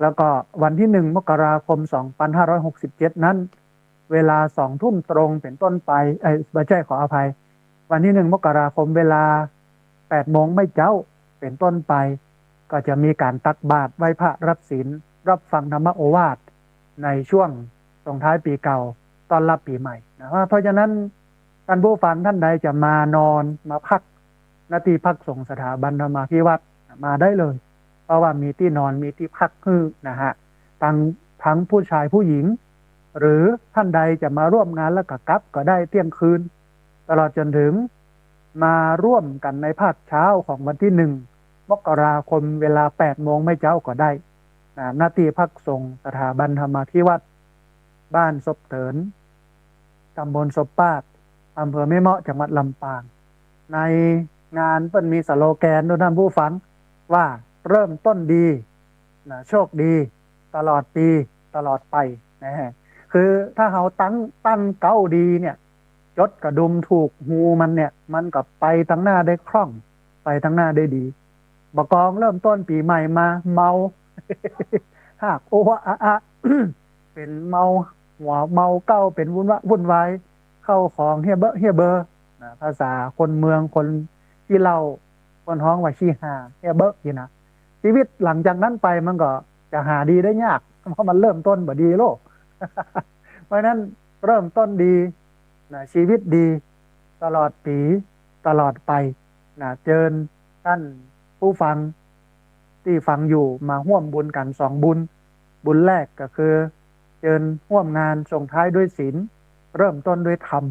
แล้วก็วันที่1 มกราคม 2567นั้นเวลา20 ทุ่มตรงเป็นต้นไปไม่ใช่ขออภัยวันที่1 มกราคมเวลา8 โมงไม่เจ้าเป็นต้นไปก็จะมีการตักบาตรไหว้พระรับศีลรับฟังธรรมโอวาทในช่วงส่งท้ายปีเก่าต้อนรับปีใหม่นะเพราะฉะนั้นท่านผู้ฟังท่านใดจะมานอนมาพักณที่พักสงฆ์สถาบันธรรมาภิวัตรมาได้เลยเพราะว่ามีที่นอนมีที่พักคือนะฮะทั้งผู้ชายผู้หญิงหรือท่านใดจะมาร่วมงานแล้วก็กลับก็ได้เที่ยงคืนตลอดจนถึงมาร่วมกันในภาคเช้าของวันที่1 มกราคมเวลา8 โมงไม่เจ้าก็ได้ณที่พักสงฆ์สถาบันธรรมาภิวัตรบ้านศพเถินตำบลศพปาดอำเภอแม่เมาะจังหวัดลำปางในงานเปิ้นมีสโลแกนด้วยท่านผู้ฟังว่าเริ่มต้นดีนะโชคดีตลอดปีตลอดไปนะฮะคือถ้าเราตั้งเก้าดีเนี่ยจดกระดุมถูกหูมันเนี่ยมันก็ไปทั้งหน้าได้คล่องไปทั้งหน้าได้ดีบกองเริ่มต้นปีใหม่มาเมา หากโอ้อะเป็นเมาหัวเมาเก้าเป็นวุ่นวายเข้าของเฮียเบอร์นะภาษาคนเมืองคนที่เล่าคนฮ้องว่าขี้หาเฮียเบอร์นี่นะชีวิตหลังจากนั้นไปมันก็จะหาดีได้ยากเพราะมันเริ่มต้นบ่ดีโลก เพราะนั้นเริ่มต้นดีนะชีวิตดีตลอดปีตลอดไปนะเชิญท่านผู้ฟังที่ฟังอยู่มาร่วมบุญกัน2 บุญแรกก็คือเชิญร่วมงานส่งท้ายด้วยศีลเริ่มต้นด้วยธรรม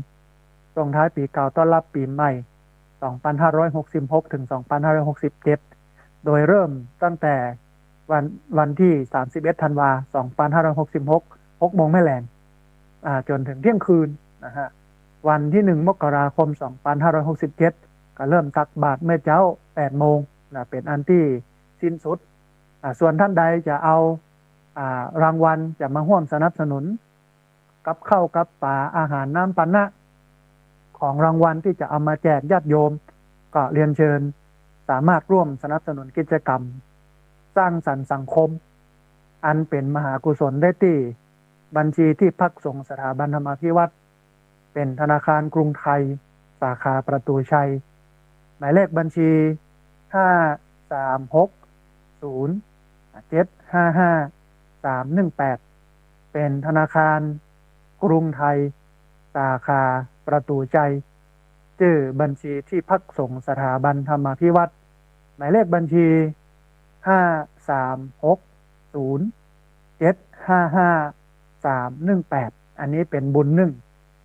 ส่งท้ายปีเก่าต้อนรับปีใหม่2566ถึง2567โดยเริ่มตั้งแต่วันที่31ธันวา2566 6 โมงแม่แลงจนถึงเที่ยงคืนนะฮะวันที่1 มกราคม 2567ก็เริ่มตักบาตรเมื่อเช้า8 โมงนะเป็นอันที่สิ้นสุดส่วนท่านใดจะเอารางวัลจะมาร่วมสนับสนุนกับข้าวกับปลาอาหารน้ำปันนะของรางวัลที่จะเอามาแจกญาติโยมก็เรียนเชิญสามารถร่วมสนับสนุนกิจกรรมสร้างสรรค์สังคมอันเป็นมหากุศลได้ที่บัญชีที่พักสงฆ์สถาบันธรรมาภิวัตรเป็นธนาคารกรุงไทยสาขาประตูชัยหมายเลขบัญชี5360755 เป็นธนาคารกรุงไทยสาขาประตูใจชื่อบัญชีที่พักสงฆ์สถาบันธรรมาภิวัตรหมายเลขบัญชี5360755 อันนี้เป็นบุญหนึ่ง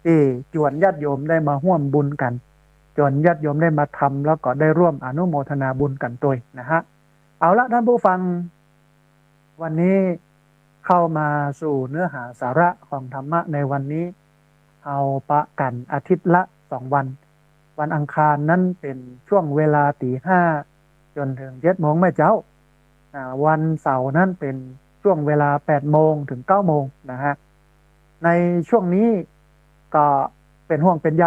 ที่จวนญาติโยมได้มาร่วมบุญกันจวนญาติโยมได้มาทำแล้วก็ได้ร่วมอนุโมทนาบุญกันด้วยนะฮะเอาละท่านผู้ฟังวันนี้เข้ามาสู่เนื้อหาสาระของธรรมะในวันนี้เอาปะกันอาทิตย์ละ2 วันวันอังคารนั้นเป็นช่วงเวลา5 จนถึง7 โมงแม่เจ้าวันเสาร์นั้นเป็นช่วงเวลา8 โมงถึง9 โมงนะฮะในช่วงนี้ก็เป็นห่วงเป็นใย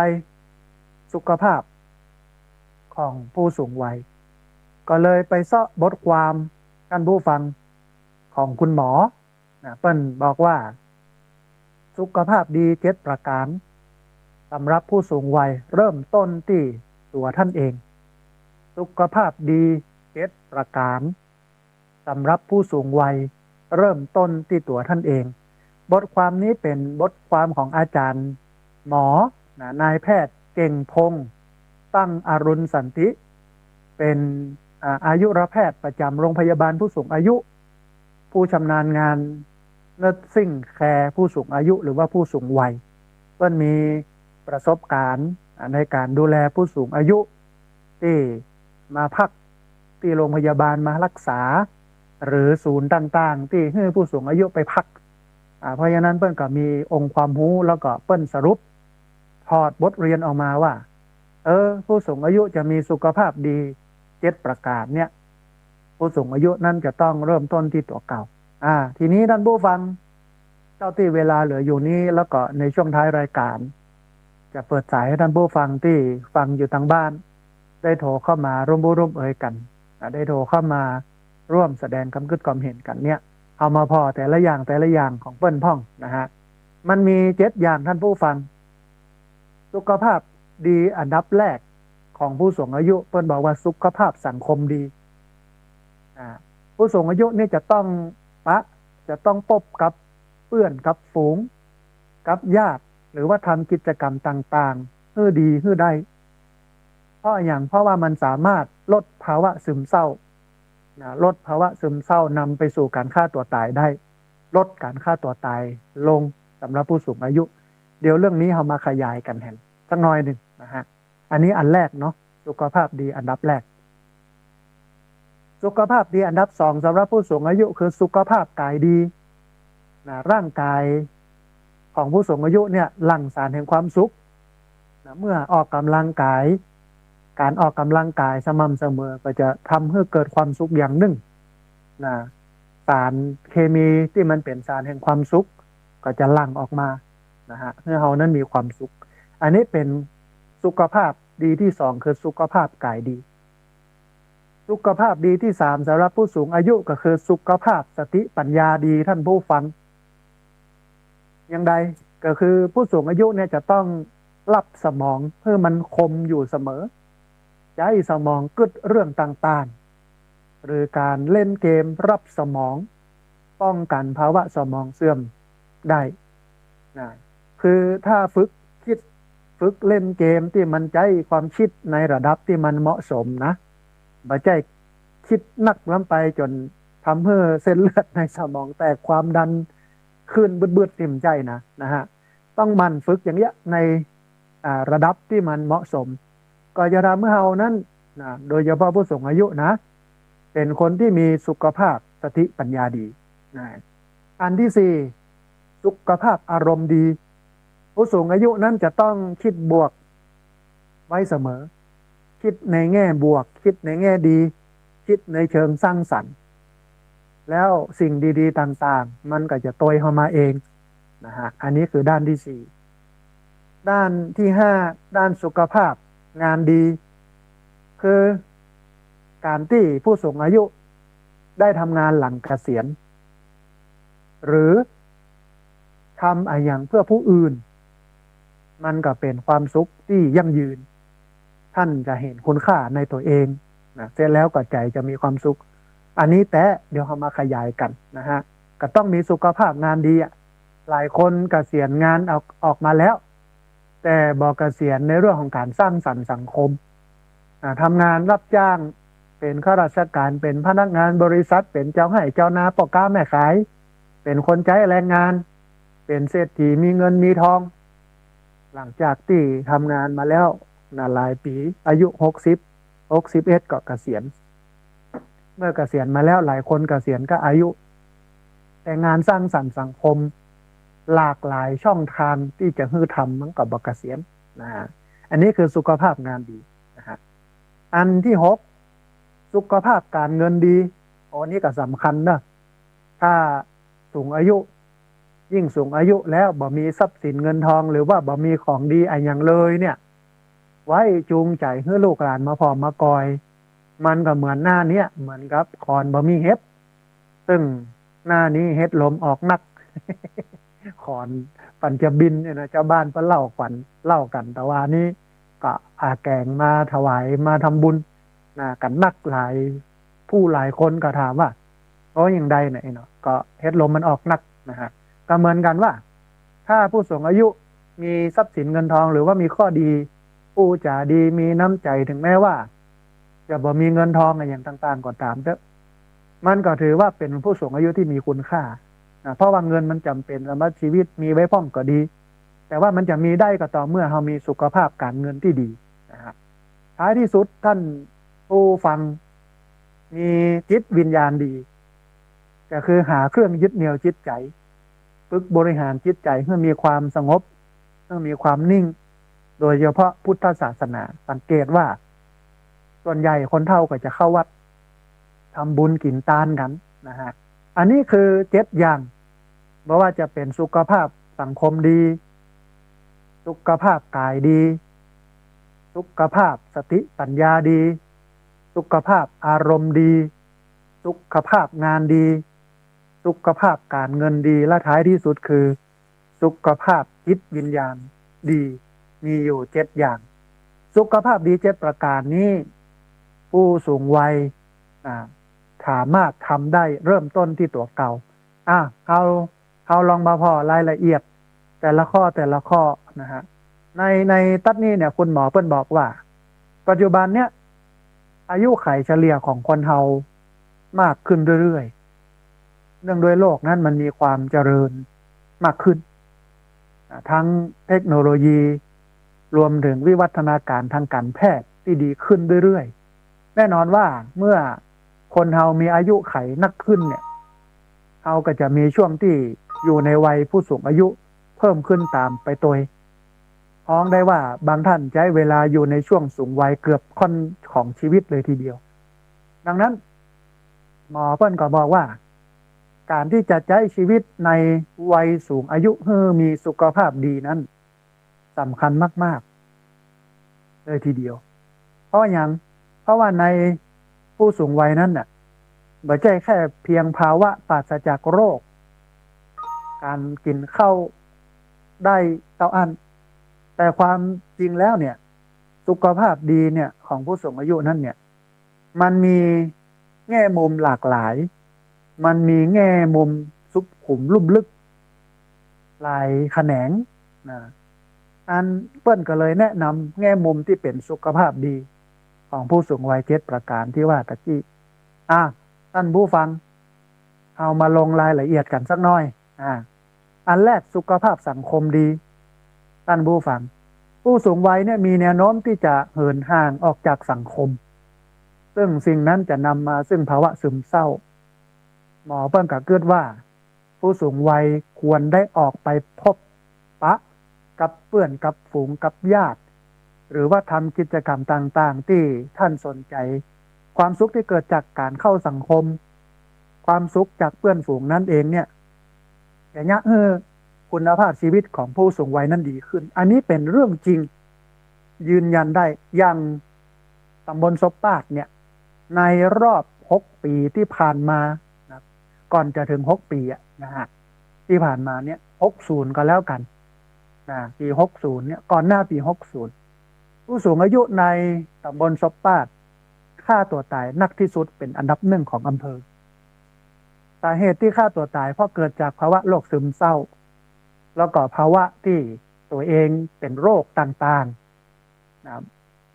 สุขภาพของผู้สูงวัยก็เลยไปเสาะบทความท่านผู้ฟังของคุณหมอเปิ้นบอกว่าสุขภาพดี7 ประการสำหรับผู้สูงวัยเริ่มต้นที่ตัวท่านเองสุขภาพดี7 ประการสำหรับผู้สูงวัยเริ่มต้นที่ตัวท่านเองบทความนี้เป็นบทความของอาจารย์หมอนายแพทย์เก่งพงษ์ตั้งอรุณสันติเป็นอายุรแพทย์ประจำโรงพยาบาลผู้สูงอายุผู้ชำนาญงานเนอร์ซิ่งแคร์ผู้สูงอายุหรือว่าผู้สูงวัยเพิ่นมีประสบการณ์ในการดูแลผู้สูงอายุที่มาพักที่โรงพยาบาลมารักษาหรือศูนย์ต่างๆที่ให้ผู้สูงอายุไปพักเพราะฉะนั้นเปิ้นก็มีองค์ความรู้แล้วก็เปิ้นสรุปถอดบทเรียนออกมาว่าผู้สูงอายุจะมีสุขภาพดี7 ประการเนี่ยผู้สูงอายุนั้นจะต้องเริ่มต้นที่ตัวเก่าทีนี้ท่านผู้ฟังเจ้าที่เวลาเหลืออยู่นี้แล้วก็ในช่วงท้ายรายการจะเปิดสายให้ท่านผู้ฟังที่ฟังอยู่ทางบ้านได้โทรเข้ามาร่วมเอ่ยกันได้โทรเข้ามาร่วมแสดงความคิดความเห็นกันเนี่ย เอามาพอแต่ละอย่างของเปิ้นพ่องนะฮะมันมี7 อย่างท่านผู้ฟังสุขภาพดีอันดับแรกของผู้สูงอายุเปิ้นบอกว่าสุขภาพสังคมดีอ่าผู้สูงอายุนี่จะต้องปะจะต้องพบกับเพื่อนกับฝูงกับญาติหรือว่าทำกิจกรรมต่างๆเพื่อดีเพื่อได้เพราะว่ามันสามารถลดภาวะซึมเศร้าลดภาวะซึมเศร้านำไปสู่การฆ่าตัวตายได้ลดการฆ่าตัวตายลงสำหรับผู้สูงอายุเดี๋ยวเรื่องนี้เรามาขยายกันแห่งสักหน่อยหนึ่งนะฮะอันนี้อันแรกเนาะสุขภาพดีอันดับแรกสุขภาพดีอันดับ2สำหรับผู้สูงอายุคือสุขภาพกายดีร่างกายของผู้สูงอายุเนี่ยหลั่งสารแห่งความสุขเมื่อออกกำลังกายการออกกำลังกายสม่ำเสมอก็จะทำให้เกิดความสุขอย่างหนึ่งสารเคมีที่มันเป็นสารแห่งความสุขก็จะหลั่งออกมานะฮะให้เรานั้นมีความสุขอันนี้เป็นสุขภาพดีที่2คือสุขภาพกายดีสุขภาพดีที่3สำหรับผู้สูงอายุก็คือสุขภาพสติปัญญาดีท่านผู้ฟังอย่างใดก็คือผู้สูงอายุเนี่ยจะต้องรับสมองเพื่อมันคมอยู่เสมอจะให้สมองกึดเรื่องต่างๆหรือการเล่นเกมรับสมองป้องกันภาวะสมองเสื่อมได้นะคือถ้าฝึกเล่นเกมที่มันใช้ความคิดในระดับที่มันเหมาะสมนะไม่ใช่คิดนักล้ำไปจนทำให้เส้นเลือดในสมองแตกความดันขึ้นบืดๆติ่มใจนะฮะต้องมันฝึกอย่างเงี้ยในระดับที่มันเหมาะสมก็จะทำให้เรานั้นนะโดยเฉพาะผู้สูงอายุนะเป็นคนที่มีสุขภาพสติปัญญาดีนะอันที่4สุขภาพอารมณ์ดีผู้สูงอายุนั้นจะต้องคิดบวกไว้เสมอคิดในแง่บวกคิดในแง่ดีคิดในเชิงสร้างสรรค์แล้วสิ่งดีๆต่างๆมันก็จะโตยเข้ามาเองนะฮะอันนี้คือด้านที่4ด้านที่5ด้านสุขภาพงานดีคือการที่ผู้สูงอายุได้ทำงานหลังเกษียณหรือทำอะไรอย่างเพื่อผู้อื่นมันก็เป็นความสุขที่ยั่งยืนท่านจะเห็นคุณค่าในตัวเองนะเสร็จแล้วก็ใจจะมีความสุขอันนี้แต่เดี๋ยวเรามาขยายกันนะฮะก็ต้องมีสุขภาพงานดีหลายคนเกษียณงานออกมาแล้วแต่บอกเกษียณในเรื่องของการสร้างสรรค์สังคมทำงานรับจ้างเป็นข้าราชการเป็นพนักงานบริษัทเป็นเจ้าให้เจ้านาพ่อค้าแม่ขายเป็นคนใช้แรงงานเป็นเศรษฐีมีเงินมีทองหลังจากที่ทำงานมาแล้วหลายปีอายุ61ก็เกษียณเมื่อเกษียณมาแล้วหลายคนเกษียณก็อายุแต่งานสร้างสรรค์สังคมหลากหลายช่องทางที่จะฮือทำมันก็บ่เกษียณนะฮะอันนี้คือสุขภาพงานดีนะฮะอันที่6สุขภาพการเงินดีอันนี้ก็สำคัญนะถ้าสูงอายุยิ่งสูงอายุแล้วบ่มีทรัพย์สินเงินทองหรือว่าบ่มีของดีอะไรอย่างเลยเนี่ยไว้จูงใจให้ลูกหลานมาพอมากอยมันก็เหมือนหน้านี้เหมือนกับคอนบ่มีเฮ็ดซึ่งหน้านี้เฮ็ดลมออกนัก คอนปัญจบินเนี่ยนะเจ้าบ้านก็เล่ากันแต่ว่านี้ก็แกงมาถวายมาทำบุญนะกันนักหลายผู้หลายคนก็ถามว่าอย่างใดเนี่ยเนาะก็เฮ็ดลมมันออกนักนะฮะก็เหมือนกันว่าถ้าผู้สูงอายุมีทรัพย์สินเงินทองหรือว่ามีข้อดีผู้จาดีมีน้ำใจถึงแม้ว่าจะบ่มีเงินทองอะไรอย่างต่างๆก็ตามแต่มันก็ถือว่าเป็นผู้สูงอายุที่มีคุณค่าเพราะว่าเงินมันจำเป็นสำหรับชีวิตมีไว้พร้อมก็ดีแต่ว่ามันจะมีได้ก็ต่อเมื่อเรามีสุขภาพการเงินที่ดีนะครับท้ายที่สุดท่านผู้ฟังมีจิตวิญญาณดีก็คือหาเครื่องยึดเหนี่ยวจิตใจฝึกบริหารจิตใจเพื่อมีความสงบเพื่อมีความนิ่งโดยเฉพาะพุทธศาสนาสังเกตว่าส่วนใหญ่คนเฒ่าก็จะเข้าวัดทำบุญกินทานกันนะฮะอันนี้คือ7 อย่างไม่ว่าจะเป็นสุขภาพสังคมดีสุขภาพกายดีสุขภาพสติปัญญาดีสุขภาพอารมณ์ดีสุขภาพงานดีส สุขภาพการเงินดีและท้ายที่สุดคือสุขภาพจิตวิญญาณดีมีอยู่7 อย่างสุขภาพดี7 ประการนี้ผู้สูงวัยสามารถทำได้เริ่มต้นที่ตัวเก่าเขาลองมาพอรายละเอียดแต่ละข้อนะฮะในตัดนี้เนี่ยคุณหมอเพิ่นบอกว่าปัจจุบันเนี่ยอายุไขเฉลี่ยของคนเฮามากขึ้นเรื่อยๆเนื่องด้วยโลกนั้นมันมีความเจริญมากขึ้นทั้งเทคโนโลยีรวมถึงวิวัฒนาการทางการแพทย์ที่ดีขึ้นเรื่อยๆแน่นอนว่าเมื่อคนเฮามีอายุไขนักขึ้นเนี่ยเฮาก็จะมีช่วงที่อยู่ในวัยผู้สูงอายุเพิ่มขึ้นตามไปตัวพ้องได้ว่าบางท่านใช้เวลาอยู่ในช่วงสูงวัยเกือบค่อนของชีวิตเลยทีเดียวดังนั้นหมอเพิ่นก็บอกว่าการที่จะใช้ชีวิตในวัยสูงอายุให้มีสุขภาพดีนั้นสำคัญมากๆเลยทีเดียวเพราะว่าในผู้สูงวัยนั้นน่ะไม่ใช่แค่เพียงภาวะปราศจากโรคการกินข้าวได้เท่าอันแต่ความจริงแล้วเนี่ยสุขภาพดีเนี่ยของผู้สูงอายุนั้นเนี่ยมันมีแง่มุมหลากหลายมันมีแง่มุมสุขุมลุ่มลึกหลายแขนงนะอันเปิ้ลก็เลยแนะนำแง่มุมที่เป็นสุขภาพดีของผู้สูงวัย7 ประการที่ว่าตะกี้ท่านผู้ฟังเอามาลงรายละเอียดกันสักหน่อยอันแรกสุขภาพสังคมดีท่านผู้ฟังผู้สูงวัยเนี่ยมีแนวโน้มที่จะเหินห่างออกจากสังคมซึ่งสิ่งนั้นจะนำมาซึ่งภาวะซึมเศร้าหมอเปิ้ลก็เกิดว่าผู้สูงวัยควรได้ออกไปพบปะกับเพื่อนกับฝูงกับญาติหรือว่าทำกิจกรรมต่างๆที่ท่านสนใจความสุขที่เกิดจากการเข้าสังคมความสุขจากเพื่อนฝูงนั้นเองเนี่ยอย่างเงี้ยคุณภาพชีวิตของผู้สูงวัยนั้นดีขึ้นอันนี้เป็นเรื่องจริงยืนยันได้อย่างตำบลซบปาดเนี่ยในรอบ6 ปีที่ผ่านมานะก่อนจะถึง6 ปีนะฮะที่ผ่านมาเนี่ย60ก็แล้วกันนะปี60เนี่ยก่อนหน้าปี60ผู้สูงอายุในตำบลซบปาดฆ่าตัวตายนักที่สุดเป็นอันดับ1ของอำเภอสาเหตุที่ฆ่าตัวตายเพราะเกิดจากภาวะโรคซึมเศร้าแล้วก็ภาวะที่ตัวเองเป็นโรคต่างๆนะ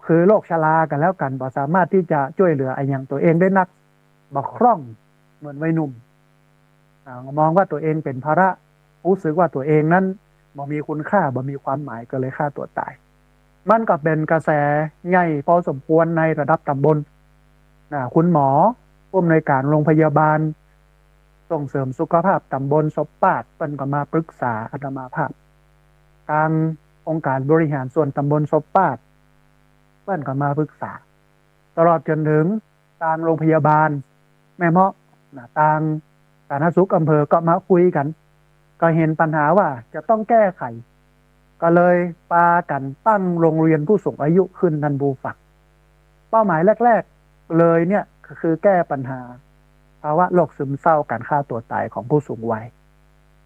คือโรคชรากันแล้วกันบ่สามารถที่จะช่วยเหลืออย่างตัวเองได้นักบ่คล่องเหมือนวัยหนุ่มมองว่าตัวเองเป็นภาระรู้สึกว่าตัวเองนั้นบ่มีคุณค่าบ่มีความหมายก็เลยฆ่าตัวตายมันก็เป็นกระแสใหญ่พอสมควรในระดับตำบลคุณหมอผู้อำนวยการโรงพยาบาลส่งเสริมสุขภาพตำบลซบปาดเปิ้นก็มาปรึกษาอาตมาภาพทางองค์การบริหารส่วนตำบลซบปาดเปิ้นก็มาปรึกษาตลอดจนถึงทางโรงพยาบาลแม่เมาะทางสาธารณสุขอำเภอก็มาคุยกันก็เห็นปัญหาว่าจะต้องแก้ไขก็เลยปากันตั้งโรงเรียนผู้สูงอายุขึ้นทันบูฝักเป้าหมายแรกๆเลยเนี่ยคือแก้ปัญหาภาวะโรคซึมเศร้าการฆ่าตัวตายของผู้สูงวัย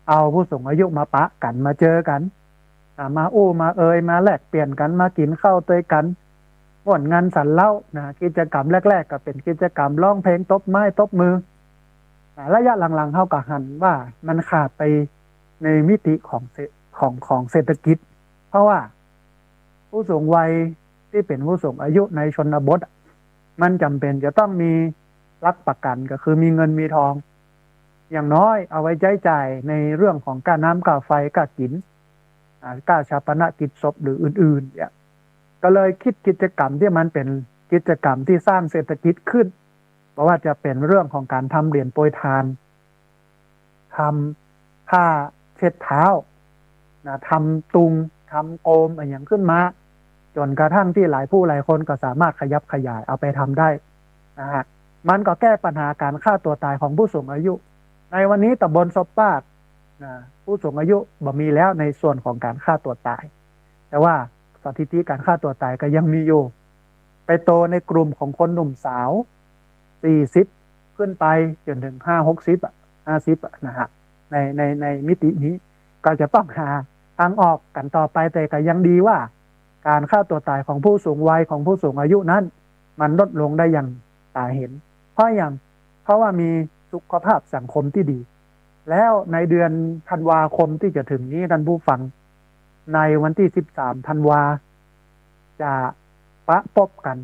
เอาผู้สูงอายุมาปะกันมาเจอกันมามามาแลกเปลี่ยนกันมากินข้าวด้วยกันม่วนงานสันเล่ากิจกรรมแรกๆก็เป็นกิจกรรมร้องเพลงตบไม้ตบมือระยะหลังๆเขาก็หันว่ามันขาดไปในมิติของเศรษฐกิจเพราะว่าผู้สูงวัยที่เป็นผู้สูงอายุในชนบทมันจำเป็นจะต้องมีหลักประกันก็คือมีเงินมีทองอย่างน้อยเอาไว้ใช้จ่ายในเรื่องของค่าน้ำค่าไฟค่ากินค่าชาปนกิจศพหรืออื่นๆเนี่ยก็เลยคิดกิจกรรมที่มันเป็นกิจกรรมที่สร้างเศรษฐกิจขึ้นเพราะว่าจะเป็นเรื่องของการทำเหรียญโปรยทานทำผ้าเช็ดเท้าทำตุงทำโกมอะไรอย่างขึ้นมาจนกระทั่งที่หลายผู้หลายคนก็สามารถขยับขยายเอาไปทำได้นะฮะมันก็แก้ปัญหาการฆ่าตัวตายของผู้สูงอายุในวันนี้ตำบลซบปาดผู้สูงอายุบ่มีแล้วในส่วนของการฆ่าตัวตายแต่ว่าสถิติการฆ่าตัวตายก็ยังมีอยู่ไปโตในกลุ่มของคนหนุ่มสาว40ขึ้นไปจนถึง50-60 50นะฮะในมิตินี้ก็จะต้องหาทางออกกันต่อไปแต่ก็ยังดีว่าการฆ่าตัวตายของผู้สูงวัยของผู้สูงอายุนั้นมันลดลงได้อย่างตาเห็นเพราะว่ามีสุขภาพสังคมที่ดีแล้วในเดือนธันวาคมที่จะถึงนี้ท่านผู้ฟังในวันที่13ธันวาจะประพบกัน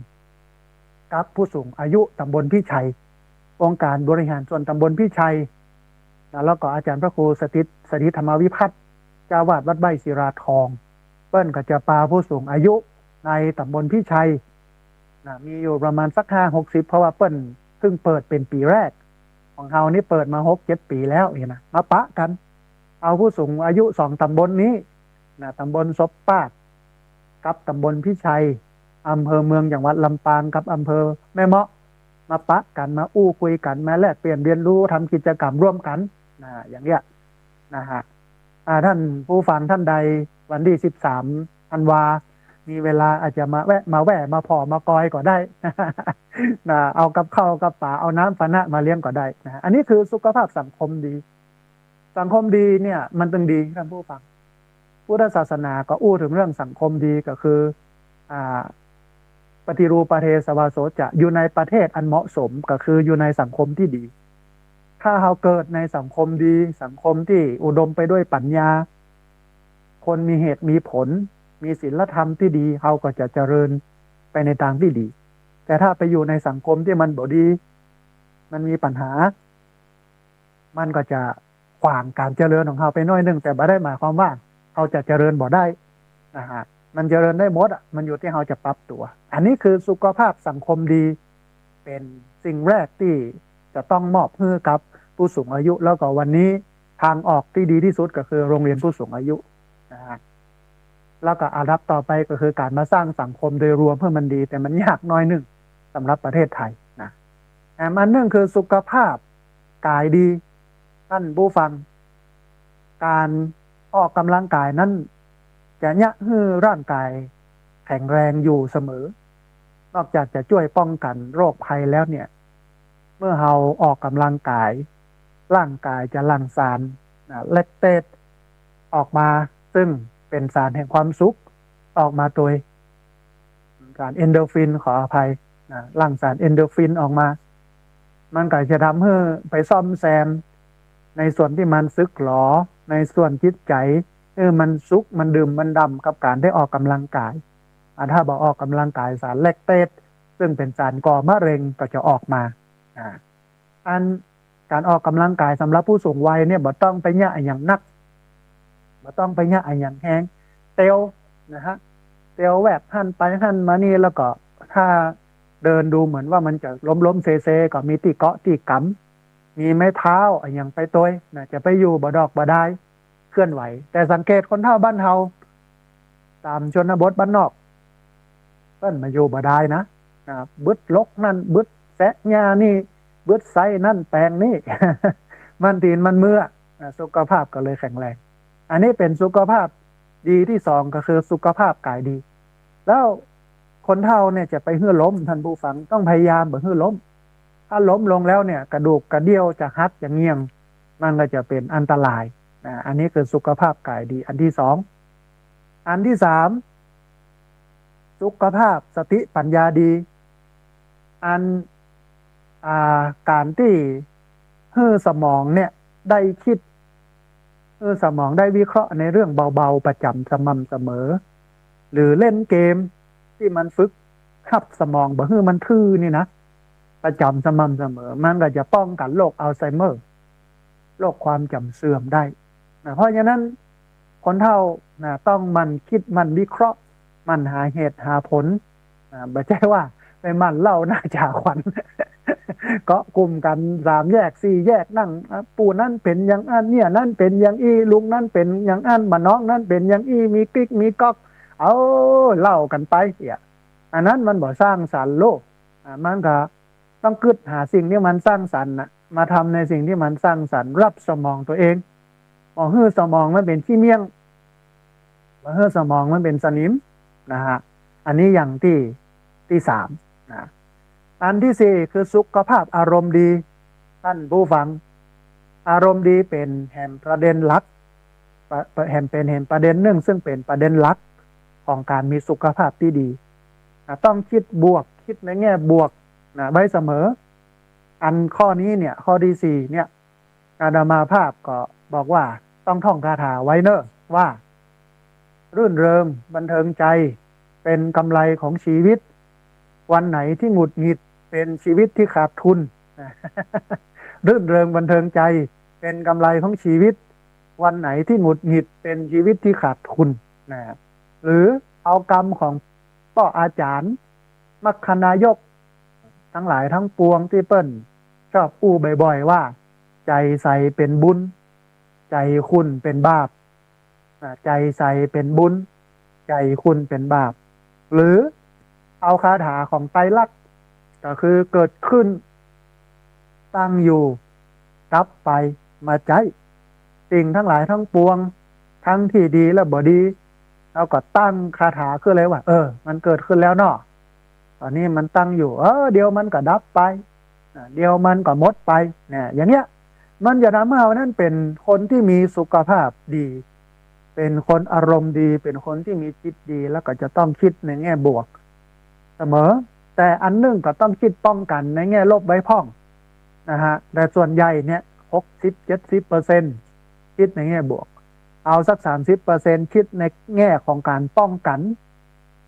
กับผู้สูงอายุตำบลพิชัยองค์การบริหารส่วนตำบลพิชัยแล้วก็อาจารย์พระครูสถิตธรรมวิพัฒน์เจ้าวาดวัดใบศิราทองเปิ้ลก็จะพาผู้สูงอายุในตำบลพิชัยมีอยู่ประมาณสัก50-60เพราะว่าเปิ้ลเพิ่งเปิดเป็นปีแรกของเรานี่เปิดมา6-7 ปีแล้วนะมาปะกันเอาผู้สูงอายุ2ตำบลนี้ตำบลศพปาดกับตำบลพิชัยอำเภอเมืองจังหวัดลำปางกับอำเภอแม่เมาะมาปะกันมาอู้คุยกันมาแลกเปลี่ยนเรียนรู้ทำกิจกรรมร่วมกันอย่างเนี้ยนะฮะท่านผู้ฟังท่านใดวันที่13ธันวามีเวลาอาจจะมาแวะมาพอมากอยก็ได้เอากับข้าวกับป่าเอาน้ำปานะมาเลี้ยงก็ได้อันนี้คือสุขภาพสังคมดีเนี่ยมันต้องดีท่านผู้ฟังพุทธศาสนาก็อู้ถึงเรื่องสังคมดีก็คือปฏิรูปประเทศวาโสจะอยู่ในประเทศอันเหมาะสมก็คืออยู่ในสังคมที่ดีถ้าเราเกิดในสังคมดีสังคมที่อุดมไปด้วยปัญญาคนมีเหตุมีผลมีศีลธรรมที่ดีเราก็จะเจริญไปในทางที่ดีแต่ถ้าไปอยู่ในสังคมที่มันบ่ดีมันมีปัญหามันก็จะขวางการเจริญของเราไปน้อยนึงแต่ไม่ได้หมายความว่าเราจะเจริญบ่ได้นะฮะมันเจริญได้หมดมันอยู่ที่เราจะปรับตัวอันนี้คือสุขภาพสังคมดีเป็นสิ่งแรกที่จะต้องมอบให้กับผู้สูงอายุแล้วก็วันนี้ทางออกที่ดีที่สุดก็คือโรงเรียนผู้สูงอายุนะฮะแล้วก็อาดับต่อไปก็คือการมาสร้างสังคมโดยรวมเพื่อมันดีแต่มันยากน้อยนึงสำหรับประเทศไทยนะอันนึงคือสุขภาพกายดีท่านผู้ฟังการออกกำลังกายนั้นจะเนี่ยให้ร่างกายแข็งแรงอยู่เสมอนอกจากจะช่วยป้องกันโรคภัยแล้วเนี่ยเมื่อเราออกกำลังกายร่างกายจะหลั่งสารเลคเตสออกมาซึ่งเป็นสารแห่งความสุขออกมาโดยสารเอนโดรฟินขออภัยหลั่งสารเอนโดรฟินออกมามันก็จะทำให้ไปซ่อมแซมในส่วนที่มันสึกหรอในส่วนจิตใจมันสุขมันดื่มมันดำกับการได้ออกกำลังกายถ้าบอกออกกำลังกายสารแลคเตสซึ่งเป็นสารก่อมะเร็งก็จะออกมาการออกกำลังกายสำหรับผู้สูงวัยเนี่ยบ่ต้องไปเนี่ยอย่างนักบ่ต้องไปเนี่ยอย่างแห้งเตลนะฮะเตลแวบหันไปหันมานี่แล้วก็ถ้าเดินดูเหมือนว่ามันจะล้มเซก็มีตีเกาะตีกำมีไม้เท้าอย่างไปตัวจะไปอยู่บ่ดอกบ่ได้เคลื่อนไหวแต่สังเกตคนเฒ่าบ้านเฮาตามชนบทบ้านนอกเพิ่นมาอยู่บ่ได้นะบึดลกนั่นบึดแซะหญ้านี่บึดไซนั่นแปลงนี่ มันตีนมันเมื่อสุขภาพก็เลยแข็งแรงอันนี้เป็นสุขภาพดีที่สองก็คือสุขภาพกายดีแล้วคนเฒ่าเนี่ยจะไปหื้อล้มท่านผู้ฟังต้องพยายามบ่หื้อล้มถ้าล้มลงแล้วเนี่ยกระดูกกระเดี่ยวจะหักจะเงี่ยงมันก็จะเป็นอันตรายอันนี้คือสุขภาพกายดีอันที่สองอันที่สามสุขภาพสติปัญญาดีการที่ให้สมองเนี่ยได้คิดสมองได้วิเคราะห์ในเรื่องเบาๆประจำสม่ำเสมอหรือเล่นเกมที่มันฝึกขับสมองบ่ให้มันทื่อนี่นะประจำสม่ำเสมอมันก็จะป้องกันโรคอัลไซเมอร์โรคความจำเสื่อมได้เพราะฉะนั้นคนเฒ่าต้องมันคิดมันวิเคราะห์มันหาเหตุหาผลไม่ใช่ว่าไปมันเล่าหน้าจ่าขวัญ เกาะกลุ่มกัน3 แยก 4 แยกนั่งปู่นั่นเป็นอย่างอันเนี่ยนั่นเป็นอย่างอีลุงนั่นเป็นอย่างอันมาน้องนั่นเป็นอย่างอีมีกิ๊กมีก๊อกเอาเล่ากันไปอันนั้นมันบ่สร้างสรรค์โลกมันก็ต้องกึศหาสิ่งที่มันสร้างสรรค์มาทำในสิ่งที่มันสร้างสรรค์รับสมองตัวเองบ่ให้สมองมันเป็นขี้เมี่ยงบ่ให้สมองมันเป็นสนิมนะฮะอันนี้อย่างที่สามอันที่สี่คือสุขภาพอารมณ์ดีท่านผู้ฟัง อารมณ์ดีเป็นแห่งประเด็นหลักแห่งเป็นแห่งประเด็นหนึ่งซึ่งเป็นประเด็นหลักของการมีสุขภาพที่ดีต้องคิดบวกคิดในแง่บวกไว้เสมออันข้อนี้เนี่ยข้อที่สี่เนี่ยอาดามาภาพก็บอกว่าต้องท่องคาถาไว้เนอะว่ารื่นเริงบันเทิงใจเป็นกำไรของชีวิตวันไหนที่หงุดหงิดเป็นชีวิตที่ขาดทุนรื่นเริงบันเทิงใจเป็นกำไรของชีวิตวันไหนที่หงุดหงิดเป็นชีวิตที่ขาดทุนนะหรือเอากรรมของพ่ออาจารย์มัคคณายกทั้งหลายทั้งปวงที่เปิ้นชอบอู้บ่อยๆว่าใจใสเป็นบุญใจคุณเป็นบาปใจใสเป็นบุญใจคุณเป็นบาปหรือเอาคาถาของไตรลักษณ์ก็คือเกิดขึ้นตั้งอยู่ดับไปมาใจสิ่งทั้งหลายทั้งปวงทั้งที่ดีและบ่ดีเราก็ตั้งคาถาขึ้นเลยว่ามันเกิดขึ้นแล้วเนาะตอนนี้มันตั้งอยู่เดี๋ยวมันก็ดับไปเดี๋ยวมันก็หมดไปเนี่ยอย่างเงี้ยมันจะทำให้เรานั้นเป็นคนที่มีสุขภาพดีเป็นคนอารมณ์ดีเป็นคนที่มีจิตดีแล้วก็จะต้องคิดในแง่บวกเสมอแต่อันนึงก็ต้องคิดป้องกันในแง่ลบไว้พ่องนะฮะแต่ส่วนใหญ่เนี่ย60-70%คิดในแง่บวกเอาสัก30%คิดในแง่ของการป้องกัน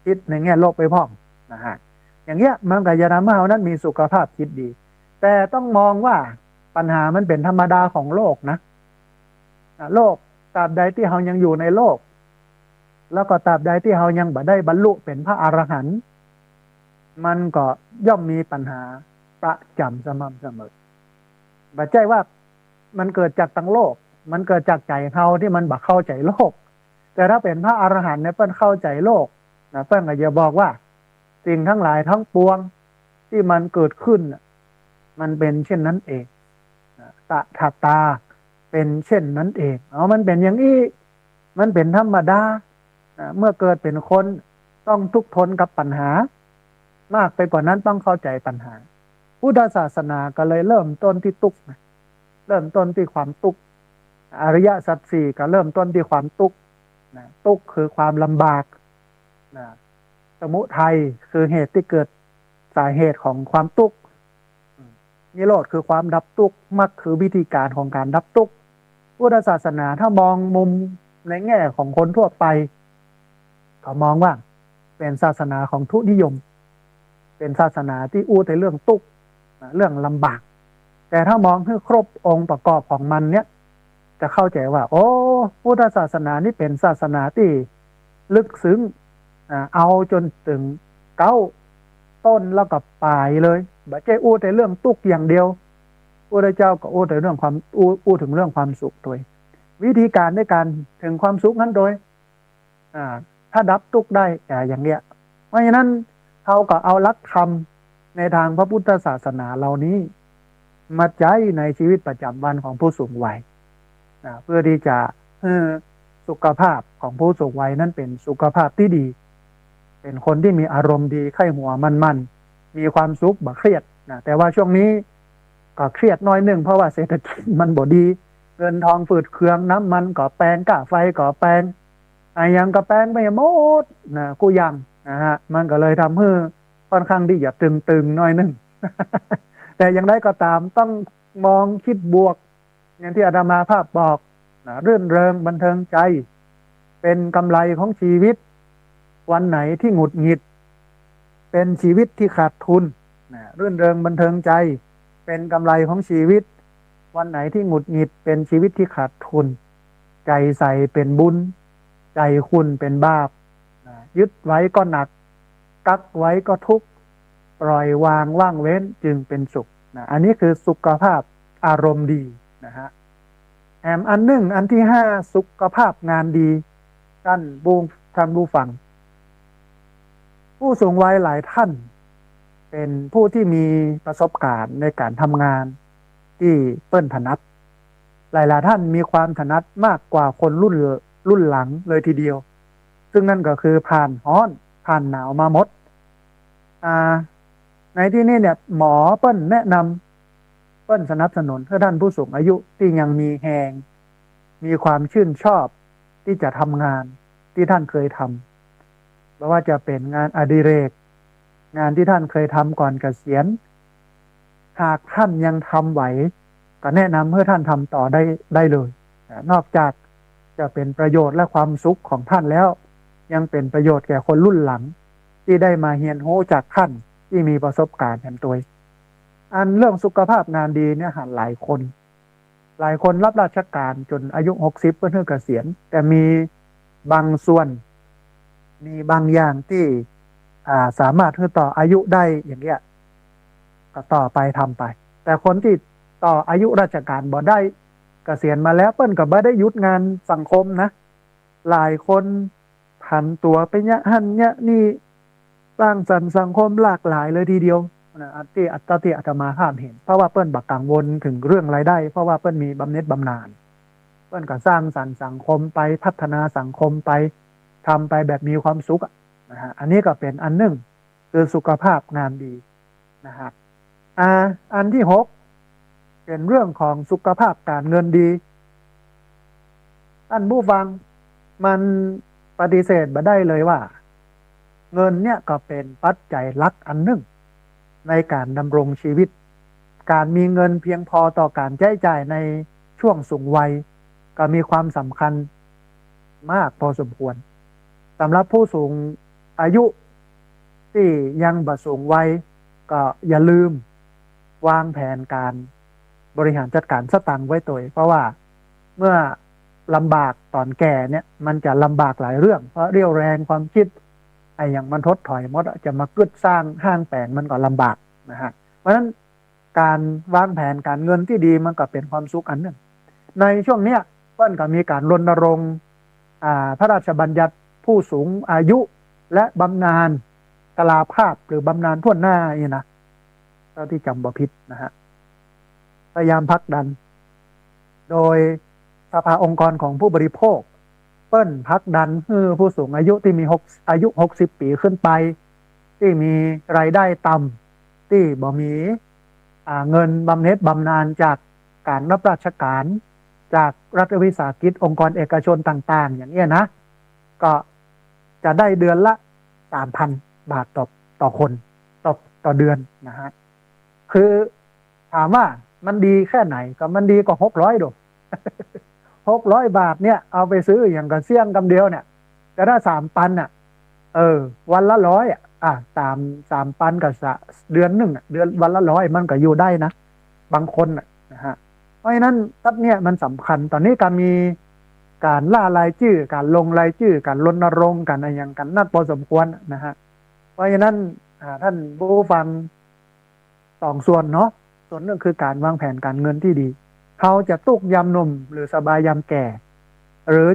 คิดในแง่ลบไปพ่องนะฮะอย่างเงี้ยมันก็จะทำให้เรานั้นมีสุขภาพจิตดีแต่ต้องมองว่าปัญหามันเป็นธรรมดาของโลกนะโลกตราบใดที่เรายังอยู่ในโลกแล้วก็ตราบใดที่เรายังบ่ได้บรรลุเป็นพระอรหันต์มันก็ย่อมมีปัญหาประจำสม่ำเสมอบ่ใช่ว่ามันเกิดจากทั้งโลกมันเกิดจากใจเราที่มันบ่เข้าใจโลกแต่ถ้าเป็นพระอรหันต์เนี่ยเปิ้นเข้าใจโลกนะเปิ้นก็จะบอกว่าสิ่งทั้งหลายทั้งปวงที่มันเกิดขึ้นมันเป็นเช่นนั้นเองตถาตาเป็นเช่นนั้นเองมันเป็นอย่างนี้มันเป็นธรรมดาเมื่อเกิดเป็นคนต้องทุกข์ทนกับปัญหามากไปกว่านั้นต้องเข้าใจปัญหาพุทธศาสนาก็เลยเริ่มต้นที่ทุกข์เริ่มต้นที่ความทุกข์อริยสัจสี่ก็เริ่มต้นที่ความทุกข์ทุกข์คือความลำบากสมุทัยคือเหตุที่เกิดสาเหตุของความทุกข์นิโรธคือความดับทุกข์มรรคคือวิธีการของการดับทุกข์พุทธศาสนาถ้ามองมุมในแง่ของคนทั่วไปเขามองว่าเป็นศาสนาของทุนิยมเป็นศาสนาที่อู้แต่เรื่องทุกข์เรื่องลำบากแต่ถ้ามองให้ครบองค์ประกอบของมันเนี่ยจะเข้าใจว่าโอ้พุทธศาสนานี่เป็นศาสนาที่ลึกซึ้งเอาจนถึงเก้าต้นแล้วก็ปลายเลยบ่ใช่อู้แต่เรื่องทุกข์อย่างเดียวพระเจ้าก็อู้แต่เรื่องความอู้ถึงเรื่องความสุขโดยวิธีการในการถึงความสุขนั้นโดยถ้าดับทุกข์ได้อย่างเนี้ยเพราะฉะนั้นเขาก็เอาหลักธรรมในทางพระพุทธศาสนาเหล่านี้มาใช้ในชีวิตประจำวันของผู้สูงวัยเพื่อที่จะสุขภาพของผู้สูงวัยนั้นเป็นสุขภาพที่ดีเป็นคนที่มีอารมณ์ดีไข้หัวมันมีความสุขบ่เครียดแต่ว่าช่วงนี้ก็เครียดน้อยหนึ่งเพราะว่าเศรษฐกิจมันบ่ดีเงินทองฝืดเคืองน้ำมันก็แพงค่าไฟก็แพงยังก็แพงไปหมดกูยังนะฮะมันก็เลยทำให้ค่อนข้างที่จะตึงๆน้อยหนึ่ง แต่อย่างไรก็ตามต้องมองคิดบวกอย่างที่อาตมาภาพบอกรื่นเริงบันเทิงใจเป็นกำไรของชีวิตวันไหนที่หงุดหงิดเป็นชีวิตที่ขาดทุนรื่นเริงบันเทิงใจเป็นกำไรของชีวิตวันไหนที่หงุดหงิดเป็นชีวิตที่ขาดทุนใจใส่เป็นบุญใจคุณเป็นบาปยึดไว้ก็หนักกักไว้ก็ทุกข์ปล่อยวางว่างเว้นจึงเป็นสุขอันนี้คือสุขภาพอารมณ์ดีนะฮะอันหนึ่งอันที่5สุขภาพงานดีท่านผู้ฟังผู้สูงวัยหลายท่านเป็นผู้ที่มีประสบการณ์ในการทำงานที่เปิ้นถนัดหลายๆท่านมีความถนัดมากกว่าคนรุ่นหลังเลยทีเดียวซึ่งนั่นก็คือผ่านร้อนผ่านหนาวมาหมดในที่นี้เนี่ยหมอเปิ้นแนะน เปิ้นสนับสนุนให้ท่านผู้สูงอายุที่ยังมีแหงมีความชื่นชอบที่จะทำงานที่ท่านเคยทำไม่ว่าจะเป็นงานอดิเรกงานที่ท่านเคยทำก่อนเกษียณหากท่านยังทำไหวก็แนะนำให้ท่านทำต่อได้เลยนอกจากจะเป็นประโยชน์และความสุขของท่านแล้วยังเป็นประโยชน์แก่คนรุ่นหลังที่ได้มาเรียนรู้จากท่านที่มีประสบการณ์แห่งตัวอันเรื่องสุขภาพงานดีเนี่ยหลายคนรับราชการจนอายุ60เพื่อเกษียณแต่มีบางส่วนมีบางอย่างที่สามารถที่ต่ออายุได้อย่างเงี้ยก็ต่อไปทำไปแต่คนที่ต่ออายุราชการบ่ได้เกษียณมาแล้วเปิ้นก็บ่ได้หยุดงานสังคมนะหลายคนผันตัวไปเนี่ยหันเนี่ยนี่สร้างสรรค์สังคมหลากหลายเลยทีเดียวนะที่อาตมาห้ามเห็นเพราะว่าเปิ้นบักกังวลถึงเรื่องรายได้เพราะว่าเปิ้นมีบำเหน็จบำนาญเปิ้นก็สร้างสรรค์สังคมไปพัฒนาสังคมไปทำไปแบบมีความสุขนะฮะอันนี้ก็เป็นอันหนึ่งคือสุขภาพงานดีนะฮะอันที่6เป็นเรื่องของสุขภาพการเงินดีท่านผู้ฟังมันปฏิเสธไม่ได้เลยว่าเงินเนี่ยก็เป็นปัจจัยหลักอันหนึ่งในการดำรงชีวิตการมีเงินเพียงพอต่อการใช้จ่ายในช่วงสูงวัยก็มีความสำคัญมากพอสมควรสำหรับผู้สูงอายุที่ยังบ่สูงวัยก็อย่าลืมวางแผนการบริหารจัดการสตางค์ไว้ตัวเพราะว่าเมื่อลำบากตอนแก่เนี่ยมันจะลำบากหลายเรื่องเพราะเรี่ยวแรงความคิดไอ้อย่างมันทดถอยมดจะมากึดสร้างห้างแปลงมันก็ลำบากนะฮะเพราะฉะนั้นการวางแผนการเงินที่ดีมันก็เป็นความสุขอันหนึ่งในช่วงเนี้ยเปิ้นก็มีการรณรงค์พระราชบัญญัติผู้สูงอายุและบำนาญชราภาพหรือบำนาญทั่วหน้านี่นะเท่าที่จำบ่ผิดนะฮะพยายามผลักดันโดยสภาองค์กรของผู้บริโภคเปิ้นผลักดันให้ผู้สูงอายุที่มีอายุ60ปีขึ้นไปที่มีรายได้ต่ำที่บ่มีเงินบำเหน็จบำนาญจากการรับราชการจากรัฐวิสาหกิจองค์กรเอกชนต่างๆอย่างนี้นะก็จะได้เดือนละ 3,000 บาทต่อคนต่อเดือนนะฮะคือถามว่ามันดีแค่ไหนก็มันดีกว่า600ดู600 บาทเนี่ยเอาไปซื้ออย่างกระเสี่ยงกำเดียวเนี่ยจะได้3,000อ่ะวันละ1003,000กับเดือนหนึ่งเดือนวันละ100มันก็อยู่ได้นะบางคนนะฮะเพราะฉะนั้นตัดเนี่ยมันสำคัญตอนนี้ก็มีการล่ารายชื่อการลงรายชื่อการรณรงค์กันอะไรอย่างกันนักพอสมควรนะฮะเพราะฉะนั้นท่านผู้ฟัง2 ส่วนเนาะส่วนหนึ่งคือการวางแผนการเงินที่ดีเขาจะตุกยามหนุ่มหรือสบายยามแก่หรือ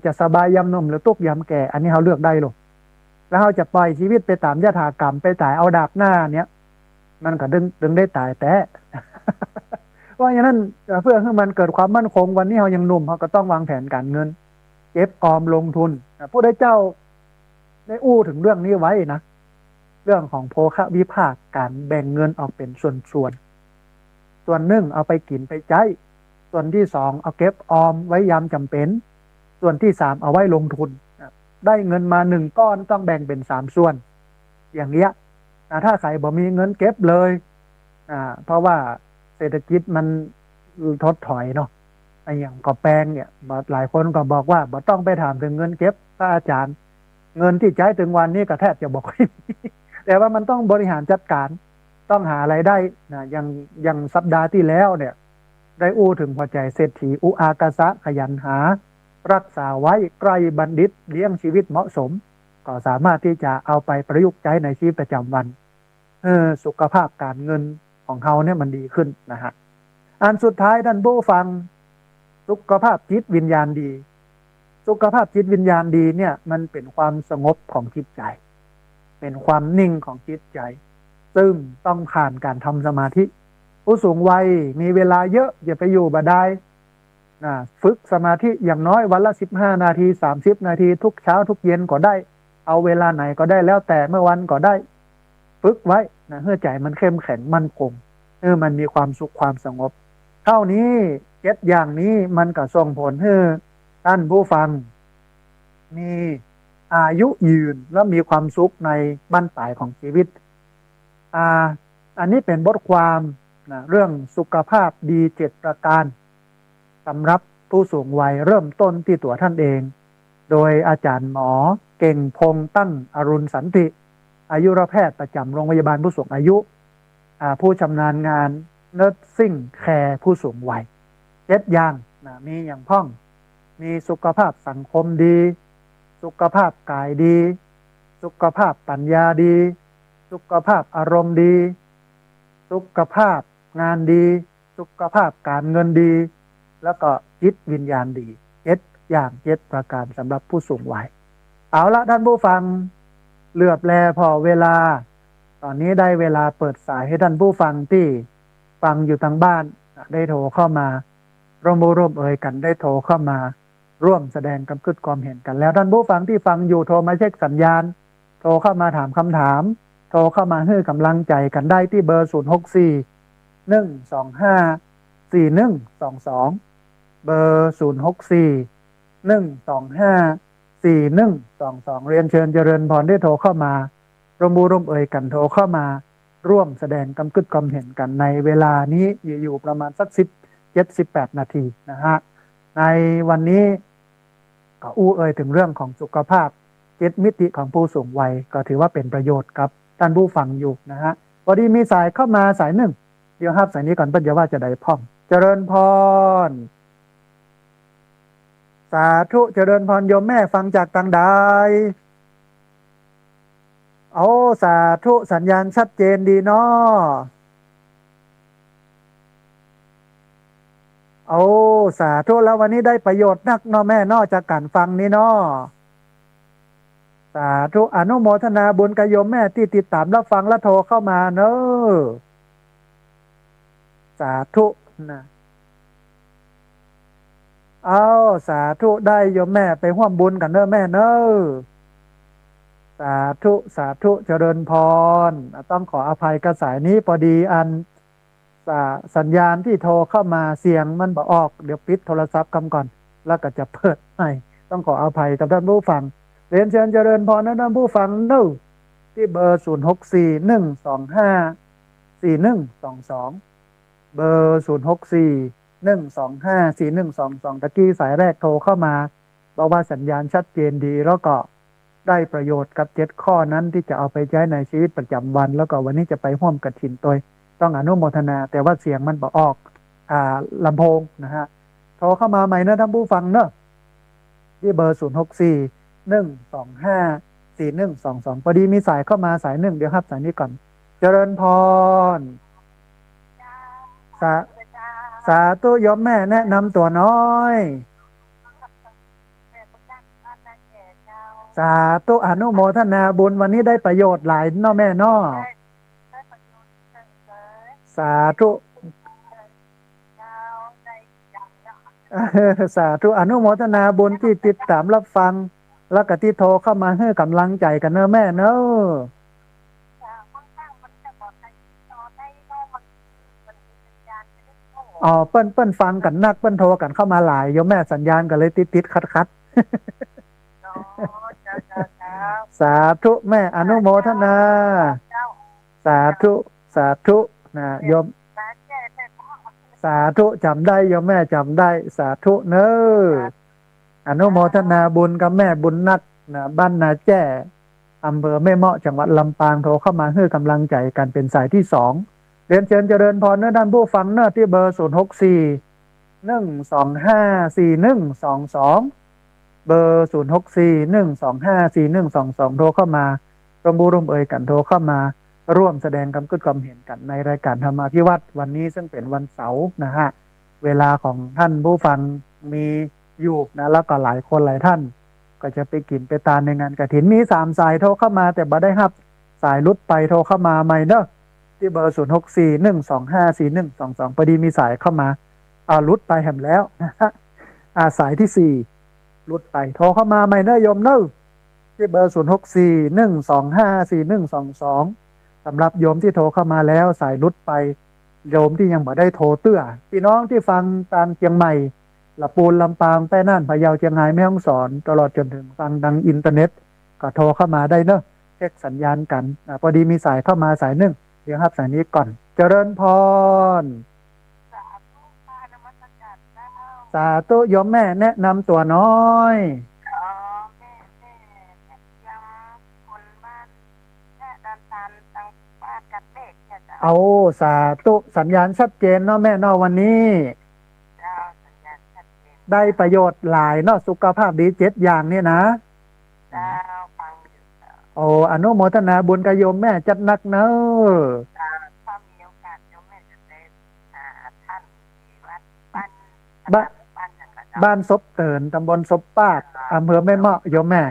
จะสบายยามหนุ่มหรือตุกยามแก่อันนี้เขาเลือกได้หรอกแล้วเขาจะปล่อยชีวิตไปตามยถากรรมไปตายเอาดาบหน้าเนี้ยมันก็ดึงได้ตายแต่ เพราะฉะนั้นเพื่อให้มันเกิดความมั่นคงวันนี้เขายังหนุ่มเขาก็ต้องวางแผนการเงินเก็บออมลงทุนผู้ได้เจ้าได้อู้ถึงเรื่องนี้ไว้นะเรื่องของโภควิภาคการแบ่งเงินออกเป็นส่วนหนึ่งเอาไปกินไปใช้ส่วนที่2เอาเก็บออมไว้ยามจำเป็นส่วนที่3เอาไว้ลงทุนได้เงินมา1 ก้อนต้องแบ่งเป็น3 ส่วนอย่างเงี้ยถ้าใครบ่มีเงินเก็บเลยเพราะว่าเศรษฐกิจมันถดถอยเนาะไอ้อย่างก็แปลงเนี่ยหลายคนก็บอกว่าบ่ต้องไปถามถึงเงินเก็บพระอาจารย์เงินที่ใช้ถึงวันนี้ก็แทบจะบอกไม่มีแต่ว่ามันต้องบริหารจัดการต้องหาอะไรได้นะอย่างสัปดาห์ที่แล้วเนี่ยได้อู้ถึงพอใจเศรษฐีอุอากาสะขยันหารักษาไว้ใกล้บัณฑิตเลี้ยงชีวิตเหมาะสมก็สามารถที่จะเอาไปประยุกต์ใช้ในชีวิตประจำวันสุขภาพการเงินของเขาเนี่ยมันดีขึ้นนะฮะอันสุดท้ายท่านผู้ฟังสุขภาพจิตวิญญาณดีสุขภาพจิตวิญญาณดีเนี่ยมันเป็นความสงบของจิตใจเป็นความนิ่งของจิตใจซึ่งต้องผ่านการทำสมาธิผู้สูงวัยมีเวลาเยอะอย่าไปอยู่บ่ได้ฝึกสมาธิอย่างน้อยวันละ15 นาที30 นาทีทุกเช้าทุกเย็นก็ได้เอาเวลาไหนก็ได้แล้วแต่เมื่อวันก็ได้ฝึกไว้นะเพื่อใจมันเข้มแข็งมั่นคง มันมีความสุขความสงบเท่านี้7อย่างนี้มันก็ส่งผลให้ท่านผู้ฟังมีอายุยืนและมีความสุขในบั้นปลายของชีวิตอันนี้เป็นบทความนะเรื่องสุขภาพดี7ประการสำหรับผู้สูงวัยเริ่มต้นที่ตัวท่านเองโดยอาจารย์หมอเก่งพงษ์ตั้งอรุณสันติอายุรแพทย์ประจำโรงพยาบาลผู้สูงอายุผู้ชำนาญงานเนิร์สซิ่งแคร์ผู้สูงวัย7อย่างนะมีอย่างพ้องมีสุขภาพสังคมดีสุขภาพกายดีสุขภาพปัญญาดีสุขภาพอารมณ์ดีสุขภาพงานดีสุขภาพการเงินดีแล้วก็จิตวิญญาณดี7อย่าง7ประการสำหรับผู้สูงวัยเอาละท่านผู้ฟังเหลือบแลพอเวลาตอนนี้ได้เวลาเปิดสายให้ท่านผู้ฟังที่ฟังอยู่ทางบ้านได้โทรเข้ามาร่วมเอ่ยกันได้โทรเข้ามาร่วมแสดงความคิดความเห็นกันแล้วท่านผู้ฟังที่ฟังอยู่โทรมาเช็คสัญญาณโทรเข้ามาถามคำถามโทรเข้ามาให้กำลังใจกันได้ที่เบอร์064 125 4122เบอร์064 125 4122เรียนเชิญเจริญพรได้โทรเข้ามาร่วมเอ่ยกันโทรเข้ามาร่วมแสดงความคิดความเห็นกันในเวลานี้อยู่ประมาณสัก17-18 นาทีนะฮะในวันนี้ก็เอ่ยถึงเรื่องของสุขภาพ7มิติของผู้สูงวัยก็ถือว่าเป็นประโยชน์กับท่านผู้ฟังอยู่นะฮะพอดีมีสายเข้ามาสายหนึ่งเดี๋ยวครับสายนี้ก่อนเพื่อว่าจะได้พร้อมเจริญพรสาธุเจริญพรโยมแม่ฟังจากทางใดโอ้สาธุสัญญาณชัดเจนดีเนาะโอ้สาธุแล้ววันนี้ได้ประโยชน์นักเนาะแม่เนาะจากการฟังนี่เนาะสาธุอนุโมทนาบุญกับโยมแม่ที่ติดตามรับฟังและโทรเข้ามาเนอะสาธุนะเอาสาธุได้โยมแม่ไปร่วมบุญกันเนอะแม่เนอะสาธุสาธุเจริญพรต้องขออภัยกระสายนี้พอดีสัญญาณที่โทรเข้ามาเสียงมันบ่ออกเดี๋ยวปิดโทรศัพท์คำก่อนแล้วก็จะเปิดให้ต้องขออภัยกับท่านผู้ฟังเรียนเชิญเจริญพรนะท่านผู้ฟังเนอะที่เบอร์064 125 4122เบอร์064 125 4122ตะกี้สายแรกโทรเข้ามาบอกว่าสัญญาณชัดเจนดีแล้วก็ได้ประโยชน์กับ7ข้อนั้นที่จะเอาไปใช้ในชีวิตประจำวันแล้วก็วันนี้จะไปร่วมกฐินตัวต้องอนุโมทนาแต่ว่าเสียงมันบ่ออกลำโพงนะฮะโทรเข้ามาใหม่นะท่านผู้ฟังเนอะที่เบอร์064 125 4122พอดีมีสายเข้ามาสายหนึ่งเดี๋ยวครับสายนี้ก่อนเจริญพรสาธุโยมแม่แนะนำตัวน้อยสาธุอนุโมทนาบุญวันนี้ได้ประโยชน์หลายเนาะแม่เนาะสาธุสาธุอนุโมทนาบุญที่ติดตามรับฟังแล้วก็ที่โทรเข้ามาให้กำลังใจกันเนอะแม่เนอะอ๋อเปิ้นฟังกันนักเปิ้นโทรกันเข้ามาหลายโยมแม่สัญญาณก็เลยติดคัดสาธุแม่อนุโมทนาสาธุนะโยมสาธุจำได้โยมแม่จำได้สาธุเนอะอนุโมทนาบุญกับแม่บุญนัดนะบ้านนาแจ้อำเภอแม่เมาะจังหวัดลำปางโทรเข้ามาให้กำลังใจกันเป็นสายที่2เรียนเชิญเจริญพรเนอะท่านผู้ฟังเนอะที่เบอร์064 125 4122เบอร์064 125 4122โทรเข้ามาร่วมเอ่ยกันโทรเข้ามาร่วมแสดงความคิดความเห็นกันในรายการธรรมาภิวัตรวันนี้ซึ่งเป็นวันเสาร์นะฮะเวลาของท่านผู้ฟังมีอยู่นะแล้วก็หลายคนหลายท่านก็จะไปกินไปตาในงานกฐินมี3สายโทรเข้ามาแต่บ่ได้รับสายลุดไปโทรเข้ามาใหม่เนอะที่เบอร์064 125 4122พอดีมีสายเข้ามาลุดไปแหมแล้วนะฮะสายที่4ลุดไปโทรเข้ามาใหม่เนอะโยมเนอะที่เบอร์064 125 4122สำหรับโยมที่โทรเข้ามาแล้วสายลุดไป โยมที่ยังบ่ได้โทรเตื้อพี่น้องที่ฟังทางเชียงใหม่ลำปูนลำปางแพร่น่านพะเยาเชียงรายแม่ฮ่องสอนตลอดจนถึงฟังดังอินเทอร์เน็ตก็โทรเข้ามาได้เนอะเช็คสัญญาณกันพอดีมีสายเข้ามาสายหนึ่งเดี๋ยวครับสายนี้ก่อนเจริญพรสาธุโยมแม่แนะนำตัวน้อยอ๋อแม่ยังคนบ้านแค่ดันตันตังบ้านกันเด็กเจ้าเอาสาธุสัญญาณชัดเจนเนาะแม่เนาะวันนี้เจ้าสัญญาณชัดเจนได้ประโยชน์หลายเนาะสุขภาพดี7 อย่างเนี่ยนะเจ้าฟังอยู่เจ้าโอ้อนุโมทนาบุญกับโยมแม่จัดหนักเนอะเจ้าถ้ามีโอกาสโยมแม่จะได้ท่านที่วัดบ้านบ้านบ้านอย่างกระเจ้าบ้านศพเตินตำบลศพปากอำเภอแม่เมาะโยมแม่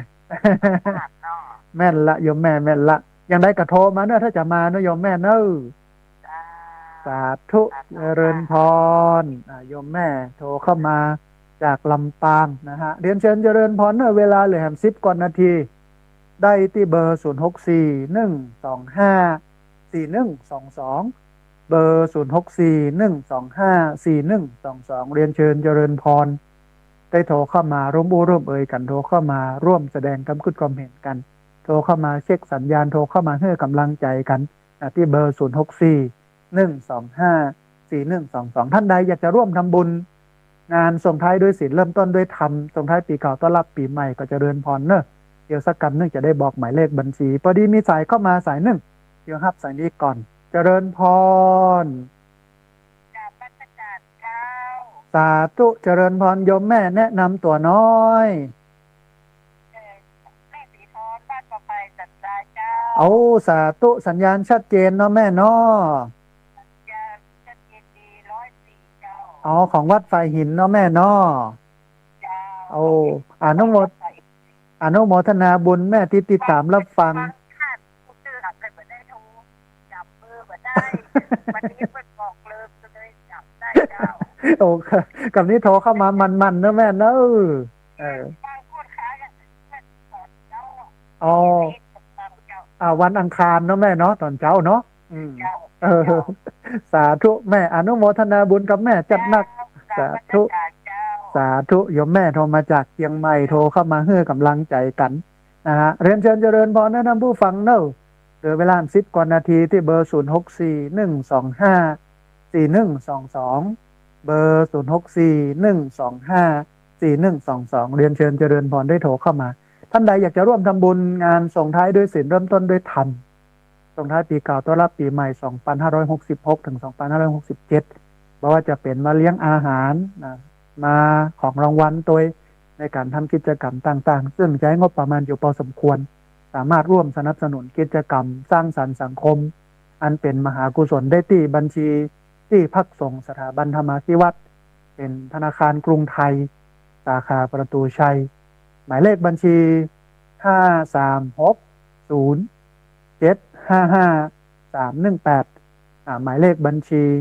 ภาพเนาะ แม่นละโยมแม่แม่นละยังได้กระโทรมาเนอะถ้าจะมาเนอะโยมแม่เนอะเจ้าสาธุเจริญพรโยมแม่โทรเข้ามาจากลำปางนะฮะเรียนเชิญเจริญพรเนอะเวลาเหลือแหม10 กว่านาทีได้ที่เบอร์0641254122เบอร์0641254122เรียนเชิญเจริญพรได้โทรเข้ามาร่วมบูร่วมเอ่ยกันโทรเข้ามาร่วมแสดงความคิดความเห็นกันโทรเข้ามาเช็คสัญญาณโทรเข้ามาให้กำลังใจกันที่เบอร์0641254122ท่านใดอยากจะร่วมทำบุญงานส่งท้ายด้วยศีลเริ่มต้นด้วยธรรมส่งท้ายปีเก่าต้อนรับปีใหม่ก็เจริญพรเนอะเดี๋ยวสักกันนึงจะได้บอกหมายเลขบัญชีพอดีมีสายเข้ามาสายหนึ่งเดี๋ยวรับสายนี้ก่อนเจริญพรจากบรรยากาศเจ้าสาธุเจริญพรโยมแม่แนะนำตัวน้อยแม่สีทองบ้านประภัยจัดใจเจ้าเอาสาธุสัญญาณชัดเจนเนาะแม่เนาะจะชัดเจนดี104เจ้าอ๋อของวัดไฟหินเนาะแม่เนาะเจ้าโอ้อนุโมทนาบุญแม่ที่ติดตามรับฟังจับมือมาได้วันนี้เพิ่นบอกเลิกจะได้จับได้เจ้าโอ้กับนี้โทรเข้ามามันเนอะแม่เนอะบางคนค้ากันเจ้าอ๋อวันอังคารเนาะแม่เนาะตอนเช้าเนาะเออสาธุแม่อนุโมทนาบุญกับแม่จัดหนักสาธุสาธุโยมแม่โทรมาจากเชียงใหม่โทรเข้ามาเฮือกำลังใจกันนะฮะเรียนเชิญเจริญพรนะท่านผู้ฟังเนอะเหลือเวลา10 กว่านาทีที่เบอร์0641254122เบอร์0641254122เรียนเชิญเจริญพรได้โทรเข้ามาท่านใดอยากจะร่วมทำบุญงานส่งท้ายด้วยศีลเริ่มต้นด้วยธรรมส่งท้ายปีเก่าต้อนรับปีใหม่2566ถึง2567เพราะว่าจะเป็นมาเลี้ยงอาหารนะมาของรางวัลตัวในการทำกิจกรรมต่างๆซึ่งใช้งบประมาณอยู่พอสมควรสามารถร่วมสนับสนุนกิจกรรมสร้างสรรค์สังคมอันเป็นมหากุศลได้ที่บัญชีที่พักสงฆ์สถาบันธรรมาภิวัตรเป็นธนาคารกรุงไทยสาขาประตูชัยหมายเลขบัญชี5360755 318หมายเลขบัญชี5360755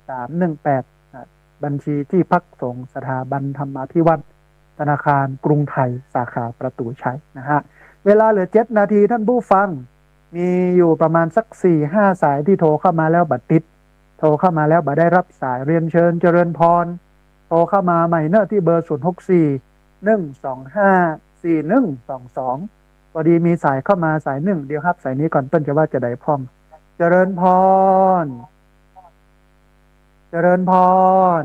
318บัญชีที่พักสงฆ์สถาบันธรรมาภิวัตรธนาคารกรุงไทยสาขาประตูชัยนะฮะเวลาเหลือ7 นาทีท่านผู้ฟังมีอยู่ประมาณสัก4-5 สายที่โทรเข้ามาแล้วบัดติดโทรเข้ามาแล้วบัดได้รับสายเรียนเชิญเจริญพรโทรเข้ามาใหม่เนอะที่เบอร์0641254122พอดีมีสายเข้ามาสายหนึ่งเดี๋ยวครับสายนี้ก่อนต้นจะว่าจะได้พร้อมเจริญพรเจริญพร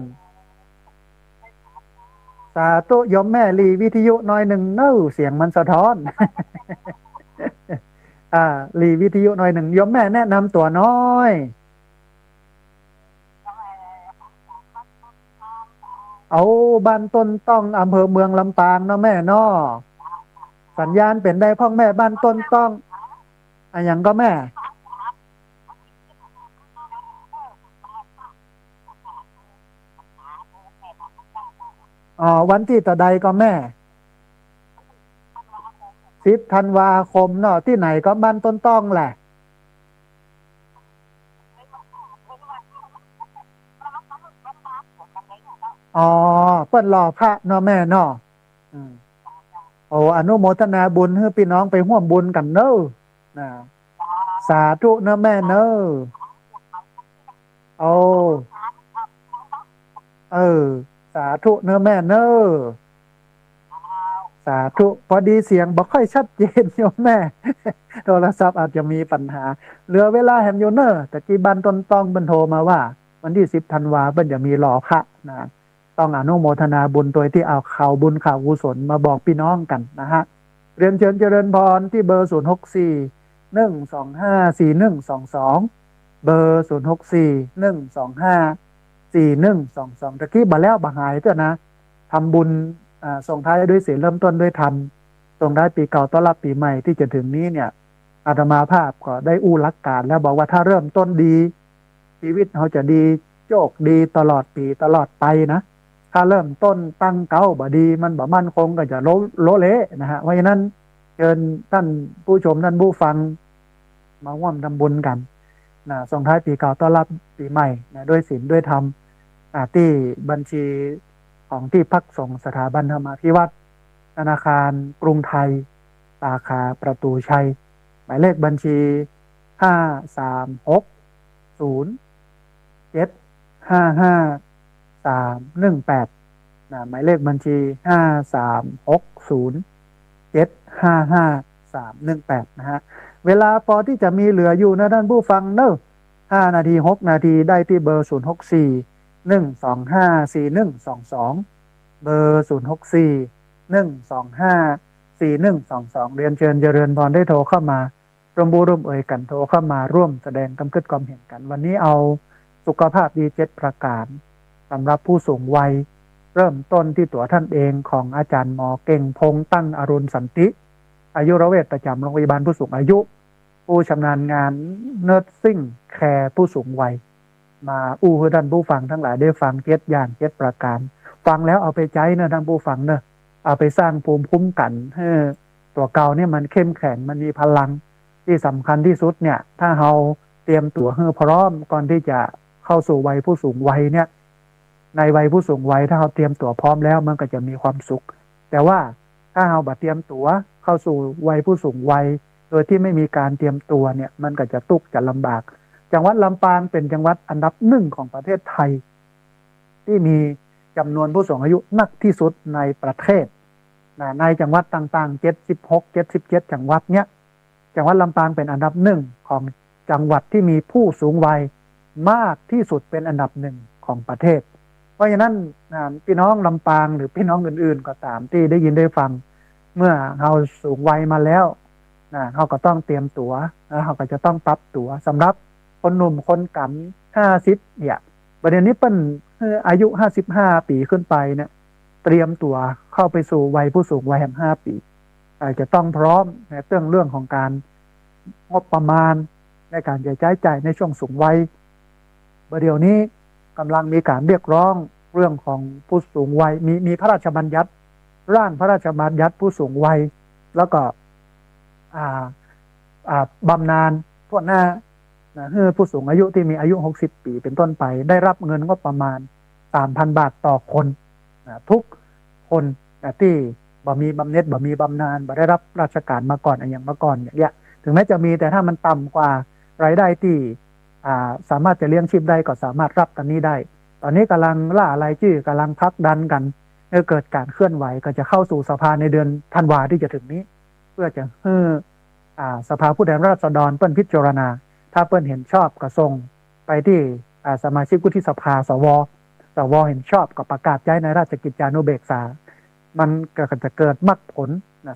สาธุยมแม่ลีวิทยุน้อยหนึ่งเน้อเสียงมันสะท้อนลีวิทยุน้อยหนึ่งยมแม่แนะนำตัวน้อยเอาบ้านต้นต้องอำเภอเมืองลำปางเนาะแม่เนาะสัญญาณเป็นได้พ่องแม่บ้านต้นต้องอย่างก็แม่วันที่ตะใดก็แม่10 ธันวาคมเนาะที่ไหนก็บ้านต้นต้องแหละเปิ้นรอพระเนาะแม่เนาะโอ้อนุโมทนาบุญให้พี่น้องไปร่วมบุญกันเนอะ นะสาธุนะแม่เนอะโอ้เออสาธุเนอะแม่เนอะสาธุพอดีเสียงบ่ค่อยชัดเจนโยมแม่โทรศัพท์อาจจะมีปัญหาเหลือเวลาแฮมโยเนอร์แต่กี้บันต้นต้องบันโทรมาว่าวันที่10 ธันวาเพิ่นจะมีหล่อพระนะต้องอนุโมทนาบุญโดยที่เอาข่าวบุญข่าวกุศลมาบอกพี่น้องกันนะฮะเรียนเชิญเจริญพรที่เบอร์0641254122เบอร์0641254122ตะกี้บ่แล้วบ่หายเด้อนะทำบุญส่งท้ายด้วยศีลเริ่มต้นด้วยธรรมส่งท้ายปีเก่าต้อนรับปีใหม่ที่จะถึงนี้เนี่ยอาตมาภาพก็ได้อู้หลักการแล้วบอกว่าถ้าเริ่มต้นดีชีวิตเขาจะดีโชคดีตลอดปีตลอดไปนะถ้าเริ่มต้นตั้งเก้าบ่ดีมันบ่มั่นคงก็จะโลเละนะฮะเพราะฉะนั้นเชิญท่านผู้ชมท่านผู้ฟังมาร่วมทำบุญกันนะส่งท้ายปีเก่าต้อนรับปีใหม่นะด้วยศีลด้วยธรรมที่บัญชีของที่พักสงฆ์สถาบันธรรมาภิวัตรธนาคารกรุงไทยสาขาประตูชัยหมายเลขบัญชี5360755 318นะหมายเลขบัญชี5360755 318นะฮะเวลาพอที่จะมีเหลืออยู่นะท่านผู้ฟังเนอะ5 นาที6 นาทีได้ที่เบอร์0641254122เบอร์0641254122เรียนเชิญเจริญพรได้โทรเข้ามาร่วมบูร่วมเอ่ยกันโทรเข้ามาร่วมแสดงความคิดความเห็นกันวันนี้เอาสุขภาพดี7 ประการสำหรับผู้สูงวัยเริ่มต้นที่ตัวท่านเองของอาจารย์หมอเก่งพงษ์ตั้งอรุณสันติอายุรเวชประจำโรงพยาบาลผู้สูงอายุผู้ชำนาญงานเนิร์สซิ่งแคร์ผู้สูงวัยมาให้ท่านผู้ฟังทั้งหลายได้ฟัง7 อย่าง7 ประการฟังแล้วเอาไปใช้นะท่านผู้ฟังเนอะเอาไปสร้างภูมิคุ้มกันให้ตัวเก่าเนี่ยมันเข้มแข็งมันมีพลังที่สำคัญที่สุดเนี่ยถ้าเราเตรียมตัวให้พร้อมก่อนที่จะเข้าสู่วัยผู้สูงวัยเนี่ยในวัยผู้สูงวัยถ้าเราเตรียมตัวพร้อมแล้วมันก็จะมีความสุขแต่ว่าถ้าเราบัดเตรียมตัวเข้าสู่วัยผู้สูงวัยโดยที่ไม่มีการเตรียมตัวเนี่ยมันก็จะตุกจะลำบากจังหวัดลำปางเป็นจังหวัดอันดับ1ของประเทศไทยที่มีจำนวนผู้สูงอายุมากที่สุดในประเทศในจังหวัดต่างๆ76-77จังหวัดเนี้ยจังหวัดลำปางเป็นอันดับ1ของจังหวัดที่มีผู้สูงวัยมากที่สุดเป็นอันดับ1ของประเทศเพราะฉะนั้นพี่น้องลำปางหรือพี่น้องอื่นๆก็ตามที่ได้ยินได้ฟังเมื่อเราสูงวัยมาแล้วเขาก็ต้องเตรียมตัวเขาก็จะต้องปรับตัวสำหรับคนหนุ่มคนกำ50เนี่ยประเด็นนี้เป็นอายุ55 ปีขึ้นไปเนี่ยเตรียมตัวเข้าไปสู่วัยผู้สูงวัย5 ปีจะต้องพร้อมในเรื่องของการงบประมาณในการใช้จ่ายในช่วงสูงวัยประเดี๋ยวนี้กำลังมีการเรียกร้องเรื่องของผู้สูงวัยมีพระราชบัญญัติร่างพระราชบัญญัติผู้สูงวัยแล้วก็บำนาญทั่วหน้าให้ผู้สูงอายุที่มีอายุ60 ปีเป็นต้นไปได้รับเงินก็ประมาณ 3,000 บาทต่อคนทุกคนที่บ่มีบำเหน็จบ่มีบำนาญบ่ได้รับราชการมาก่อนอย่างเมื่อก่อนเนี่ยถึงแม้จะมีแต่ถ้ามันต่ำกว่ารายได้ที่สามารถจะเลี้ยงชีพได้ก็สามารถรับตอนนี้ได้ตอนนี้กำลังล่ารายชื่อกำลังพักดันกันให้เกิดการเคลื่อนไหวก็จะเข้าสู่สภาในเดือนธันวาที่จะถึงนี้เพื่อจะให้สภาผู้แทนราษฎรเปิ้นพิจารณาถ้าเปิ้นเห็นชอบก็ส่งไปที่สมาชิกวุฒิสภาสวเห็นชอบก็ประกาศย้ายในราชกิจจานุเบกษามันก็จะเกิดมรรคผล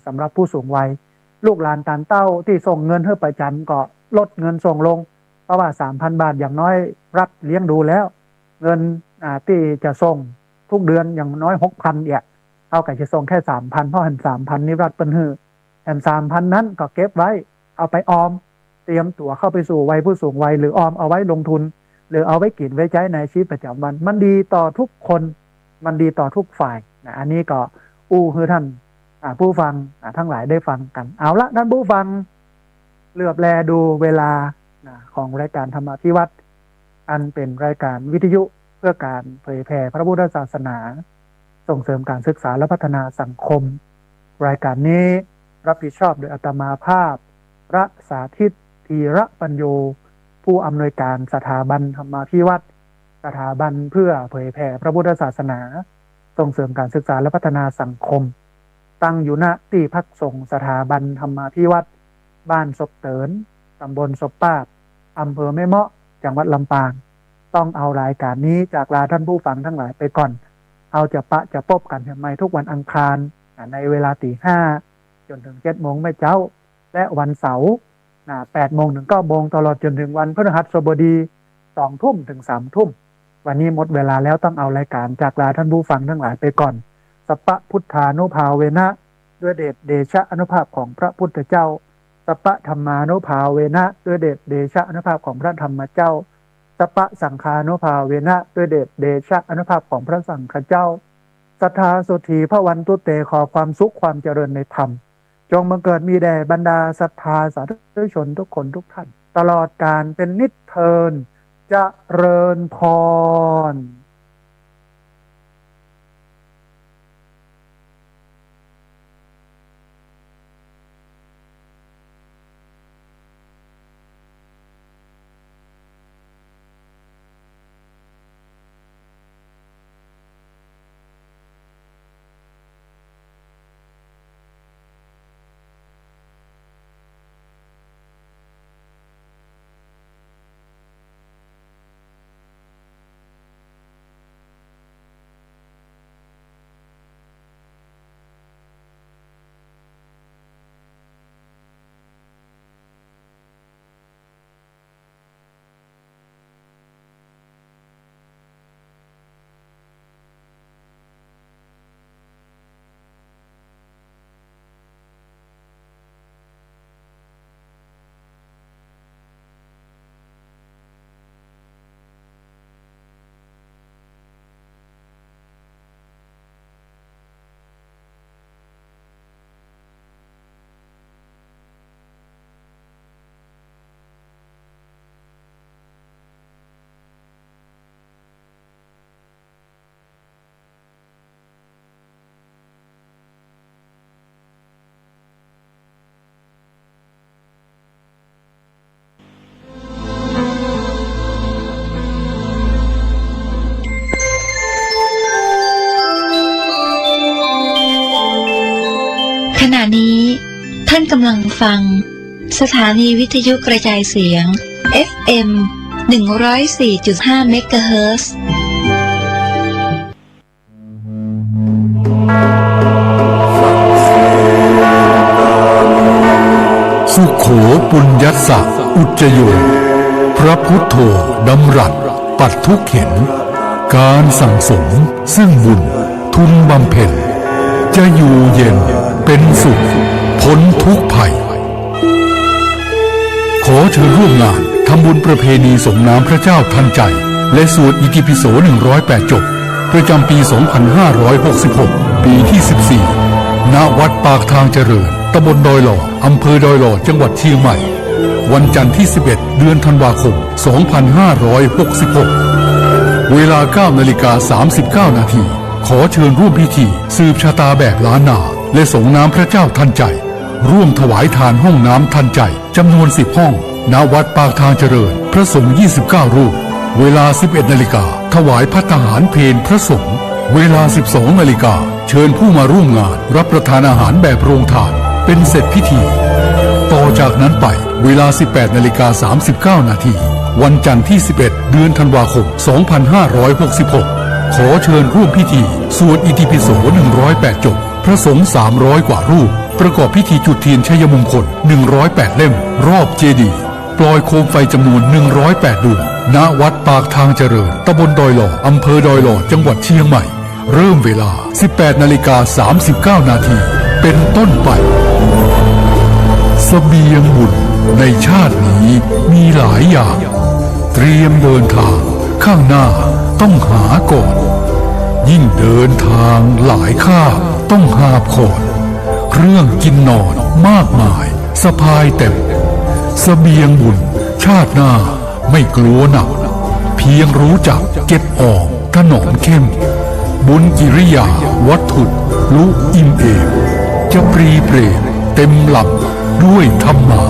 สำหรับผู้สูงวัยลูกหลานตานเต้าที่ส่งเงินให้ประจำก็ลดเงินส่งลงเพราะว่า 3,000 บาทอย่างน้อยรับเลี้ยงดูแล้วเงินที่จะส่งทุกเดือนอย่างน้อย 6,000 เนี่ยเอาก็จะส่งแค่ 3,000 เพราะหัน 3,000 นี่รัฐเปิ้นให้หัน 3,000 นั้นก็เก็บไว้เอาไปออมเตรียมตัวเข้าไปสู่วัยผู้สูงวัยหรือออมเอาไว้ลงทุนหรือเอาไว้กินไว้ใช้ในชีวิตประจำวันมันดีต่อทุกคนมันดีต่อทุกฝ่ายอันนี้ก็คือท่านผู้ฟังทั้งหลายได้ฟังกันเอาละท่านผู้ฟังเหลือบแลดูเวลาของรายการธรรมพิวัตรอันเป็นรายการวิทยุเพื่อการเผยแผ่พระพุทธศาสนาส่งเสริมการศึกษาและพัฒนาสังคมรายการนี้รับผิดชอบโดยอาตมาภาพ พระสาธิตธีระปัญโยผู้อำนวยการสถาบันธรรมาภิวัตรสถาบันเพื่อเผยแผ่พระพุทธศาสนาส่งเสริมการศึกษาและพัฒนาสังคมตั้งอยู่ณที่พักสงฆ์สถาบันธรรมาภิวัตรบ้านศพเตินตำบลศพป้าอำเภอแม่เมาะจังหวัดลำปางต้องเอารายการนี้จากลาท่านผู้ฟังทั้งหลายไปก่อนเอาจะพบกันทำไมทุกวันอังคารในเวลา5 จนถึง7 โมงไม่เจ้าและวันเสาร์8 โมงถึง9 โมงตลอดจนถึงวันพฤหัสบดี2 ทุ่มถึง3 ทุ่มวันนี้หมดเวลาแล้วต้องเอารายการจากลาท่านผู้ฟังทั้งหลายไปก่อนสัพพพุทธานุภาเวนะด้วยเดชะอนุภาพของพระพุทธเจ้าสัพพธรรมานุภาเวนะด้วยเดชะอนุภาพของพระธรรมเจ้าสัพพสังฆานุภาเวนะด้วยเดชะอนุภาพของพระสังฆเจ้าสัทธาสุธีพระวันตุเตขอความสุขความเจริญในธรรมจงบังเกิดมีแด่บรรดาศรัทธาสาธุชนทุกคนทุกท่านตลอดกาลเป็นนิจเทินเจริญพรขณะนี้ท่านกำลังฟังสถานีวิทยุกระจายเสียง FM 104.5 เมกะเฮิรตซ์สุโขปุญญัสสะอุจจโยพระพุทโธดำรัสปัดทุกข์เห็นการสั่งสมซึ่งบุญทุนบำเพ็ญจะอยู่เย็นเป็นสุขพ้นทุกภัยขอเชิญร่วมงานทำบุญประเพณีสมน้ำพระเจ้าทันใจและสวดอิติปิโส108 จบประจำปี 2566 ปีที่ 14 ณ วัดปากทางเจริญตำบลดอยหล่ออำเภอดอยหล่อจังหวัดเชียงใหม่วันจันทร์ที่ 11 เดือนธันวาคม 2566 เวลา 9:39 นาทีขอเชิญร่วมพิธีสืบชะตาแบบล้านนาและส่งน้ำพระเจ้าทันใจร่วมถวายทานห้องน้ำทันใจจำนวน 10 ห้องณ วัดปากทางเจริญพระสงฆ์ 29 รูปเวลา 11 นาฬิกาถวายภัตตาหารเพลพระสงฆ์เวลา 12 นาฬิกาเชิญผู้มาร่วมงานรับประทานอาหารแบบโรงทานเป็นเสร็จพิธีต่อจากนั้นไปเวลา 18:39 นาทีวันจันทร์ที่ 11 เดือนธันวาคม 2566 ขอเชิญร่วมพิธีสวดอิติปิโส108 จบพระสงฆ์300 กว่ารูปประกอบพิธีจุดเทียนชัยมงคล108 เล่มรอบเจดีย์ปล่อยโคมไฟจำนวน108 ดวงณ วัดปากทางเจริญตำบลดอยหล่ออำเภอดอยหล่อจังหวัดเชียงใหม่เริ่มเวลา 18:39 นาทีเป็นต้นไปเสบียงบุญในชาตินี้มีหลายอย่างเตรียมเดินทางข้างหน้าต้องหาก่อนยิ่งเดินทางหลายข้าต้องหาบขอนเครื่องกินนอนมากมายสะพายเต็มเสบียงบุญชาติหน้าไม่กลัวหนักเพียงรู้จักเก็บออกถนอมเข้มบุญกิริยาวัตถุลุอิ่มเอมจะปรีเปรตเต็มหลับด้วยธรรมา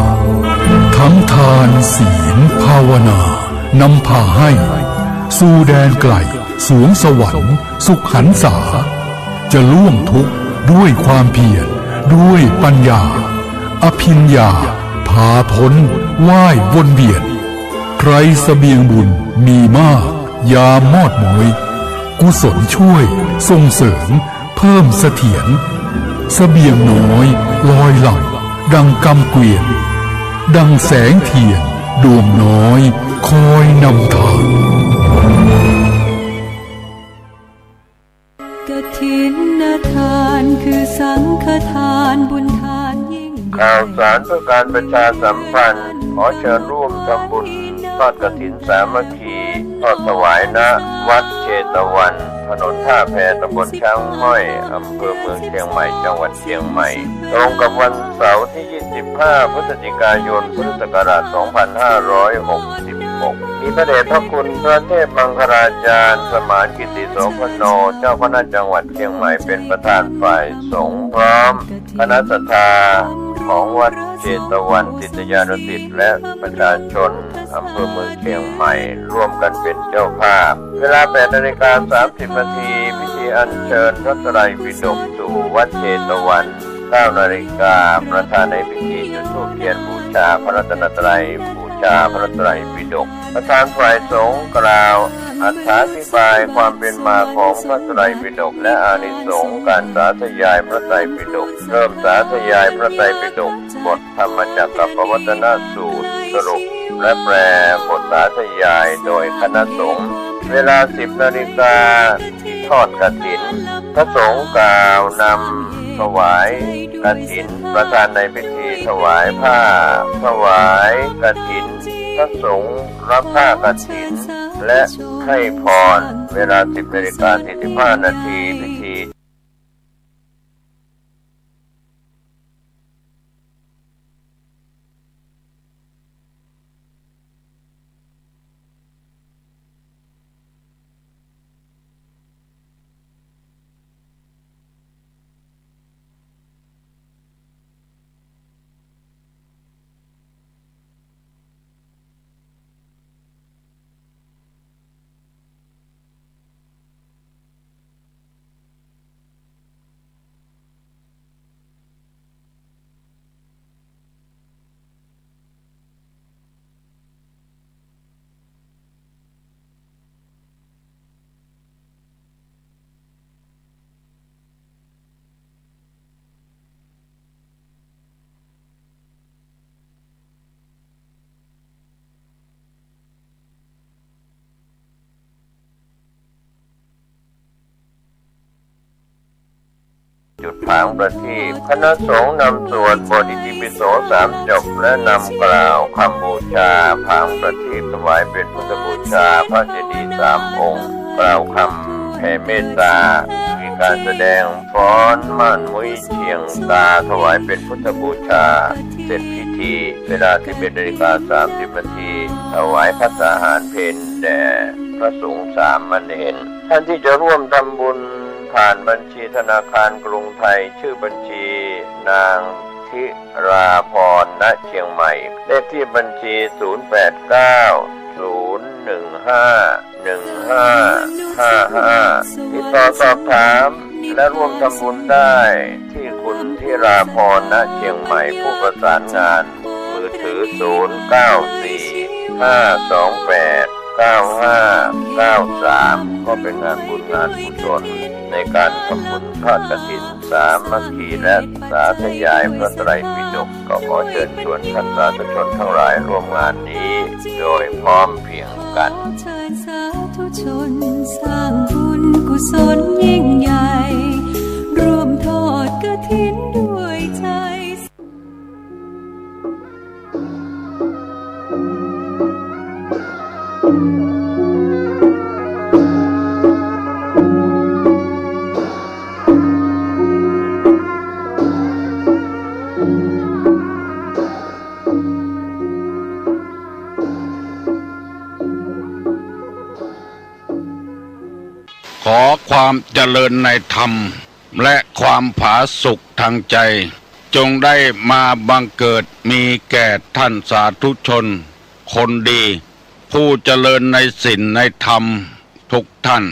ทั้งทานศีลภาวนานำพาให้สู่แดนไกลสวงสวรรค์สุขหันษาจะล่วงทุกข์ด้วยความเพียรด้วยปัญญาอภิญญาพาพ้นว่ายวนเวียนใครเสบียงบุญมีมากยามมอดม้อยกุศลช่วยส่งเสริมเพิ่มเสถียรเสบียงน้อยลอยหลั่งดังกำเกวียนดังแสงเทียนดวงน้อยคอยนำทาง กฐินทานคือสังฆทานบุญทานยิ่งใหญ่ ข่าวสารเพื่อการประชาสัมพันธ์ขอเชิญร่วมทำบุญทอดกฐินสามัคคีทอดถวายณวัดเชตวันถนนท่าแพตำบลช้างห้อยอำเภอเมืองเชียงใหม่จังหวัดเชียงใหม่ตรงกับวันเสาร์ที่ 25 พฤศจิกายน พุทธศักราช 2566 มีพระเดชพระคุณพระเทพมังคลาจารย์สมานกิติโสพโนเจ้าคณะจังหวัดเชียงใหม่เป็นประธานฝ่ายสงฆ์พร้อมคณะศรัทธาของวัดเชตวันศิษยานุศิษย์และประชาชนอำเภอเมืองเชียงใหม่ร่วมกันเป็นเจ้าภาพเวลา 8:30 นาทีพิธีอัญเชิญพระไตรปิฎกสู่วัดเชตวัน 9 นาฬิกาประธานในพิธีจุดธูปเทียนบูชาพระรัตนตรัยบูชาพระไตรปิฎกประธานฝ่ายสงฆ์กล่าวอธิบายความเป็นมาของพระไตรปิฎกและอานิสงส์การสาธยายพระไตรปิฎกเริ่มสาธยายพระไตรปิฎกบทธรรมจักรปวัตตนสูตรสรุปและแปลบทสาธยายโดยคณะสงฆ์เวลา 10 นาฬิกาทอดกฐินพระสงฆ์กล่าวนำถวายกฐินประธานในพิธีถวายผ้าถวายกฐินพระสงฆ์รับผ้ากฐินและให้พรเวลา 10:45 นาทีพิธีจุดผางประทีปคณะสงฆ์นำสวดบทอิติปิโส3 จบและนำกล่าวคำบูชาผางประทีปถวายเป็นพุทธบูชาพระเจดีย์3 องค์กล่าวคำแผ่เมตตามีการแสดงฟ้อนม่านมุ้ยเชียงตาถวายเป็นพุทธบูชาเสร็จพิธีเวลา 11:30 นาทีถวายภัตตาหารเพลแด่พระสงฆ์สามเณรท่านที่จะร่วมทำบุญผ่านบัญชีธนาคารกรุงไทยชื่อบัญชีนางธิราพร ณ เชียงใหม่เลขที่บัญชี 089-015-1555 ติดต่อสอบถามและร่วมทำบุญได้ที่คุณธิราพร ณ เชียงใหม่ผู้ประสานงานมือถือ 094-528-9593 ก็เป็นงานบุญงานกุศลในการทำบุญทอดกฐินสามัคคีและสาธยายพระไตรปิฎกก็ขอเชิญชวนท่านสาธุชนทั้งหลายร่วมงานนี้โดยพร้อมเพรียงกัน เชิญสาธุชนสร้างบุญกุศลยิ่งใหญ่ร่วมทอดกฐินด้วยใจ ขอความเจริญในธรรมและความผาสุกทางใจ จงได้มาบังเกิดมีแก่ท่านสาธุชนคนดี ผู้เจริญในศีลในธรรมทุกท่าน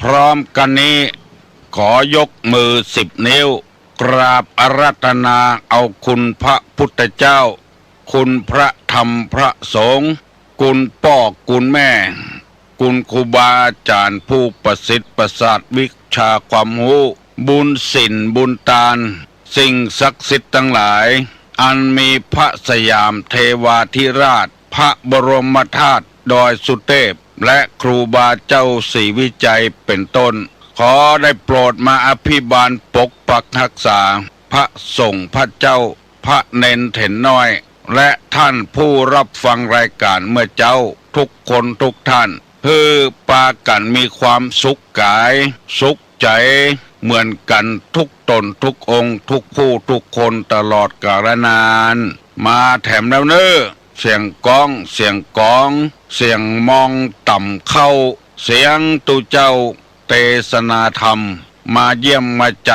พร้อมกันนี้ขอยกมือ10 นิ้วกราบอาราธนาเอาคุณพระพุทธเจ้าคุณพระธรรมพระสงฆ์คุณพ่อคุณแม่คุณครูบาอาจารย์ผู้ประสิทธิ์ประสาทวิชาความรู้บุญศีลบุญทานสิ่งศักดิ์สิทธิ์ทั้งหลายอันมีพระสยามเทวาธิราชพระบรมธาตุดอยสุเทพและครูบาเจ้าศรีวิจัยเป็นต้นขอได้โปรดมาอภิบาลปกปักรักษาพระสงฆ์พระเจ้าพระเนนเถนน้อยและท่านผู้รับฟังรายการเมื่อเจ้าทุกคนทุกท่านเพื่อปากันมีความสุขกายสุขใจเหมือนกันทุกตนทุกองค์ทุกผู้ทุกคนตลอดกาลนานมาแถมแล้วเนอเสียงก้องเสียงกองเสียงมองต่ำเข้าเสียงตุเจ้าเทศนาธรรมมาเยี่ยมมาใจ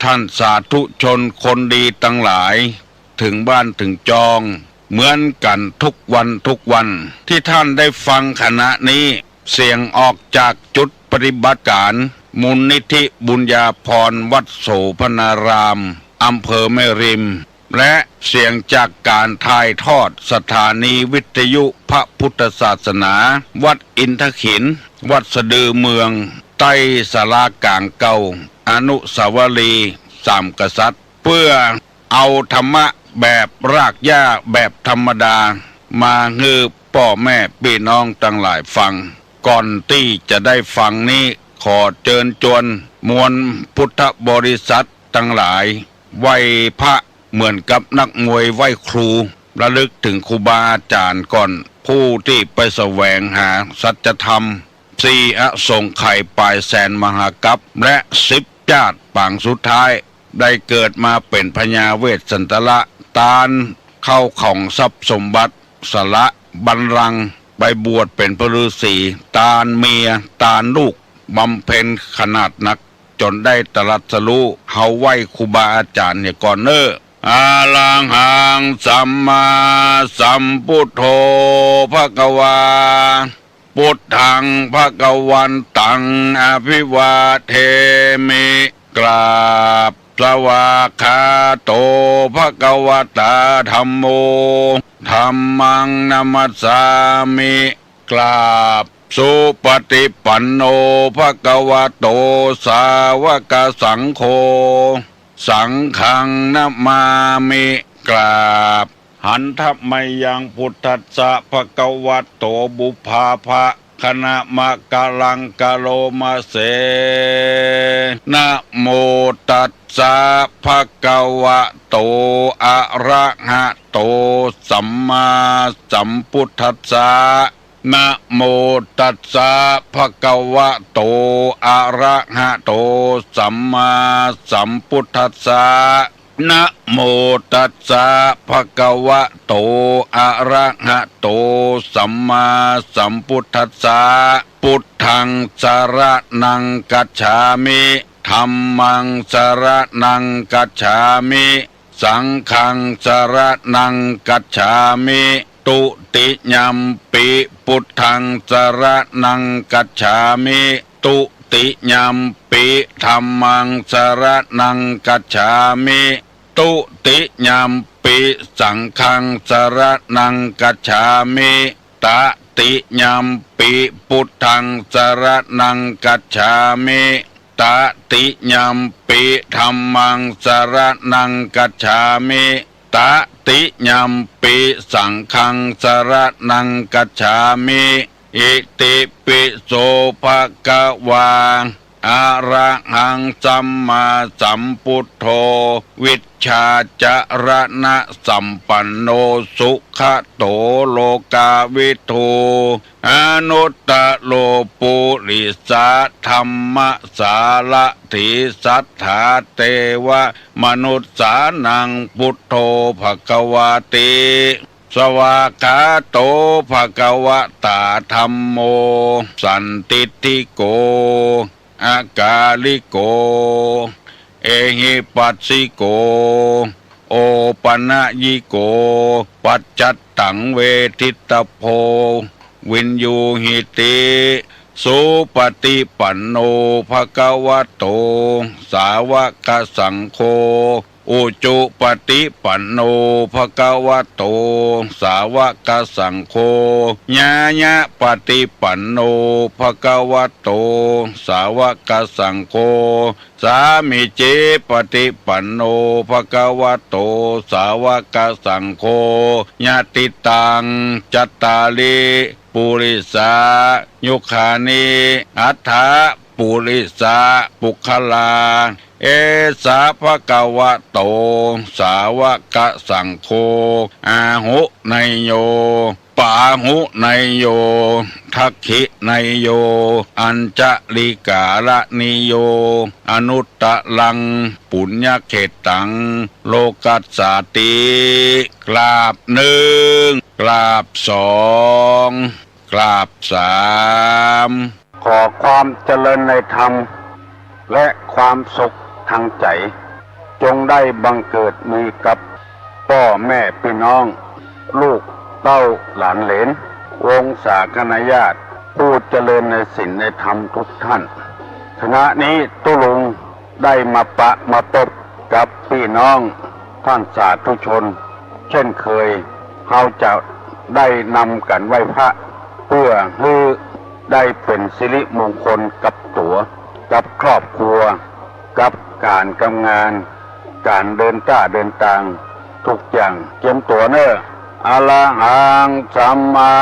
ท่านสาธุชนคนดีทั้งหลายถึงบ้านถึงจองเหมือนกันทุกวันที่ท่านได้ฟังขณะนี้เสียงออกจากจุดปฏิบัติการมูลนิธิบุญญาภรณ์วัดโสพนารามอำเภอแม่ริมและเสียงจากการถ่ายทอดสถานีวิทยุพระพุทธศาสนาวัดอินทขินวัดสะดือเมืองใต้ศาลากลางเก่าอนุสาวรีย์สามกษัตริย์เพื่อเอาธรรมะแบบรากหญ้าแบบธรรมดามาฮือพ่อแม่พี่น้องทั้งหลายฟังก่อนที่จะได้ฟังนี้ขอเชิญชวนมวลพุทธบริษัททั้งหลายไหว้พระเหมือนกับนักมวยไหว้ครูระลึกถึงครูบาอาจารย์ก่อนผู้ที่ไปแสวงหาสัจธรรม4 อสงไขยปลายแสนมหากัปและ10 ชาติปางสุดท้ายได้เกิดมาเป็นพญาเวสสันตละตาลเข้าของทรัพย์สมบัติสละบัลลังก์ไปบวชเป็นพระฤาษีตาลเมียตาลลูกบำเพ็ญขนาดหนักจนได้ตรัสรู้เฮาไหว้ครูบาอาจารย์เนี่ยก่อนเนออาลังหังสัมมาสัมพุทโธภควาพุทธังภควันตังอภิวาเทมิกราบสวากขาโตภควตาธัมโมธัมมังนัมสสามิกราบสุปฏิปันโนภควโตสาวกสังโฆสังฆังนะมามิกราบหันทัพไมยังพุทธัสสะภควโตบุพาภะคณะมะกะลังกะโลมาเสนะโมตัสสะภะคะวะโตอะระหะโตสัมมาสัมพุทธัสสะนะโมตัสสะภะคะวะโตอะระหะโตสัมมาสัมพุทธัสสะนะโมตัสสะภะคะวะโตอะระหะโตสัมมาสัมพุทธัสสะพุทธังสรณังกัจฉามิธัมมังสรณังกัจฉามิสังฆังสรณังกัจฉามิตุติยัมปิพุทธังสรณังกัจฉามิตุติยัมปิธัมมังสรณังกัจฉามิตุติยัมปิสังฆังสรณังกัจฉามิตติยัมปิพุทธังสรณังกัจฉามิตติยัมปิธัมมังสรณังกัจฉามิตติยัมปิสังฆังสรณังกัจฉามิอิติปิโสภะคะวาอะระหังสัมมาสัมพุทโธวิชชาจรณะสัมปันโนสุขโตโลกาวิทูอนุตตโลปุริสาธัมมสาละถิสัทธาเตวะมนุสสานังพุทโธภควาติสวากขาโตภควตาธัมโมสันติติโกอากาลิโก เอหิปัสสิโกโอปัญญิโกปัจจัตตังเวทิตโพวินยูหิติสุปฏิปันโนภคะวะโตสาวกสังโฆอุจุปฏิปันโนภคะวะโตสาวกสังโฆญาญะปฏิปันโนภคะวะโตสาวกสังโฆสามิเจปฏิปันโนภคะวะโตสาวกสังโฆญาติตังจัตตาลิปุริสายุคานิอัฏฐะปุริสาปุคลาเอสาภะคะวะโตสาวกสังโฆอาหุไนโยปาหุไนโยทักขิไนโยอัญจลิกาละนิโยอนุตตะลังปุญญเขตังโลกัสสาติกราบหนึ่งกราบสองกราบสามขอความเจริญในธรรมและความสุขทางใจจงได้บังเกิดมีกับพ่อแม่พี่น้องลูกเต้าหลานเหลนวงศาคณาญาติผู้เจริญในศีลในธรรมทุกท่านขณะนี้ตุลุงได้มาพบกับพี่น้องท่านสาธุชนเช่นเคยเราจะได้นำกันไหว้พระเพื่อให้ได้เป็นสิริมงคลกับตัวกับครอบครัวกับการทำงานการเดินทางทุกอย่างเตรียมตัวเนอะอะระหังสัมมา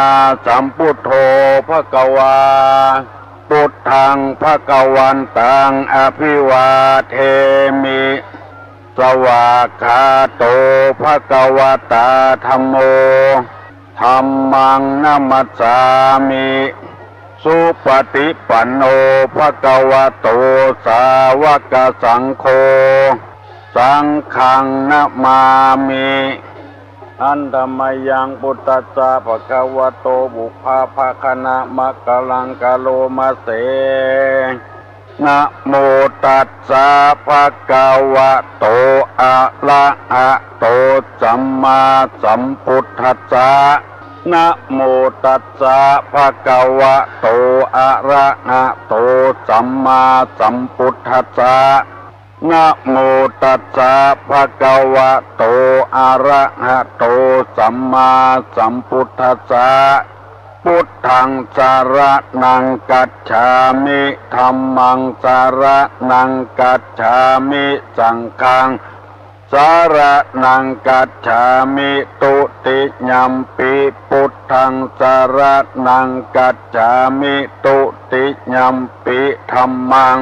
สัมพุทโธภคะวาพุทธังภคะวันตังอภิวาเทมิสวากขาโตภคะวตาธัมโมธัมมังนัมมัสสามิสุปฏิปันโนภคะวะโตสาวกสังโฆสังฆังนะมามิอันธรรมยังพุทธัสสะภะคะวะโตบุพพาภคนะมะกะลังกะโลมาเสนะโมตัสสะภะคะวะโตอะระหะโตสัมมาสัมพุทธัสสะนะโมตัสสะภะคะวะโตอะระหะโตสัมมาสัมพุทธัสสะนะโมตัสสะภะคะวะโตอะระหะโตสัมมาสัมพุทธัสสะพุทธังสารนังกัจฉามิธัมมังสารนังกัจฉามิสังฆังสารนังกัจฉามิตุติยัมปิพุทธังสารนังกัจฉามิตุติยัมปิธัมมัง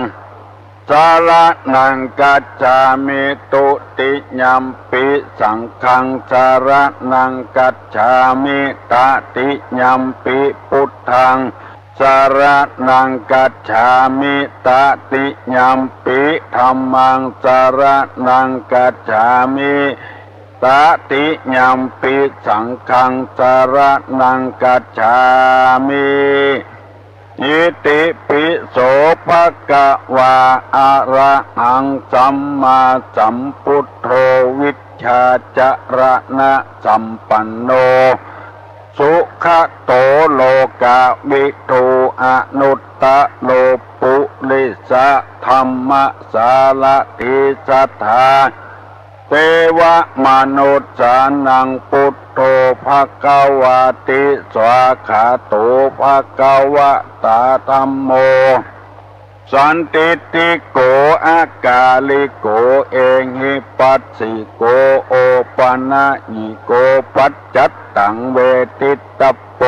สารนังกัจฉามิตุติยัมปิสังฆังสารนังกัจฉามิตติยัมปิพุทธังสารนังกัจฉามิตติยัมปิธัมมังสารนังกัจฉามิตติยัมปิสังฆังสารนังกัจฉามิอิติปิโสภะคะวะอะระหังสัมมาสัมพุทโธวิชชาจรณะสัมปันโนสุขโตโลกาวิทูอนุตตะโลปุริสะธัมมสารติสัทธาเทวมนุษย์สานังพุทโธภควาติสวาขาโตภควตาธัมโมสันติติโกอากาลิโกเอหิปัสสิโกโอปัญญิโกปัจจัตตังเวทิตโป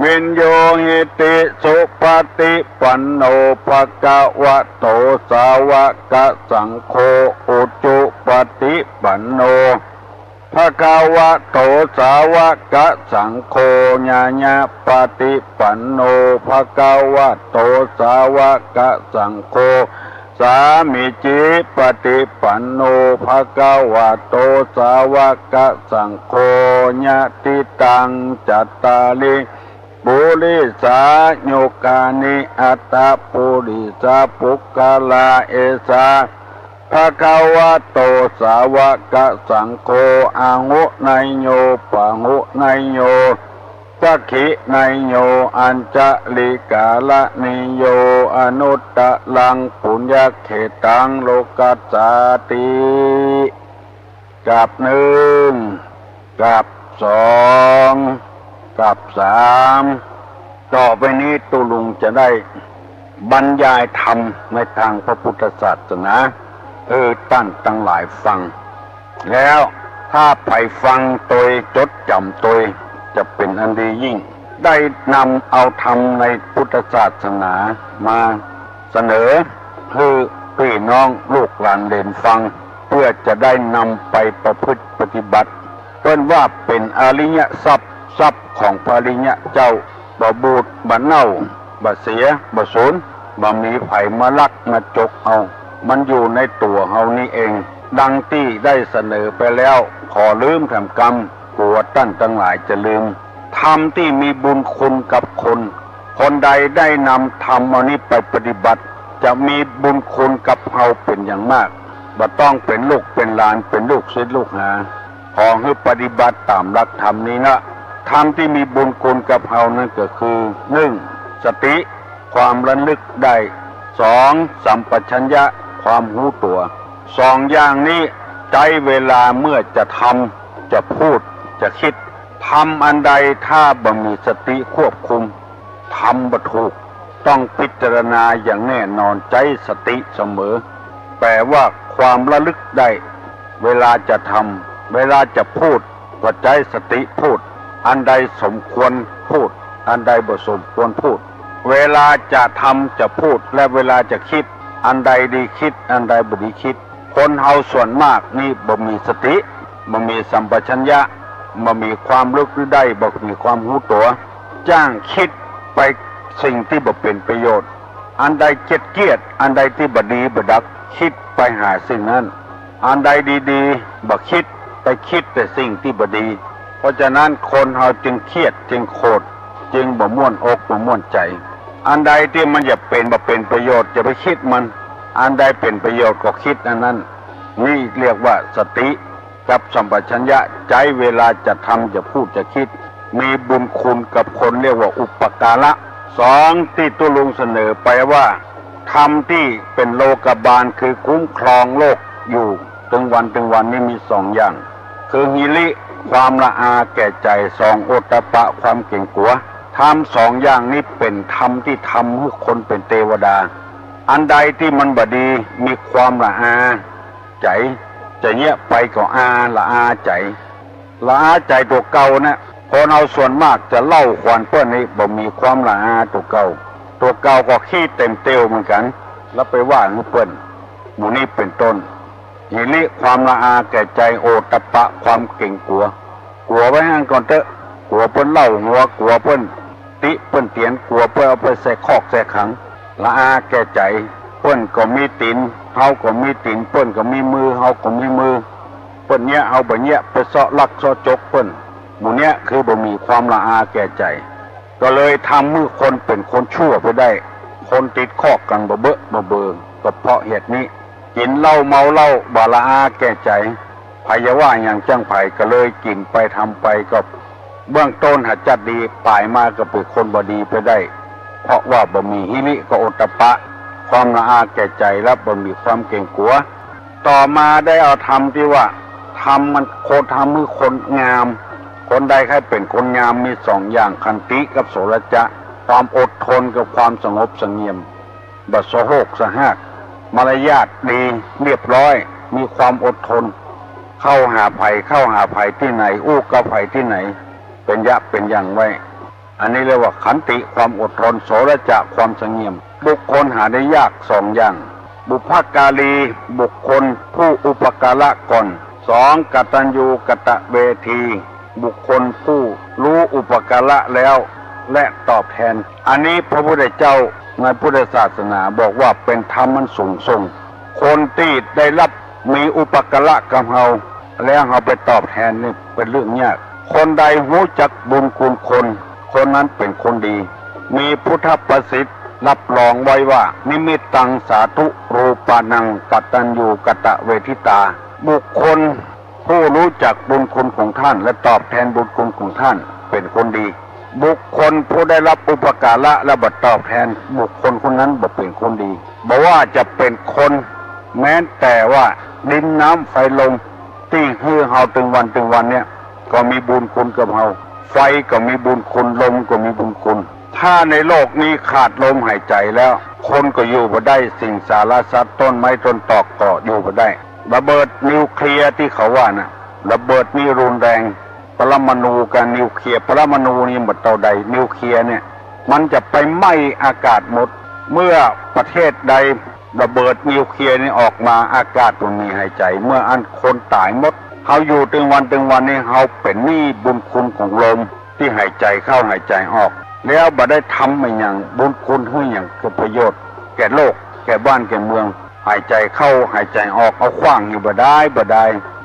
วินโยหิติสุปฏิปันโนภคะวะโตสาวกสังโฆอุจุปฏิปันโนภคะวะโตสาวกสังโฆญาญาปฏิปันโนภคะวะโตสาวกสังโฆสามิจิปฏิปันโนภคะวะโตสาวกสังโฆญาติตังจัตตาลิปุริสาโยกานิอัตตปุริสาปุกขลาเอสา ภะคะวะโตสาวกสังโฆอาหุนายโยปะหุนายโยสักขินายโยอัญจลิกาลนิโยอนุตตะลังปุญญเขตังโลกัสสาติกับหนึ่งกับสองกับสามต่อไปนี้ตุลุงจะได้บรรยายธรรมในทางพระพุทธศาสนาตั้งตั้งหลายฟังแล้วถ้าไปฟังโดยจดจำโดยจะเป็นอันดียิ่งได้นำเอาธรรมในพุทธศาสนามาเสนอคือพี่น้องลูกหลานเด่นฟังเพื่อจะได้นำไปประพฤติปฏิบัติเพิ่นว่าเป็นอริยทรัพย์ของพระอริยเจ้าบ่บูดบ่เน่าบ่เสียบ่สูญบ่มีไผมาลักมาจกเอามันอยู่ในตัวเฮานี่เองดังที่ได้เสนอไปแล้วขอลืมทำกรรมกลัวท่านทั้งหลายจะลืมธรรมที่มีบุญคุณกับคนใดได้นำธรรมอันนี้ไปปฏิบัติจะมีบุญคุณกับเฮาเป็นอย่างมากบ่ต้องเป็นลูกเป็นหลานเป็นลูกศิษย์ลูกหาขอให้ปฏิบัติตามหลักธรรมนี้นะธรรมที่มีบุญคุณกับเฮานั่นก็คือ1. สติความระลึกได้2. สัมปชัญญะความรู้ตัว2 อย่างนี้ใช้เวลาเมื่อจะทำจะพูดจะคิดทำอันใดถ้าบ่มีสติควบคุมทำบ่ถูกต้องพิจารณาอย่างแน่นอนใจสติเสมอแปลว่าความระลึกได้เวลาจะทำเวลาจะพูดก็ใจสติพูดอันใดสมควรพูดอันใดบ่สมควรพูดเวลาจะทำจะพูดและเวลาจะคิดอันใดดีคิดอันใดบ่ดีคิดคนเฮาส่วนมากนี่บ่มีสติบ่มีสัมปชัญญะบ่มีความลึกหรือได้บ่มีความรู้ตัวจ้างคิดไปสิ่งที่บ่เป็นประโยชน์อันใดเกลียดอันใดที่บ่ดีบ่ดักคิดไปหาสิ่งนั้นอันใดดีๆบ่คิดไปคิดแต่สิ่งที่บ่ดีเพราะฉะนั้นคนเฮาจึงเครียดจึงโกรธจึงบ่ม่วนอกบ่ม่วนใจอันใดที่มันจะเป็นบ่เป็นประโยชน์จะไปคิดมันอันใดเป็นประโยชน์ก็คิดอันนั้นนี่เรียกว่าสติกับสัมปชัญญะใจเวลาจะทำจะพูดจะคิดมีบุญคุณกับคนเรียกว่าอุปการะ2ที่ตุลุงเสนอไปว่าธรรมที่เป็นโลกบาลคือคุ้มครองโลกอยู่ถึงวันนี้มี2 อย่างคือหิริความละอาแก่ใจ2โอตตัปปะความเก่งกลัวธรรม2 อย่างนี้เป็นธรรมที่ทำให้คนเป็นเทวดาอันใดที่มันบดีมีความละอาใจจะเงียบไปก็ละอาใจตัวเก่านะคนเอาส่วนมากจะเล่าขวัญเปิ้นนี่บ่มีความละอาตัวเก่าก็ขี้เต็มเตียวเหมือนกันแล้วไปว่าให้เปิ้นหมู่นี้เป็นต้นหิริความละอาแก่ใจโอตตัปปะความเก่งกลัวไว้ให้ก่อนเถอะกลัวเปิ้นเล่าหัวกลัวเปิ้นติเปิ้นเตียนกลัวเปิ้นเอาไปใส่คอกใส่ขังละอาแก่ใจเปิ้นก็มีตีนเฮาก็มีตีนเปิ้นก็มีมือเฮาก็มีมือเปิ้นเนี้ยเอาบ่เนี้ยไปเสาะลักเสาะจกเปิ้นหมู่เนี้ยคือบ่มีความละอาแก่ใจก็เลยทำมือคนเป็นคนชั่วไปได้คนติดคอกกันบ่เบ้อบ่เบอก็เพราะเหตุนี้กินเหล้าเมาเหล้าบ่ละอาแก่ใจไผว่าอย่างจังไผก็เลยกินไปทำไปก็เบื้องต้นหัดจัดดีปลายมาก็เป็นคนบ่ดีไปได้เพราะว่าบ่มีหิริก็โอตตัปปะความละอาแก่ใจและบ่มีความเก่งกลัวต่อมาได้เอาธรรมที่ว่าธรรมมันโคทำมือคนงามคนใดใครเป็นคนงามมี2 อย่างขันติกับโสรจะความอดทนกับความสงบเสงี่ยมบ่โสโหกสหากมารยาทดีเรียบร้อยมีความอดทนเข้าหาภัยที่ไหนอู้กับภัยที่ไหนเป็นยะเป็นอย่างไว้อันนี้เรียกว่าขันติความอดทนโสรจะความเสงี่ยมบุคคลหาได้ยาก2 อย่างบุพการีบุคคลผู้อุปการะก่อน2กตัญญูกตเวทีบุคคลผู้รู้อุปการะแล้วและตอบแทนอันนี้พระพุทธเจ้าในพุทธศาสนาบอกว่าเป็นธรรมมันสูงส่งคนที่ได้รับมีอุปการะกับเฮาแล้วเฮาไปตอบแทนนี่เป็นเรื่องยากคนใดรู้จักบุญคุณคนนั้นเป็นคนดีมีพุทธประสิทธิ์ รับรองไว้ว่านิมิตตังสาธุรูปานังกตัญญูกตเวทิตาบุคคลผู้รู้จักบุญคุณของท่านและตอบแทนบุญคุณของท่านเป็นคนดีบุคคลผู้ได้รับอุปการะและบัตรตอบแทนบุคคลคนนั้นบ่เป็นคนดีบ่ว่าจะเป็นคนแม้แต่ว่าดินน้ำไฟลมที่ฮือเฮาตึงวันเนี่ยก็มีบุญคุณกับเฮาไฟก็มีบุญคุณลมก็มีบุญคุณถ้าในโลกนี้ขาดลมหายใจแล้วคนก็อยู่บ่ได้สิ่งสารสัตว์ต้นไม้ต้นตอกก็อยู่บ่ได้ระเบิดนิวเคลียร์ที่เขาว่าน่ะระเบิดนี่รุนแรงปรมาณูกับนิวเคลียร์ปรมาณูนี่บ่เท่าใดนิวเคลียร์เนี่ยมันจะไปไหม้อากาศหมดเมื่อประเทศใดระเบิดนิวเคลียร์นี่ออกมาอากาศมันมีหายใจเมื่ออันคนตายหมดเขาอยู่ตึงวันนี่เขาเป็นหนี้บุญคุณของลมที่หายใจเข้าหายใจออกแล้วบ่ได้ทำอย่างบุญคุณให้อย่างเกิดประโยชน์แก่โลกแก่บ้านแก่เมืองหายใจเข้าหายใจออกเอาขว้างอยู่บ่ได้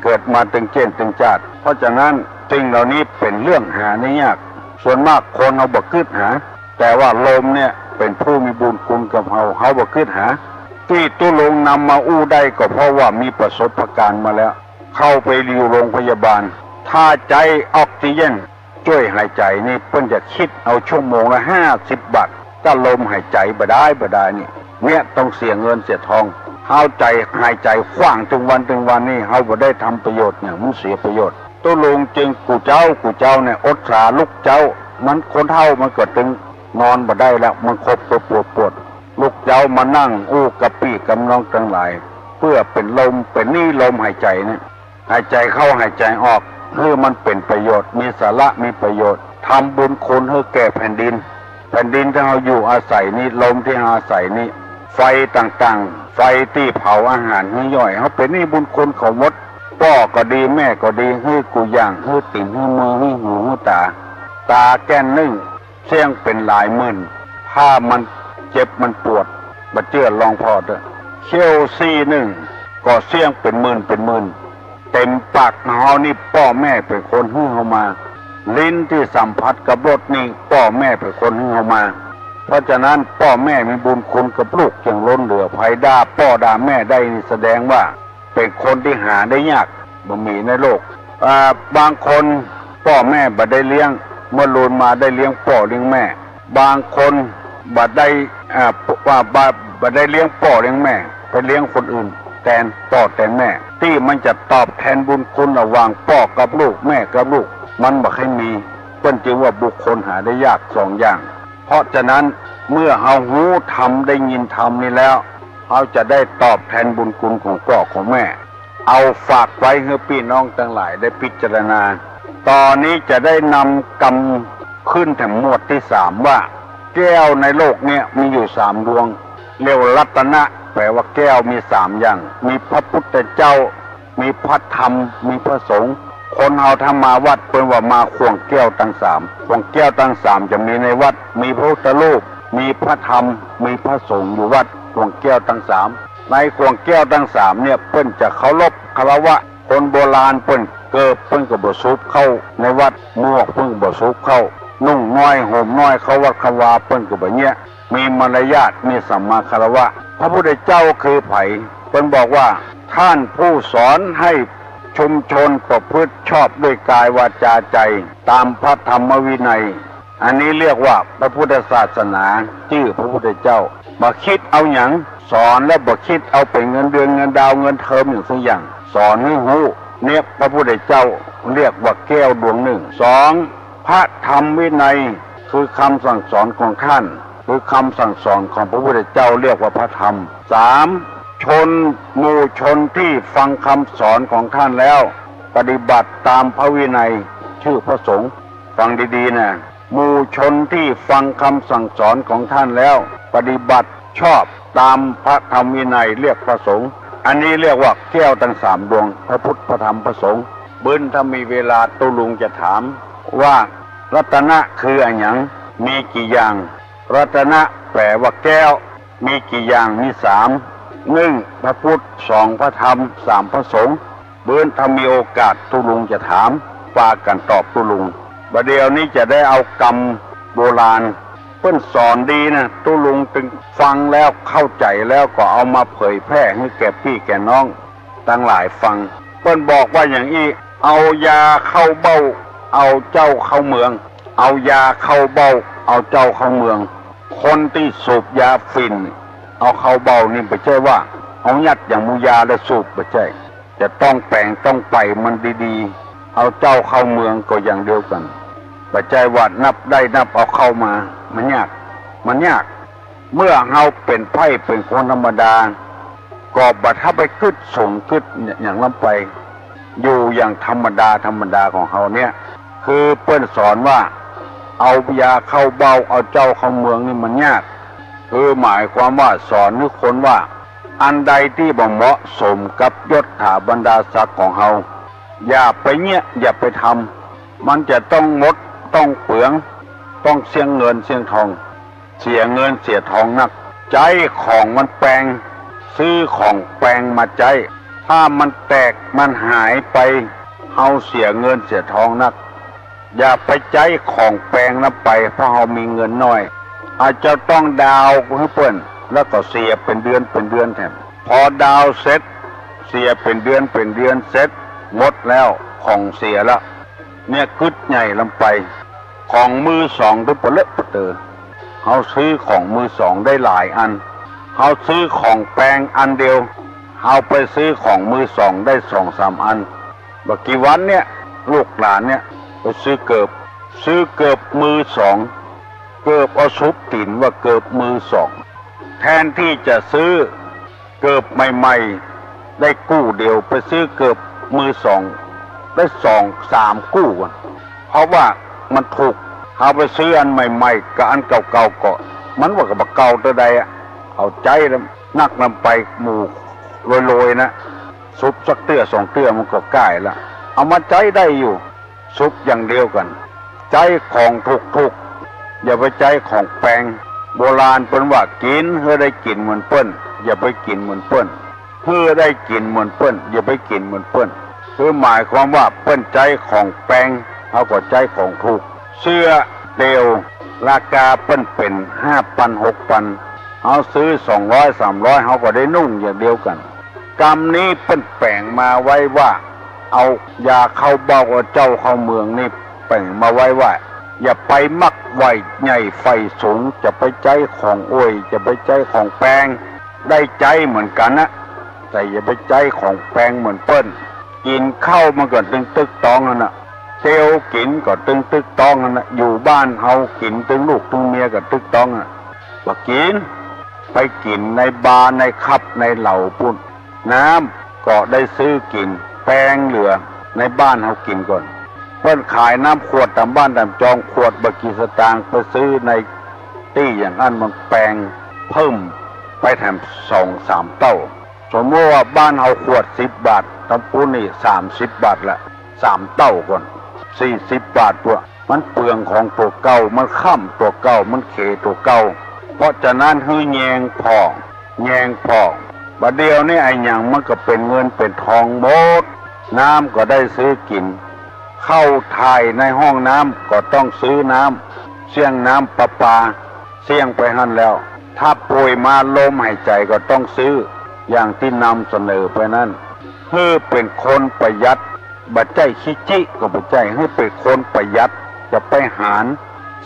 เกิดมาตึงเจนตึงจาดเพราะฉะนั้นสิ่งเหล่านี้เป็นเรื่องหาได้ยากส่วนมากคนเอาบ่คิดหาแต่ว่าลมเนี่ยเป็นผู้มีบุญคุณกับเขาบ่คิดหาที่ตุลงนำมาอู้ได้ก็เพราะว่ามีประสบการณ์มาแล้วเข้าไปอยู่โรงพยาบาลถ้าใจออกซิเจนช่วยหายใจนี่เพิ่นจะคิดเอาชั่วโมงละ50 บาทถ้าลมหายใจบ่ได้นี่เนี่ยต้องเสียเงินเสียทองเฮาใจหายใจขว้างถึงวันนี่เฮาบ่ได้ทำประโยชน์เนี่ยมันเสียประโยชน์ตุลงจึงกูเจ้าเนี่ยอดสาลุกเจ้ามันคนเฒ่ามันก็ตึงนอนบ่ได้แล้วมันครบปวดลูกเจ้ามานั่งอู้กับพี่กับน้องทั้งหลายเพื่อเป็นลมเป็นนี่ลมหายใจเนี่ยหายใจเข้าหายใจออกเพื่อมันเป็นประโยชน์มีสาระมีประโยชน์ทำบุญคุณให้แก่แผ่นดินที่เราอยู่อาศัยนี่ลมที่อาศัยนี่ไฟต่างๆไฟที่เผาอาหารให้ย่อยเขาเป็นนี่บุญคุณของมดพ่อก็ดีแม่ก็ดีให้กูย่างให้ติ่งให้มือให้หูให้ตาแก้นนึ่งเสี่ยงเป็นหลายหมื่นถ้ามันเจ็บมันปวดบัดเจือลองพอเถอะเขี้ยวซี่หนึ่งก็เสี่ยงเป็นหมื่นเต็มปากเฮานี่พ่อแม่เป็นคนให้เฮามาลิ้นที่สัมผัสกับรสนี่พ่อแม่เป็นคนให้เฮามาเพราะฉะนั้นพ่อแม่มีบุญคุณกับลูกอย่างล้นเหลือภัยด่าพ่อด่าแม่ได้นี่แสดงว่าเป็นคนที่หาได้ยากบ่มีในโลกบางคนพ่อแม่บ่ได้เลี้ยงเมื่อลูนมาได้เลี้ยงพ่อเลี้ยงแม่บางคนบ่ได้บ่ได้เลี้ยงพ่อเลี้ยงแม่ไปเลี้ยงคนอื่นแทนพ่อแทนแม่ที่มันจะตอบแทนบุญคุณระหว่างพ่อกับลูกแม่กับลูกมันบ่ค่อยมีเพิ่นจึงว่าบุคคลหาได้ยากสองอย่างเพราะฉะนั้นเมื่อเฮาหูธรรมได้ยินธรรมนี่แล้วเฮาจะได้ตอบแทนบุญคุณของพ่อของแม่เอาฝากไว้ให้พี่น้องทั้งหลายได้พิจารณาตอนนี้จะได้นำกรรมขึ้นแถมหมวดที่3ว่าแก้วในโลกเนี่ยมีอยู่3ดวงเรียกว่ารัตนะแปลว่าแก้วมี3อย่างมีพระพุทธเจ้ามีพระธรรมมีพระสงฆ์คนเฮาทำมาวัดเป็นว่ามาควงแก้วทั้ง3ควงแก้วทั้ง3จะมีในวัดมีพระพุทธรูปมีพระธรรมมีพระสงฆ์อยู่วัดควงแก้วทั้ง3ในควงแก้วทั้ง3เนี่ยเพิ่นจะเคารพคารวะคนโบราณเพิ่นเกิดเพิ่นก็บ่สูบเข้าในวัดมวกเพิ่นบ่สูบเข้านุ่งน้อยห่มน้อยเขาวัดเขาวาเพิ่นก็บ่เนี้ยมีมารยาทมีสัมมาคารวะพระพุทธเจ้าคือไผเพิ่นบอกว่าท่านผู้สอนให้ชุมชนประพฤติชอบด้วยกายวาจาใจตามพระธรรมวินัยอันนี้เรียกว่าพระพุทธศาสนาชื่อพระพุทธเจ้าบ่คิดเอาหยังสอนและบ่คิดเอาเป็นเงินเดือนเงินดาวเงินเทอมอย่างสักอย่างสอนให้รู้เนี่ยพระพุทธเจ้าเรียกว่าแก้วดวงหนึ่ง2พระธรรมวินัยคือคำสั่งสอนของท่านคือคำสั่งสอนของพระพุทธเจ้าเรียกว่าพระธรรม3ชนหมู่ชนที่ฟังคำสอนของท่านแล้วปฏิบัติตามพระวินัยชื่อพระสงฆ์ฟังดีๆนะหมู่ชนที่ฟังคำสั่งสอนของท่านแล้วปฏิบัติชอบตามพระธรรมวินัยเรียกพระสงฆ์อันนี้เรียกว่าแก้วทั้ง3ดวงพระพุทธพระธรรมพระสงฆ์บึ้นถ้ามีเวลาตุลุงจะถามว่ารัตนะคืออะไรหยังมีกี่อย่างรัตนะแปลว่าแก้วมีกี่อย่างมี1พระพุทธ2พระธรรม3พระสงฆ์บึ้นถ้ามีโอกาสตุลุงจะถามฝากกันตอบตุลุงบัดเดี๋ยวนี้จะได้เอากรรมโบราณ ป ปิ้นสอนดีนะตุลุงตึงฟังแล้วเข้าใจแล้วก็เอามาเผยแพร่ให้แก่พี่แก่น้องตั้งหลายฟังเปิ้นบอกว่าอย่างอี้เอายาเข้าเบ้าเอาเจ้าเข้าเมืองเอายาเข้าเบ้าเอาเจ้าเข้าเมืองคนที่สูบยาฝิ่นเอาเข้าเบ้านี่ไม่ใช่ว่าเอายัดอย่างมูยาแล้วสูบไม่ใช่จะต้องแปลงต้องไปมันดีๆเอาเจ้าเข้าเมืองก็อย่างเดียวกันปัจจัยว่านับได้นับเอาเข้ามามันยากเมื่อเราเป็นไพ่เป็นคนธรรมดาก็บัดถ้าไปกึดสูงกึดอย่างลำไปอยู่อย่างธรรมดาของเขาเนี่ยคือเปิ้นสอนว่าเอายาเข้าเบ้าเอาเจ้าเข้าเมืองนี่มันยากคือหมายความว่าสอนทุกคนว่าอันใดที่บ่เหมาะสมกับยศถาบรรดาศักดิ์ของเราอย่าไปอย่าไปทำมันจะต้องงดต้องเปลืองต้องเสี่ยงเงินเสี่ยงทองเสียเงินเสียทองนักใจของมันแปลงซื้อของแปลงมาใจถ้ามันแตกมันหายไปเฮาเสียเงินเสียทองนักอย่าไปใจของแปลงนั้นไปเพราะเฮามีเงินน้อยอาจจะต้องดาวให้เปิ้นแล้วก็เสียเป็นเดือนแถมพอดาวเสร็จเสียเป็นเดือนเสร็จหมดแล้วของเสียแล้วเนี่ยกึดใหญ่ลำไปของมือสองด้วยปะเลอะปะเตอเขาซื้อของมือสองได้หลายอันเขาซื้อของแปลงอันเดียวเขาไปซื้อของมือสองได้2-3 อันบางกี่วันเนี่ยลูกหลานเนี่ยไปซื้อเกิบมือสองเกิบเอาซุปตินว่าเกิบมือสองแทนที่จะซื้อเกิบใหม่ๆได้กู้เดียวไปซื้อเกิบมือสองได้2-3 กู้กันเพราะว่ามันถูกเขาไปซื้ออันใหม่ๆกับอันเก่าๆก็มันว่ากับเก่าตัวใดอะเอาใจแล้วนักนำไปหมู่โรยๆนะซุปสักเตื้อ2 เตื้อมันก็ใกล้ละเอามาใจได้อยู่ซุปอย่างเดียวกันใจของถูกอย่าไปใจของแปลงโบราณเป็นว่ากินเพื่อได้กินเหมือนเปิ้นอย่าไปกินเหมือนเปิ้นเพื่อได้กินเหมือนเปิ้นอย่าไปกินเหมือนเปิ้นคือหมายความว่าเปิ้นใจของแปลงเอากว่าใจของถูกเสื้อเดียวราคาเปิ้นเป็น5,000-6,000เอาซื้อ200-300เขาก็ได้นุ่งอย่างเดียวกันกรรมนี้เปิ้นแปลงมาไว้ว่าเอายาเข้าเบ้าเอาเจ้าเข้าเมืองนี่แปลงมาไว้ว่าอย่าไปมักไว้ใหญ่ไฟสูงจะไปใจของโอยจะไปใจของแปลงได้ใจเหมือนกันนะแต่อย่าไปใจของแปลงเหมือนเปิ้นกินข้าวมันก็ตึกตองนั่นน่ะเซลกินก็ตึกตองนั่นน่ะอยู่บ้านเฮากินตึงลูกตึงเมียก็ตึกตองน่ะว่ากินไปกินในบาร์ในคับในเหล่าปุ่นน้ำก็ได้ซื้อกินแปลงเหลือในบ้านเฮากินก่อนเพิ่นขายน้ำขวดตามบ้านตามจองขวดบักกี่สตางค์ไปซื้อในตี้อย่างนั้นมันแปลงเพิ่มไปแถม2-3 เต้าสมมติว่าบ้านเฮาขวด10 บาทตำปูนี่30 บาทละ3 เต้าก่อน40 บาทตัวมันเปลืองของตัวเก่ามันค่ำตัวเก่ามันเขตัวเก่าเพราะฉะนั้นฮื้อแยงพอบัดเดียวนี่ไอ้หยังมันก็เป็นเงินเป็นทองหมดน้ำก็ได้ซื้อกินเข้าถ่ายในห้องน้ำก็ต้องซื้อน้ำเสี่ยงน้ำประปาเสี่ยงไปหั่นแล้วถ้าป่วยมาลมหายใจก็ต้องซื้ออย่างที่นำเสนอไปนั้นเพื่อเป็นคนประหยัดบัดใจขี้จิก็บัดใจให้เป็นคนประหยัดจะไปหาร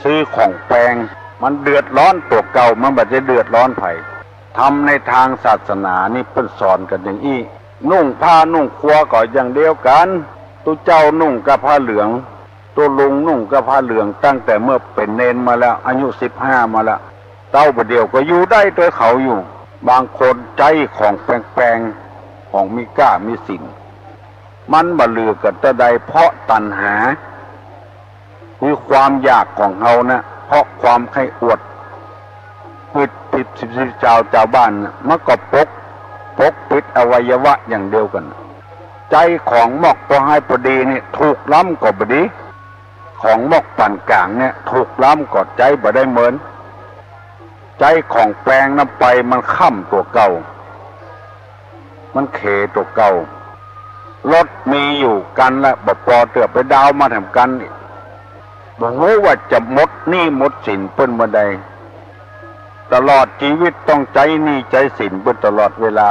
ซื้อของแพงมันเดือดร้อนตัวเก่ามันบัดจะเดือดร้อนไผทำในทางศาสนานี่เพิ่นสอนกันอย่างอี้นุ่งผ้านุ่งครัวก็อย่างเดียวกันตัวเจ้านุ่งกับผ้าเหลืองตัวลุงนุ่งกับผ้าเหลืองตั้งแต่เมื่อเป็นเนนมาแล้วอายุ15มาแล้วเต้าประเดียวก็อยู่ได้โดยเขาอยู่บางคนใจของแปลงของมีก้ามีสินมันบ่เหลือกันแต่ใดเพราะตัณหาคือความอยากของเขานะเพราะความใคร่อวดผิดเจ้าบ้านมันก็ปกปิดอวัยวะอย่างเดียวกันใจของหมอกตัวให้พอดีนี่ถูกล้ำก็บ่ดีของหมอกปั่นกลางเนี่ยถูกล้ำก็ใจบ่ได้เหมือนใจของแปลงน้ำไปมันค่ำตัวเก่ามันเขตัวเก่ารถมีอยู่กันแล้วบ่พอเตือไปดาวมาทำกันบ่รู้ว่าจะหมดหนี้หมดสินเปิ้นบ่ได้ ตลอดชีวิตต้องใจหนี้ใจสินเบิดตลอดเวลา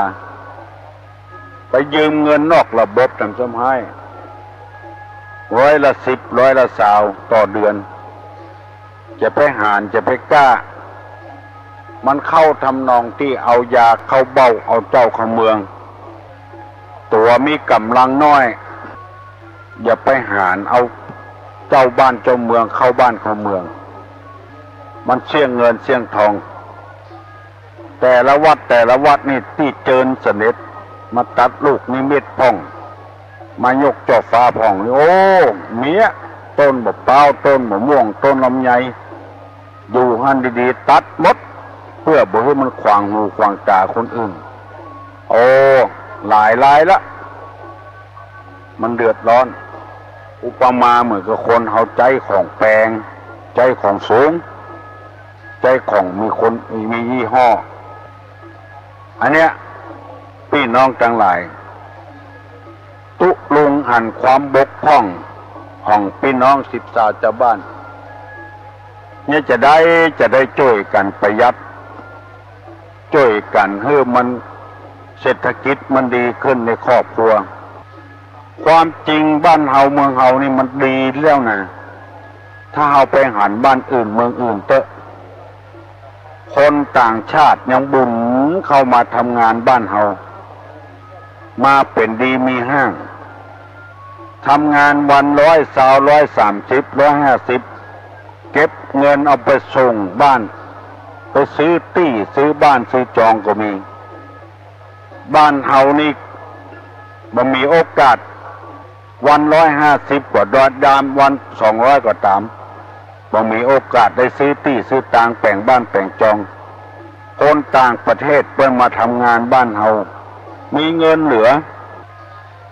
ไปยืมเงินนอกระบบทำสมให้10%120%ต่อเดือนจะไปหารจะไปกล้ามันเข้าทำนองที่เอายาเข้าเบ้าเอาเจ้าเข้าเมืองตัวมีกำลังน้อยอย่าไปหารเอาเจ้าบ้านเจ้าเมืองเข้าบ้านเข้าเมืองมันเสี่ยงเงินเสี่ยงทองแต่ละวัดนี่ที่เจิญเสน็จมาตัดลูกนิมิตพ่องมายกจอฟ้าพ่องโอ้เมียต้นบะเป้าต้นมะม่วงต้นลำไยอยู่หันดีๆตัดหมดเพื่อบ่ให้มันขวางหูขวางตาคนอื่นโอ้หลายละมันเดือดร้อนอุปมาเหมือนกับคนเอาใจของแพงใจของสูงใจของมียี่ห้ออันเนี้ยพี่น้องทั้งหลายตุลุงหันความบกพร่องของพี่น้อง13ชาวบ้านเนี่ยจะได้ช่วยกันประหยัดช่วยกันให้มันเศรษฐกิจมันดีขึ้นในครอบครัวความจริงบ้านเฮาเมืองเฮานี่มันดีแล้วนะถ้าเฮาไปหันบ้านอื่นเมืองอื่นเตอะคนต่างชาติยังบุญเข้ามาทำงานบ้านเฮามาเป็นดีมีห้างทำงานวัน120 130 150เก็บเงินเอาไปส่งบ้านไปซื้อตี้ซื้อบ้านซื้อจองก็มีบ้านเฮานี่บ่มีโอกาสวัน150กว่าดามวัน200ก็ตามบ่มีโอกาสได้ซื้อตี้ซื้อตางแปลงบ้านแปลงจองคนต่างประเทศเพิ่งมาทำงานบ้านเฮามีเงินเหลือ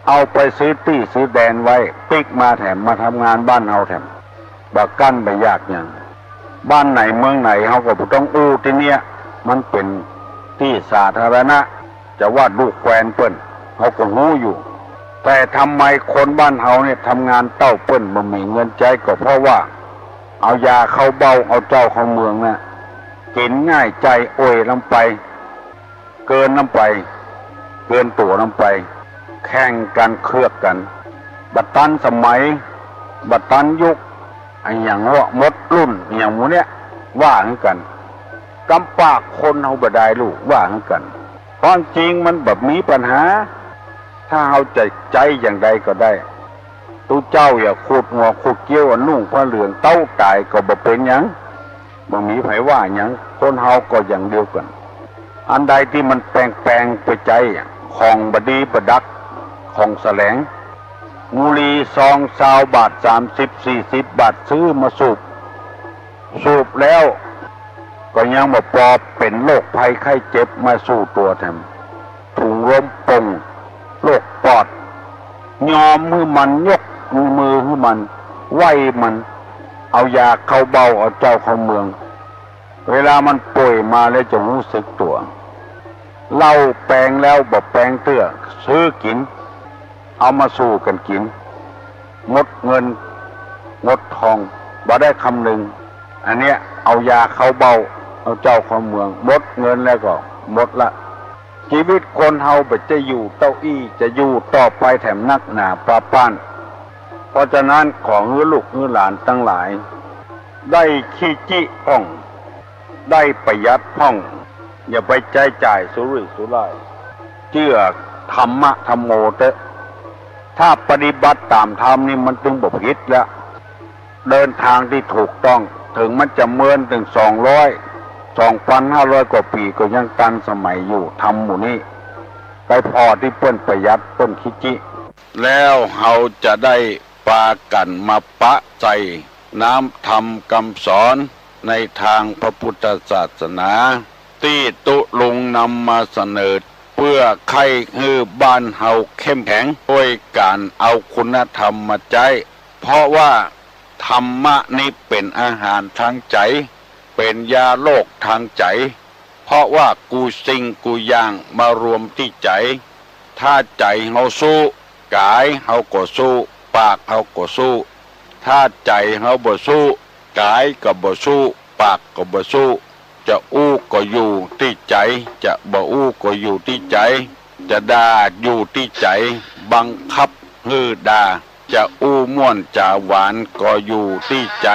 เอาไปซื้อตี้ซื้อแดนไว้ปิกมาแถมมาทำงานบ้านเฮาแถมบักกั้นไปยากอย่างบ้านไหนเมืองไหนเฮาก็ต้องอู้ที่เนี้ยมันเป็นที่สาธารณะจะว่าลูกแควนเปิ้นเฮาก็รู้อยู่แต่ทำไมคนบ้านเฮาเนี่ยทำงานเต้าเปิ้นบ่มีเงินใจก็เพราะว่าเอายาเข้าเบ้าเอาเจ้าเข้าเมืองน่ะกินง่ายใจโอยลำไปเกินลำไปเกินตัวลำไปแข่งกันเครือกกันบัดตันสมัยบัดตันยุคไอ้อย่างว่ามดรุ่นอย่างหมูเนี้ยว่าเหมือนกันกำปากคนเฮาบ่ได้ลูกว่าเหมือนกันความจริงมันแบบมีปัญหาถ้าเฮาใจอย่างใดก็ได้ตู้เจ้าอย่าขุดหัวขุดเกี้ยวนุ่งผ้าเหลืองเต้าตายก็บ่เป็นหยังบ่มีไผว่าหยังคนเฮาก็อย่างเดียวกันอันใดที่มันแปลงไปใจของบดีประดักของแสลงมูลี20 บาท30-40 บาทซื้อมาสูบแล้วก็ยังบ่พอเป็นโรคภัยไข้เจ็บมาสู่ตัวแถมถุงลมปงโรคปอดยอมมือมันยกมือให้มันไหวมันเอายาเข้าเบ้าเอาเจ้าเข้าเมืองเวลามันป่วยมาแล้วจะรู้สึกตัวเหล้าแปลงแล้วบ่แปลงเตื้อซื้อกินเอามาสู้กันกินงดเงินงดทองบ่ได้คำหนึ่งอันเนี้ยเอายาเข้าเบ้าเอาเจ้าเข้าเมืองหมดเงินแล้วก็หมดละชีวิตคนเฮาบ่จะอยู่เต้าอี้จะอยู่ต่อไปแถมนักหนาปราป้านเพราะฉะนั้นขอให้ลูกให้หลานทั้งหลายได้ขี้จิพ่องได้ประหยัดพ่องอย่าไปใจจ่ายสุรุ่ยสุร่ายเชื่อธรรมะธรรมโมเตะถ้าปฏิบัติตามธรรมนี่มันถึงบ่ผิดแล้วเดินทางที่ถูกต้องถึงมันจะเมินถึง2,500 กว่าปีก็ยังตันสมัยอยู่ทำหมู่นี้ไปพอที่เปิ้นประหยัดเปิ้นคิจิแล้วเฮาจะได้ปากันมาปะใจน้ำธรรมคำสอนในทางพระพุทธศาสนาที่ตุลุงนำมาเสนอเพื่อให้บ้านเฮาเข้มแข็งด้วยการเอาคุณธรรมมาใจเพราะว่าธรรมะนี้เป็นอาหารทางใจเป็นยาโรคทางใจเพราะว่ากูสิ่งกูอย่างมารวมที่ใจถ้าใจเฮาสู้กายเฮาก็สู้ปากเฮาก็สู้ถ้าใจเฮาบ่สู้กายก็บ่สู้ปากก็บ่สู้จ จะอู้ก็อยู่ที่ใจจะบ่อู้ก็อยู่ที่ใจจะด่าอยู่ที่ใจบังคับฮือด่าจะอู้ม่วนจะหวานก็อยู่ที่ใจ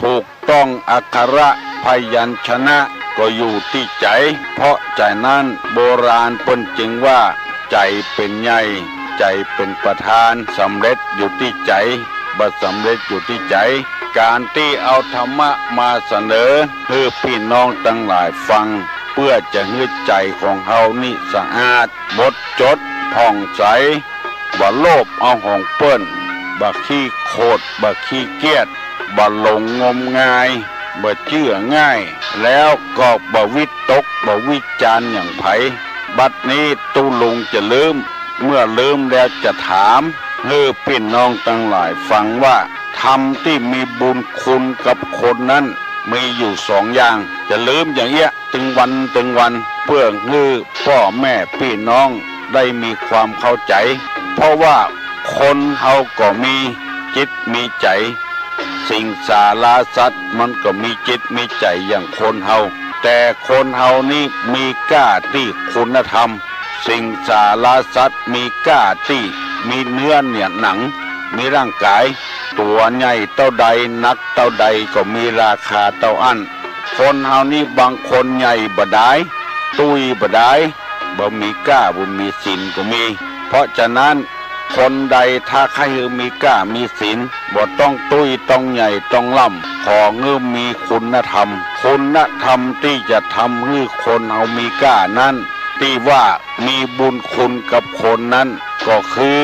ถูกต้องอักขระพยัญชนะก็อยู่ที่ใจเพราะใจนั้นโบราณเพิ่นจึงว่าใจเป็นใหญ่ใจเป็นประธานสำเร็จอยู่ที่ใจบ่สำเร็จอยู่ที่ใจการที่เอาธรรมะมาเสนอให้พี่น้องทั้งหลายฟังเพื่อจะให้ใจของเฮานี่สะอาดหมดจดผ่องใสบ่โลภเอาของเปิ้นบ่ขี้โคตรบ่ขี้เกียจบ่หลงงมงายบ่เชื่อง่ายแล้วก็บ่วิตกบ่วิจารณ์อย่างไผบัดนี้ตุลุงจะลืมเมื่อลืมแล้วจะถามให้พี่น้องทั้งหลายฟังว่าธรรมที่มีบุญคุณกับคนนั้นมีอยู่สองอย่างจะลืมอย่างเงี้ยถึงวันเพื่อให้พ่อแม่พี่น้องได้มีความเข้าใจเพราะว่าคนเฮาก็มีจิตมีใจสิ่งสาราสัตว์มันก็มีจิตมีใจอย่างคนเฮาแต่คนเฮานี่มีก้าที่คุณธรรมสิ่งสาราสัตว์มีก้าที่มีเนื้อเนี่ยหนังมีร่างกายตัวใหญ่เท่าใดนักเท่าใดก็มีราคาเท่าอันคนเฮานี่บางคนใหญ่บ่ได้ตุ้ยบ่ได้บ่มีก้าบ่มีศีลก็มีเพราะฉะนั้นคนใดถ้าใครมีก้ามีศีลบ่ต้องตุ้ยต้องใหญ่ต้องล่ำขอเงื้อมีคุณธรรมที่จะทำให้คนเฮามีก้านั้นที่ว่ามีบุญคุณกับคนนั้นก็คือ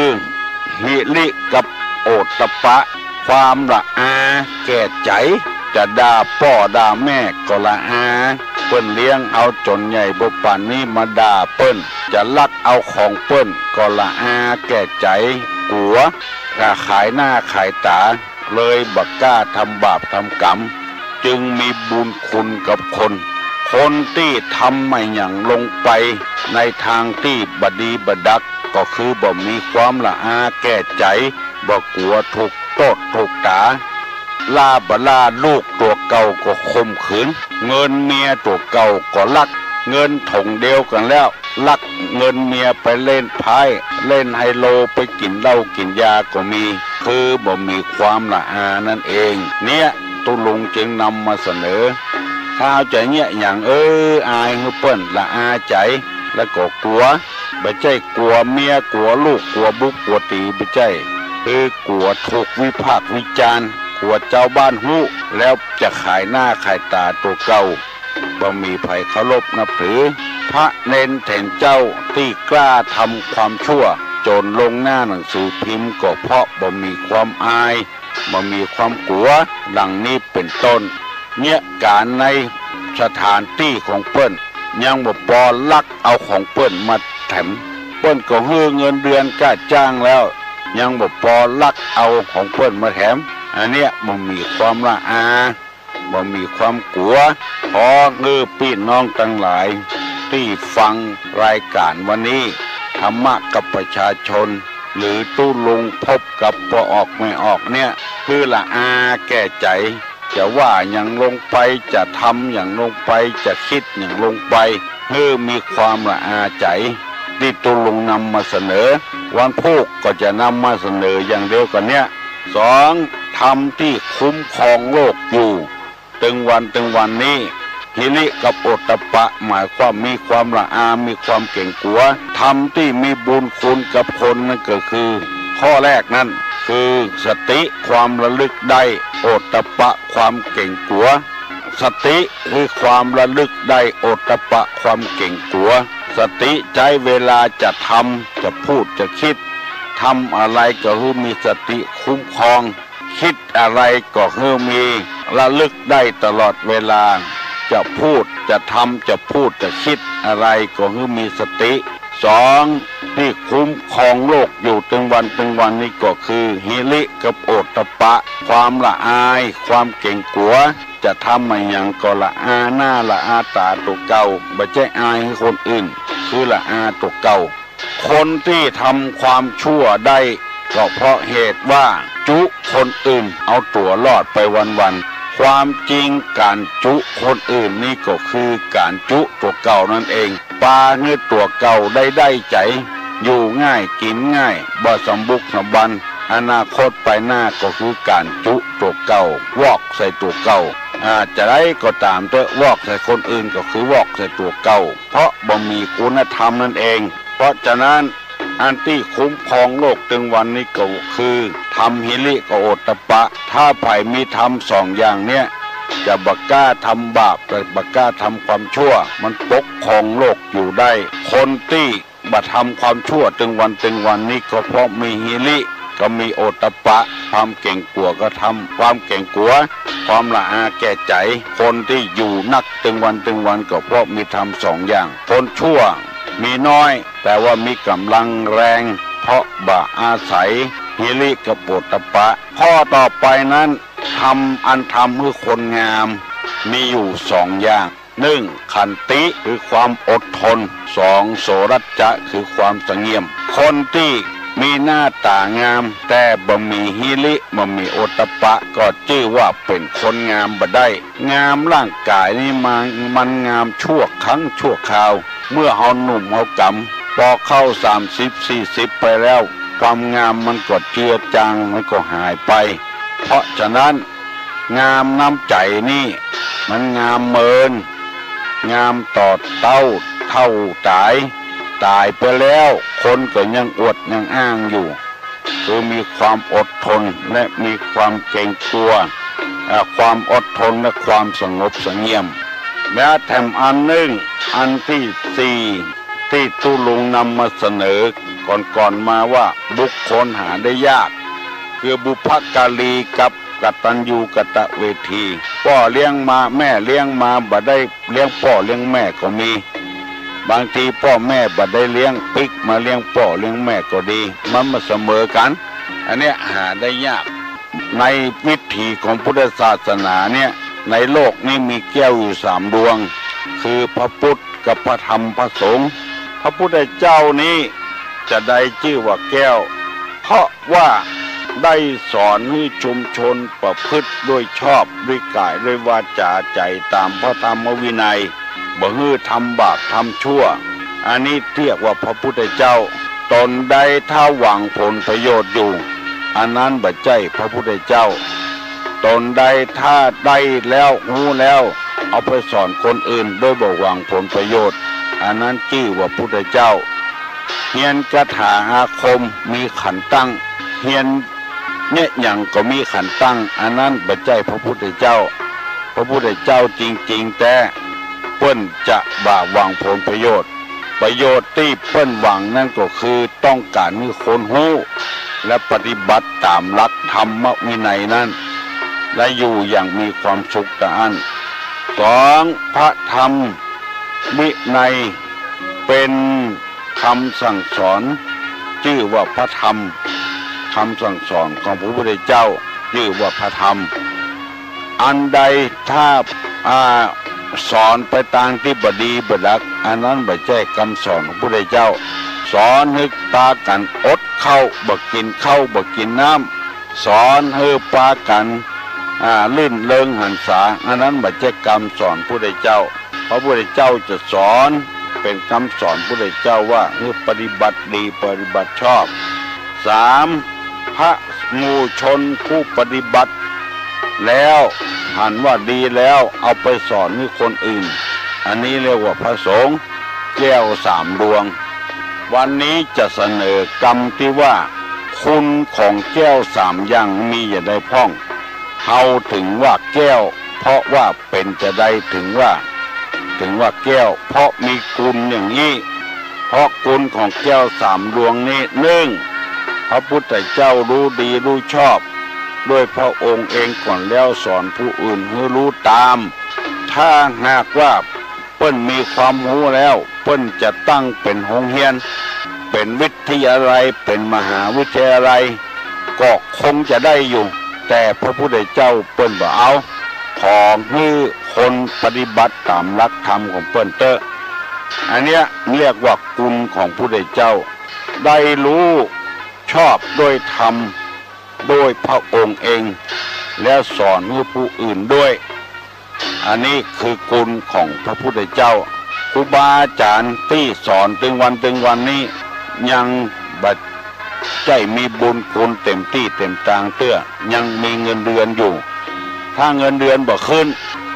หิริกับโอตตัปปะความละอาแก่ใจจะด่าพ่อด่าแม่ก็ละอาเปิ้นเลี้ยงเอาจนใหญ่บ่ปานนี้มาด่าเปิ้นจะลักเอาของเปิ้นก็ละอาแก่ใจกลัวก็ขายหน้าขายตาเลยบ่กล้าทำบาปทำกรรมจึงมีบุญคุณกับคนที่ทำไม่หยังลงไปในทางที่บดีบดักก็คือบ่มีความละอาแก่ใจบ่กลัวถูกโทษถูกด่าลาลูกตัวเก่าก็ข่มขืนเงินเมียตัวเก่าก็ลักเงินถงเดียวกันแล้วลักเงินเมียไปเล่นไพ่เล่นไฮโลไปกินเหล้ากินยาก็มีคือบ่มีความละอานั่นเองเนี่ยตุลุงจึงนำมาเสนอถ้าใจเนี่ยอย่างอายให้เปิ้นละอาใจแล้วก็กลัวไม่ใช่กลัวเมียกลัวลูกกลัวบุกกลัวตีไม่ใช่คือกลัวถูกวิพากษ์วิจารณ์กลัวเจ้าบ้านหู้แล้วจะขายหน้าขายตาตัวเก่าบ่มีไผเคารพนับถือพระเน้นแทนเจ้าที่กล้าทำความชั่วจนลงหน้าหนังสือพิมพ์ก็เพราะบ่มีความอายบ่มีความกลัวดังนี้เป็นต้นเนี่ยการในสถานที่ของเปิ้นยังบ่ปอลักเอาของเปิ้นมาแถมเปิ้นก็ให้เงินเดือนค่าจ้างแล้วยังบ่พอลักเอาของเพิ่นมาแถมอันเนี้ยบ่มีความละอาบ่มีความกลัวขอพี่น้องทั้งหลายที่ฟังรายการวันนี้ธรรมะกับประชาชนหรือตู้ลุงพบกับพอออกไม่ออกเนี่ยคือละอาแก่ใจจะว่าอย่างลงไปจะทำอย่างลงไปจะคิดอย่างลงไปมีความละอาใจที่ตุลุงนำมาเสนอวันพุธก็จะนำมาเสนออย่างเดียวกันเนี่ยสองธรรมที่คุ้มครองโลกอยู่ตึงวันนี้หิริกับโอตตัปปะหมายความมีความละอามีความเก่งกลัวธรรมที่มีบุญคุณกับคนนั่นก็คือข้อแรกนั้นคือสติความระลึกได้โอตตัปปะความเก่งกลัวสติคือความระลึกได้โอตตัปปะความเก่งกลัวสติใช้เวลาจะทำจะพูดจะคิดทำอะไรก็ให้มีสติคุ้มครองคิดอะไรก็ให้มีระลึกได้ตลอดเวลาจะพูดจะทำจะพูดจะคิดอะไรก็ให้มีสติสองที่คุ้มครองโลกอยู่ถึงวันนี้ก็คือหิริกับโอตตัปปะความละอายความเก่งกลัวจะทำอะไรอย่างก็ละอาหน้าละอาตาตัวเก่าไม่ใช่อายให้คนอื่นคือละอาตัวเก่าคนที่ทำความชั่วได้ก็เพราะเหตุว่าจุคนอื่นเอาตัวรอดไปวัน ความจริงการจุคนอื่นนี่ก็คือการจุตัวเก่านั่นเองปลาเนื้อตัวเก่าได้ใจอยู่ง่ายกินง่ายบ่สมบุกสมบันอนาคตไปหน้าก็คือการจุตัวเก่าวอกใส่ตัวเก่าจะได้ก็ตามแต่วอกใส่คนอื่นก็คือวอกใส่ตัวเก่าเพราะบ่มีคุณธรรมนั่นเองเพราะฉะนั้นอันที่คุ้มครองโลกถึงวันนี้ก็คือทำหิริกับโอตตปะถ้าไผ่มีทำสองอย่างเนี้ยจะบักกล้าทำบาปแต่บักกล้าทำความชั่วมันปกครองโลกอยู่ได้คนที่บัทำความชั่วถึงวันนี้ก็เพราะมีหิริก็มีโอตตปะความเก่งกลัวก็ทำความเก่งกลัวความละอาแก่ใจคนที่อยู่นักถึงวันก็เพราะมีทำสองอย่างคนชั่วมีน้อยแต่ว่ามีกำลังแรงเพราะบ่อาศัยหิริกับโอตตปะข้อต่อไปนั้นทำอันทำให้คนงามมีอยู่สองอย่าง1ขันติคือความอดทน2โสรัจจะคือความสงเงียมคนที่มีหน้าตางามแต่บ่มีหิริบ่มีโอตตปะก็ชื่อว่าเป็นคนงามบ่ได้งามร่างกายนี่มันงามชั่วครั้งชั่วคราวเมื่อเฮาหนุ่มเฮากำพอเข้า30-40ไปแล้วความงามมันก็เจือจางมันก็หายไปเพราะฉะนั้นงามน้ำใจนี่มันงามเมินงามต่อเท่าตายไปแล้วคนก็ยังอวดยังอ้างอยู่คือมีความอดทนและมีความเกรงกลัวความอดทนและความสงบเสงี่ยมแม้แถมอันหนึ่งอันที่สี่ที่ตุลุงนำมาเสนอก่อนมาว่าบุคคลหาได้ยากคือบุพการีกับกตัญญูกตเวทีพ่อเลี้ยงมาแม่เลี้ยงมาบ่ได้เลี้ยงพ่อเลี้ยงแม่ก็มีบางทีพ่อแม่บ่ได้เลี้ยงปิ๊กมาเลี้ยงพ่อเลี้ยงแม่ก็ดีมันมาเสมอกันอันนี้หาได้ยากในวิถีของพุทธศาสนาเนี่ยในโลกนี้มีแก้วอยู่3ดวงคือพระพุทธกับพระธรรมพระสงฆ์พระพุทธเจ้านี้จะได้ชื่อว่าแก้วเพราะว่าได้สอนให้ชุมชนประพฤติด้วยชอบด้วยกายด้วยวาจาใจตามพระธรรมวินัยบ่ฮื้อทำบาปทำชั่วอันนี้เรียกว่าพระพุทธเจ้าตนใดถ้าหวังผลประโยชน์อยู่อันนั้นบ่ใช่พระพุทธเจ้าตนใดถ้าได้แล้วรู้แล้วเอาไปสอนคนอื่นโดยบ่หวังผลประโยชน์อันนั้นชื่อว่าพุทธเจ้าเฮียนคาถาอาคมมีขันตั้งเฮียนเนี่ยอย่างก็มีขันตั้งอันนั้นบ่ใช่พระพุทธเจ้าพระพุทธเจ้าจริงๆแต่เปิ้นจะบ่หวังผลประโยชน์ที่เปิ้นหวังนั่นก็คือต้องการให้คนรู้และปฏิบัติตามหลักธรรมวินัยนั้นและอยู่อย่างมีความสุขต่อัน2พระธรรมวินัยเป็นคำสั่งสอนชื่อว่าพระธรรมคำสั่งสอนของพระพุทธเจ้าชื่อว่าพระธรรมอันใดถ้าสอนไปตามที่บดีบดักอันนั้นไม่ใช่คำสอนของพระพุทธเจ้าสอนให้ปากันอดข้าวบ่กินข้าวบ่กินน้ำสอนให้ปากันลื่นเริงหันษาอันนั้นไม่ใช่คำสอนพระพุทธเจ้าพระพุทธเจ้าจะสอนเป็นคำสอนพระพุทธเจ้าว่าให้ปฏิบัติดีปฏิบัติชอบ3พระหมู่ชนผู้ปฏิบัติแล้วหันว่าดีแล้วเอาไปสอนให้คนอื่นอันนี้เรียกว่าพระสงฆ์แก้ว3ดวงวันนี้จะเสนอกรรมที่ว่าคุณของแก้ว3อย่างมีอย่าได้พ้องเฮาถึงว่าแก้วเพราะว่าเป็นจะได้ถึงว่าแก้วเพราะมีคุณอย่างนี้เพราะคุณของแก้ว3ดวงนี้1พระพุทธเจ้ารู้ดีรู้ชอบด้วยพระองค์เองก่อนแล้วสอนผู้อื่นให้รู้ตามถ้าหากว่าเปิ้นมีความรู้แล้วเปิ้นจะตั้งเป็นโรงเรียนเป็นวิทยาลัยเป็นมหาวิทยาลัยก็คงจะได้อยู่แต่พระพุทธเจ้าเปิ้นบ่เอาขอให้คนปฏิบัติตามหลักธรรมของเปิ้นเตอะอันเนี้ยเรียกว่าคุณของพระพุทธเจ้าได้รู้ชอบด้วยธรรมโดยพระองค์เอง แล้วสอนให้ผู้อื่นด้วยอันนี้คือคุณของพระพุทธเจ้าครูบาอาจารย์ที่สอนถึงวันนี้ยังบัดใจมีบุญคุณเต็มที่เต็มทางเตื้อยังมีเงินเดือนอยู่ถ้าเงินเดือนบ่ขึ้น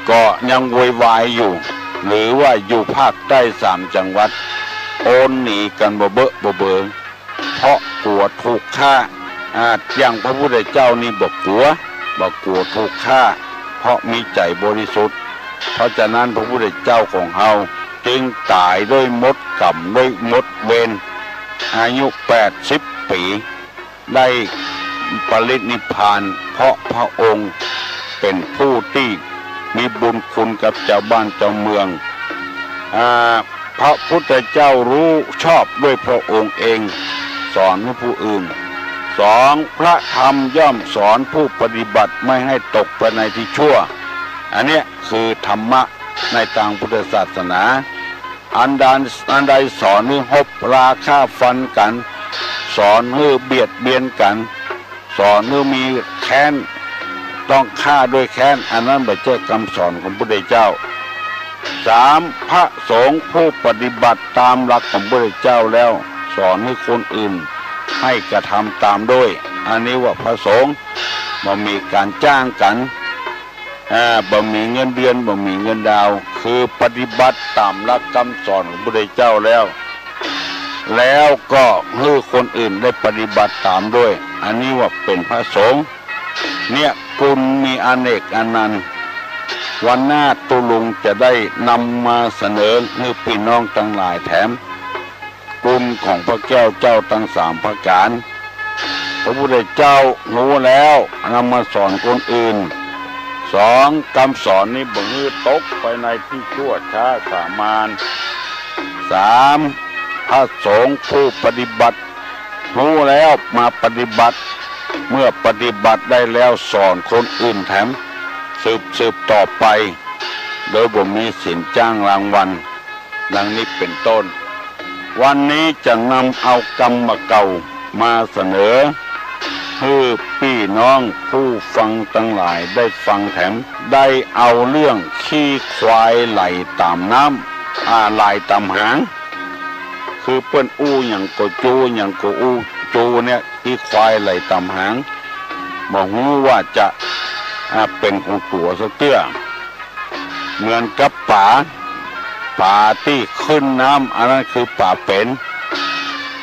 ก็ยังโวยวายอยู่หรือว่าอยู่ภาคใต้3 จังหวัดโอนหนีกันบ่เบอะบ่เบิงเพราะกลัวถูกฆ่าอย่างพระพุทธเจ้านี่บ่กลัวถูกฆ่าเพราะมีใจบริสุทธิ์เพราะฉะนั้นพระพุทธเจ้าของเฮาจึงตายด้วยมดกรรมด้วยมดเวรอายุ80 ปีได้ปรินิพพานเพราะพระองค์เป็นผู้ที่มีบุญคุณกับเจ้าบ้านเจ้าเมืองพระพุทธเจ้ารู้ชอบด้วยพระองค์เองสอนให้ผู้อื่น2พระธรรมย่อมสอนผู้ปฏิบัติไม่ให้ตกไปในที่ชั่วอันนี้คือธรรมะในทางพุทธศาสนาอันใดสอนให้ฮบราฆ่าฟันกันสอนให้เบียดเบียนกันสอนให้มีแค้นต้องฆ่าด้วยแค้นอันนั้นไม่ใช่คำสอนของพระพุทธเจ้า3พระสงฆ์ผู้ปฏิบัติตามหลักของพระพุทธเจ้าแล้วสอนให้คนอื่นให้กระทำตามด้วยอันนี้ว่าพระสงฆ์บ่มีการจ้างกันบ่มีเงินเดือนบ่มีเงินดาวคือปฏิบัติตามหลักคำสอนของพระพุทธเจ้าแล้วก็ให้คนอื่นได้ปฏิบัติตามด้วยอันนี้ว่าเป็นพระสงฆ์เนี่ยคุณมีอเนกอนันต์วันหน้าตุลุงจะได้นำมาเสนอให้พี่น้องทั้งหลายแถมคุณของพระแก้วเจ้าทั้ง3 ประการพระพุทธเจ้ารู้แล้วนำมาสอนคนอื่น2คำสอนนี้บ่ให้ตกไปในที่ชั่วช้าสามาน3พระสงฆ์ผู้ปฏิบัติรู้แล้วมาปฏิบัติเมื่อปฏิบัติได้แล้วสอนคนอื่นแถมสืบต่อไปโดยบ่มีสินจ้างรางวัลดังนี้เป็นต้นวันนี้จะนำเอากรรมเก่ามาเสนอให้พี่น้องผู้ฟังทั้งหลายได้ฟังแถมได้เอาเรื่องขี้ควายไหลตามน้ำไหลตามหางคือเปิ้นอู้อย่างก็จูอย่างก็อู้จูเนี่ยขี้ควายไหลตามหางบอกว่าจะเป็นของตัวสักเตื้อเหมือนกับป่าที่ขึ้นน้ำอันนั้นคือป่าเป็น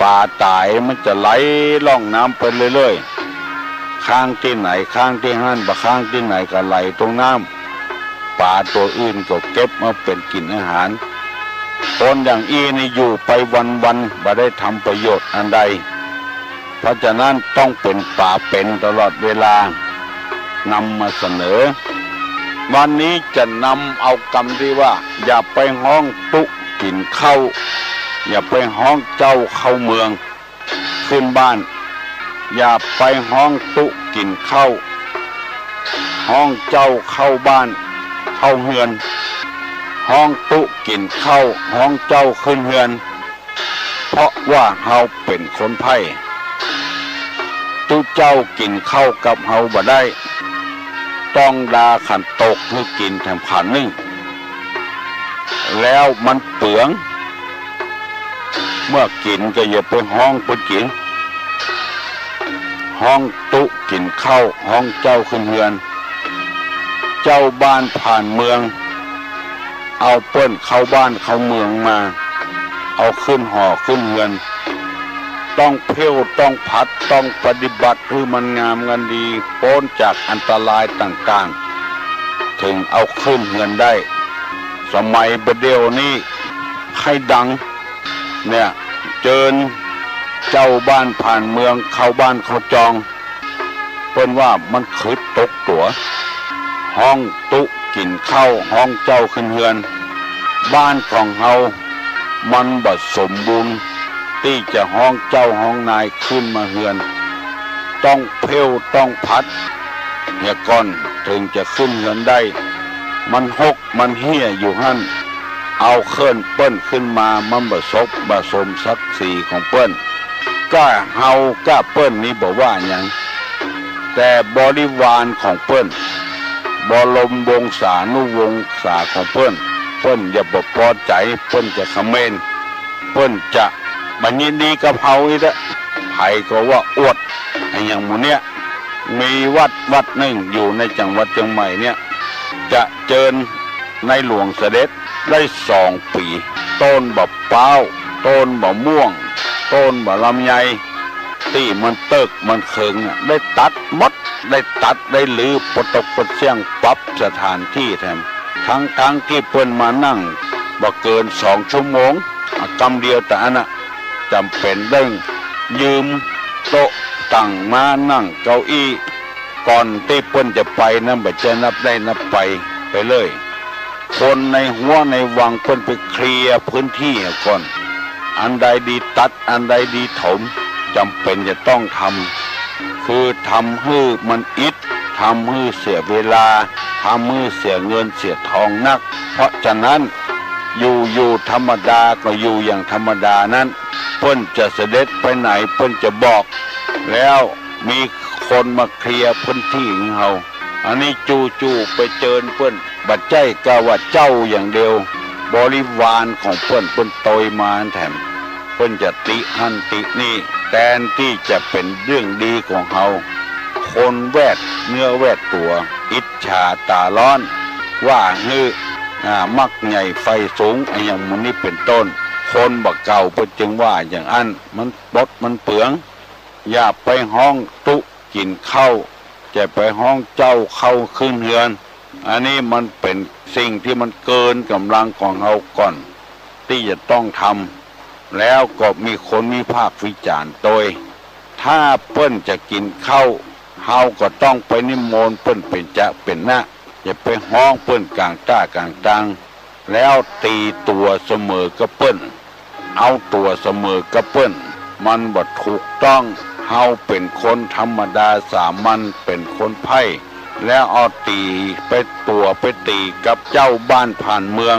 ป่าตายมันจะไหลล่องน้ำไปเรื่อยๆข้างที่ไหนข้างที่ห้านบะข้างที่ไหนก็ไหลตรงน้ำป่าตัวอื่นก็เก็บมาเป็นกินอาหารคนอย่างนี่อยู่ไปวันบ่ได้ทำประโยชน์อันใดเพราะฉะนั้นต้องเป็นป่าเป็นตลอดเวลานำมาเสนอวันนี้จะนำเอาคำที่ว่าอย่าไปห้องตุกินข้าวอย่าไปห้องเจ้าเข้าเมืองขึ้นบ้านอย่าไปห้องตุกินข้าวห้องเจ้าเข้าบ้านเข้าเฮือนห้องตุกินข้าวห้องเจ้าขึ้นเฮือนเพราะว่าเฮาเป็นคนไผ่ตุเจ้ากินข้าวกับเฮาบ่ได้ต้องดาขันตกให้กินแถมขันนึงแล้วมันเปลืองเมื่อกินก็อย่าไปห้องไปกินห้องตุกินข้าวห้องเจ้าขึ้นเฮือนเจ้าบ้านผ่านเมืองเอาเปิ้นเข้าบ้านเข้าเมืองมาเอาขึ้นห่อขึ้นเฮือนต้องเพี้ยวต้องพัดต้องปฏิบัติให้มันงามกันดีพ้นจากอันตรายต่างๆถึงเอาขึ้นเงินได้สมัยประเดี๋ยวนี้ให้ดังเนี่ยเจิญเจ้าบ้านผ่านเมืองเข้าบ้านเข้าจองเพิ่นว่ามันคืดตกตัวห้องตุกินข้าวห้องเจ้าขึ้นเฮือนบ้านของเฮามันบ่สมบูรณ์ที่จะห้องเจ้าห้องนายขึ้นมาเฮือนต้องเพี้ยวต้องพัดเนี่ยก่อนถึงจะขึ้นเฮือนได้มันหกมันเหี้ยอยู่หั่นเอาเคลื่อนเปิ้นขึ้นมามันบ่สมศักดิ์ศรีของเปิ้นก็เฮาก็เปิ้นนี่บอกว่าอย่างค แต่บริวารของเพิ่นบรมวงศานุวงศาของเพิ่นอย่าบ่พอใจเพิ่นจะคอมเมนต์เพิ่นจะบัญญินดีกับเฮาอีกละไผก็ว่าอวดไอ้อย่างหมู่เนี้ยมีวัดหนึ่งอยู่ในจังหวัดเชียงใหม่เนี่ยจะเจิญในหลวงเสด็จได้2 ปีต้นบะเป้าต้นบะม่วงต้นบะลำไยที่มันเติกมันเคิงได้ตัดหมดได้ตัดได้ลือปตกปดเสียงปรับสถานที่แถมทั้งที่เพิ่นมานั่งบ่เกิน2 ชั่วโมงกำเดียวแต่อันน่ะจำเป็นเด้งยืมโต๊ะตั้งมานั่งเก้าอี้ก่อนที่เพิ่นจะไปนั้นบ่จะนับได้นับไปเลยคนในหัวในวังเพิ่นไปเคลียร์พื้นที่ก่อนอันใดดีตัดอันใดดีถมจำเป็นจะต้องทำคือทำให้มันอิดทำให้เสียเวลาทำให้เสียเงินเสียทองนักเพราะฉะนั้นอยู่ธรรมดาก็อยู่อย่างธรรมดานั้นเพิ่นจะเสด็จไปไหนเพิ่นจะบอกแล้วมีคนมาเคลียร์พื้นที่ของเฮาอันนี้จู่ไปเจิญเพิ่นบัดใจก็ว่าเจ้าอย่างเดียวบริวารของเพิ่นโตยมาแถมเพิ่นจะติหันตินี่แทนที่จะเป็นเรื่องดีของเฮาคนแวดเนื้อแวดตัวอิจฉาตาร้อนว่าฮือมักใหญ่ไฟสูงไอ้อย่างมันนี่เป็นต้นคนบักเก่าเพิ่นจึงว่าอย่างอันมันบดมันเปลืองอย่าไปห้องตุกินข้าวจะไปห้องเจ้าเข้าขึ้นเฮือนอันนี้มันเป็นสิ่งที่มันเกินกำลังของเฮาก่อนที่จะต้องทำแล้วก็มีคนมีภาควิจารณ์โดยถ้าเปิ้นจะกินข้าวเฮาก็ต้องไปนิมนต์เปิ้นเป็นจะเป็นนะอย่าไปห้องเปิ้นกลางต้ากลางตังแล้วตีตัวเสมอกับเปิ้นเอาตัวเสมอกับเปิ้นมันบ่ถูกต้องเฮาเป็นคนธรรมดาสามัญเป็นคนไพ่แล้วเอาตีไปตัวไปตีกับเจ้าบ้านผ่านเมือง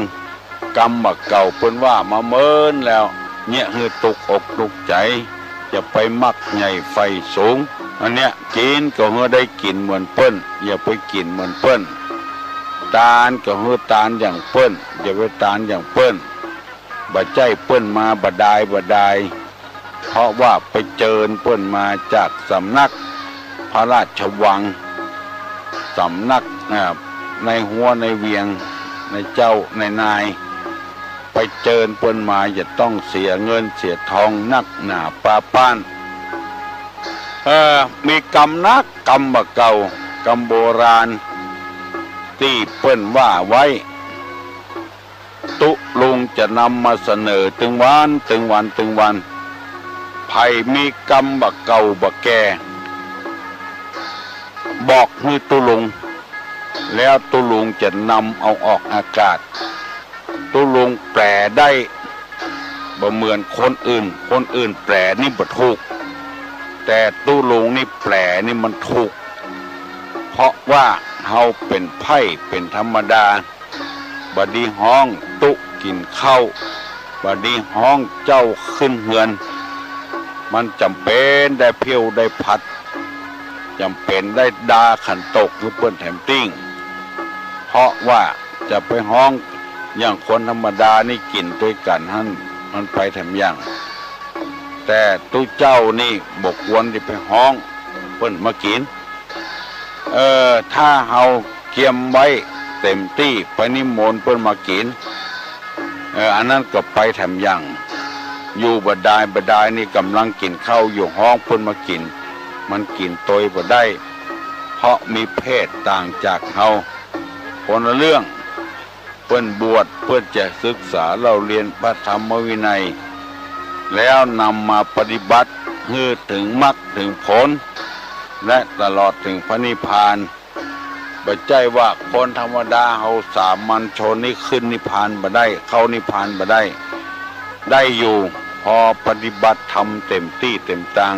กรรมบักเก่าเปิ้นว่ามาเมินแล้วเนี่ยคือตุกอกตุกใจจะไปมักใหญ่ไฟสูงอันเนี้ยกินก็เฮือได้กินเหมือนเปิ้นอย่าไปกินเหมือนเปิ้นตาลก็เฮือตาลอย่างเปิ้นอย่าไปตาลอย่างเปิ้นบ่ใจเปิ้นมาบ่ดายเพราะว่าไปเจิญเปิ้นมาจากสำนักพระราชวังสำนักในหัวในเวียงในเจ้าในนายไปเจิญเปิ้นมาจะต้องเสียเงินเสียทองนักหนาปาป้านมีกรรมนักกรรมบ่เก่ากรรมโบราณที่เปิ้นว่าไว้ตุลุงจะนำมาเสนอถึงวันไผมีกรรมบ่เก่าบ่แก่บอกให้ตุลุงแล้วตุลุงจะนำเอาออกอากาศตุลุงแปลได้บ่เหมือนคนอื่นแปลนี่บ่ถูกแต่ตุลุงนี่แปลนี่มันถูกเพราะว่าเฮาเป็นไพ่เป็นธรรมดาบดีห้องตุกินข้าวบดีห้องเจ้าขึ้นเฮือนมันจำเป็นได้เพียวได้พัดจำเป็นได้ดาขันตกหรือเปิ้นแถมติ้งเพราะว่าจะไปห้องอย่างคนธรรมดานี่กินด้วยกันหั่นมันไปแถมอย่างแต่ตู้เจ้านี่บกวนที่ไปห้องเปิ้นมากินถ้าเฮาเกียมไว้เต็มที่ไปนิมนต์เปิ้นมากินอันนั้นก็ไปแถมอย่างอยู่บ่ได้นี่กำลังกินข้าวอยู่ห้องเพิ่นมากินมันกินโตยบ่ได้เพราะมีเพศต่างจากเฮาคนละเรื่องเพิ่นบวชเพื่อจะศึกษาเราเรียนพระธรรมวินัยแล้วนำมาปฏิบัติให้ถึงมรรคถึงผลและตลอดถึงพระนิพพานบ่ใจว่าคนธรรมดาเฮาสามัญชนนี่ขึ้นนิพพานบ่ได้เข้านิพพานบ่ได้อยู่พอปฏิบัติธรรมเต็มที่เต็มตัง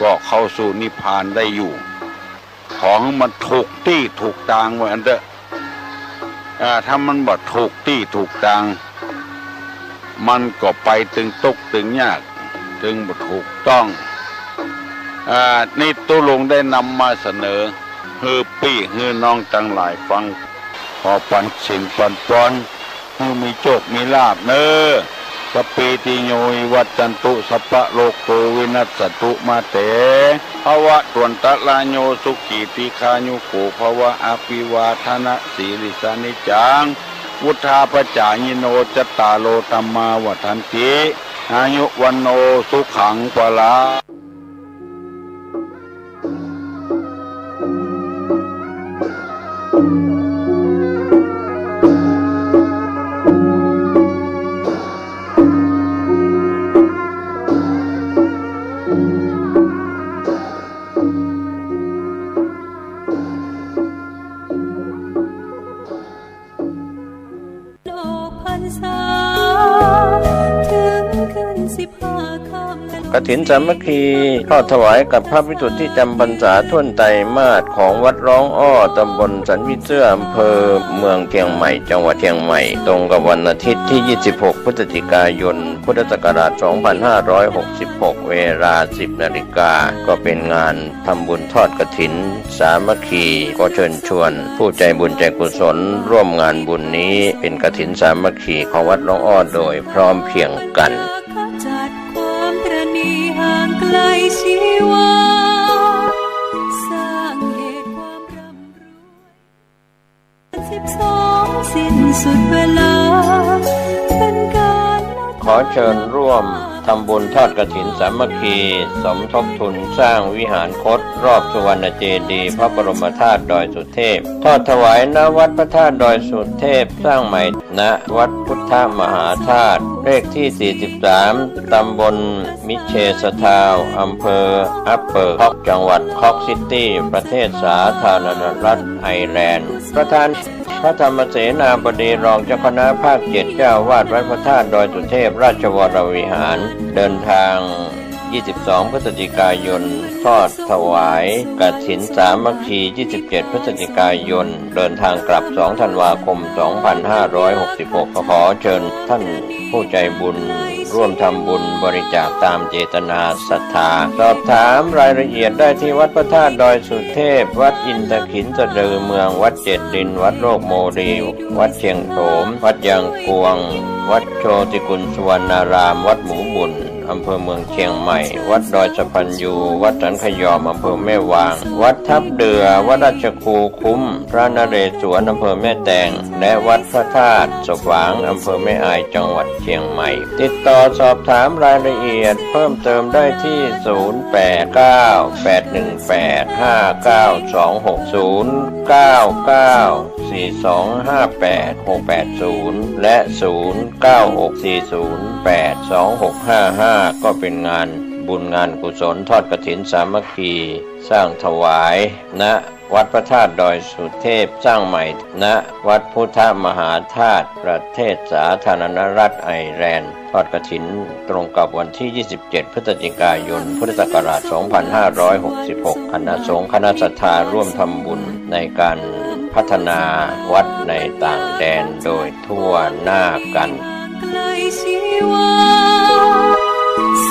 ก็เข้าสู่นิพพานได้อยู่ของมันถูกที่ถูกทางไว้อันเด้อถ้ามันบ่ถูกที่ถูกทางมันก็ไปตึงตกตึงยากตึงบ่ถูกต้อง นี่ตุลุงได้นำมาเสนอฮือปี้ฮือน้องทั้งหลายฟังขอปันสินปันปอนฮือมีโชคมีลาภเนอสปีติโยวัจจันตุสัพพะโลกโกวินัสสตุมาเตภวะตวนตะลาโยสุขีติคายุโกภวะอภิวาทนะสีลิสานิจังวุธาปจายิโนจตตาโลตัมมาวัฏันติอายุวันโนสุขังปลากฐินสามัคคีทอดถวายกับพระภิกษุที่จำพรรษาท่วนไตรมาสของวัดร้องอ้อตำบลสันวิเสื้ออำเภอเมืองเชียงใหม่จังหวัดเชียงใหม่ตรงกับวันอาทิตย์ที่ 26 พฤศจิกายน พุทธศักราช 2566 เวลา 10 นาฬิกาก็เป็นงานทำบุญทอดกฐินสามัคคีก็เชิญชวนผู้ใจบุญใจกุศลร่วมงานบุญนี้เป็นกฐินสามัคคีของวัดร้องอ้อโดยพร้อมเพรียงกันห่างไกลชีวาสร้างเหตุความร่ำรวย12สิ้นสุดเวลาเป็นการขอเชิญร่วมทำบุญทอดกฐินสามัคคีสมทบทุนสร้างวิหารคตรอบสุวรรณเจดีย์พระบรมธาตุดอยสุเทพทอดถวายณวัดพระธาตุดอยสุเทพสร้างใหม่ณวัดพุทธมหาธาตุเลขที่ 43 ตำบลมิเชสทาวอำเภออัปเปอร์คอกจังหวัดคอกซิตี้ประเทศสาธารณรัฐไอร์แลนด์ประธานพระธรรมเสนาบดีรองเจ้าคณะภาค 7 เจ้าวาดวัดพระธาตุดอยสุเทพราชวรวิหารเดินทาง 22 พฤศจิกายนทอดถวายกฐินสามัคคี 27 พฤศจิกายนเดินทางกลับ 2 ธันวาคม 2566 ขอเชิญท่านผู้ใจบุญร่วมทำบุญบริจาคตามเจตนาศรัทธาสอบถามรายละเอียดได้ที่วัดพระธาตุดอยสุเทพวัดอินทขินสะดือเมืองวัดเจ็ดดินวัดโลกโมรีวัดเชียงโถมวัดยางกวงวัดโชติกุลสุวรรณารามวัดหมูบุญอำเภอเมืองเชียงใหม่วัดดอยสะพันยูวัดสันขยอมอำเภอแม่วางวัดทับเดือวัดราชครูคุ้มพระนเรศวรอำเภอแม่แตงและวัดพระธาตุสฝางอำเภอแม่อายจังหวัดเชียงใหม่ติดต่อสอบถามรายละเอียดเพิ่มเติมได้ที่ 089-818-5926 และ 0964082655 ก็เป็นงานบุญงานกุศลทอดกฐินสามัคคีสร้างถวายณวัดพระธาตุดอยสุเทพสร้างใหม่ณวัดพุทธมหาธาตุประเทศสาธารณรัฐไอร์แลนด์ทอดกฐินตรงกับวันที่ 27 พฤศจิกายน พุทธศักราช 2566 คณะสงฆ์คณะศรัทธาร่วมทำบุญในการพัฒนาวัดในต่างแดนโดยทั่วหน้ากันไกลชีวา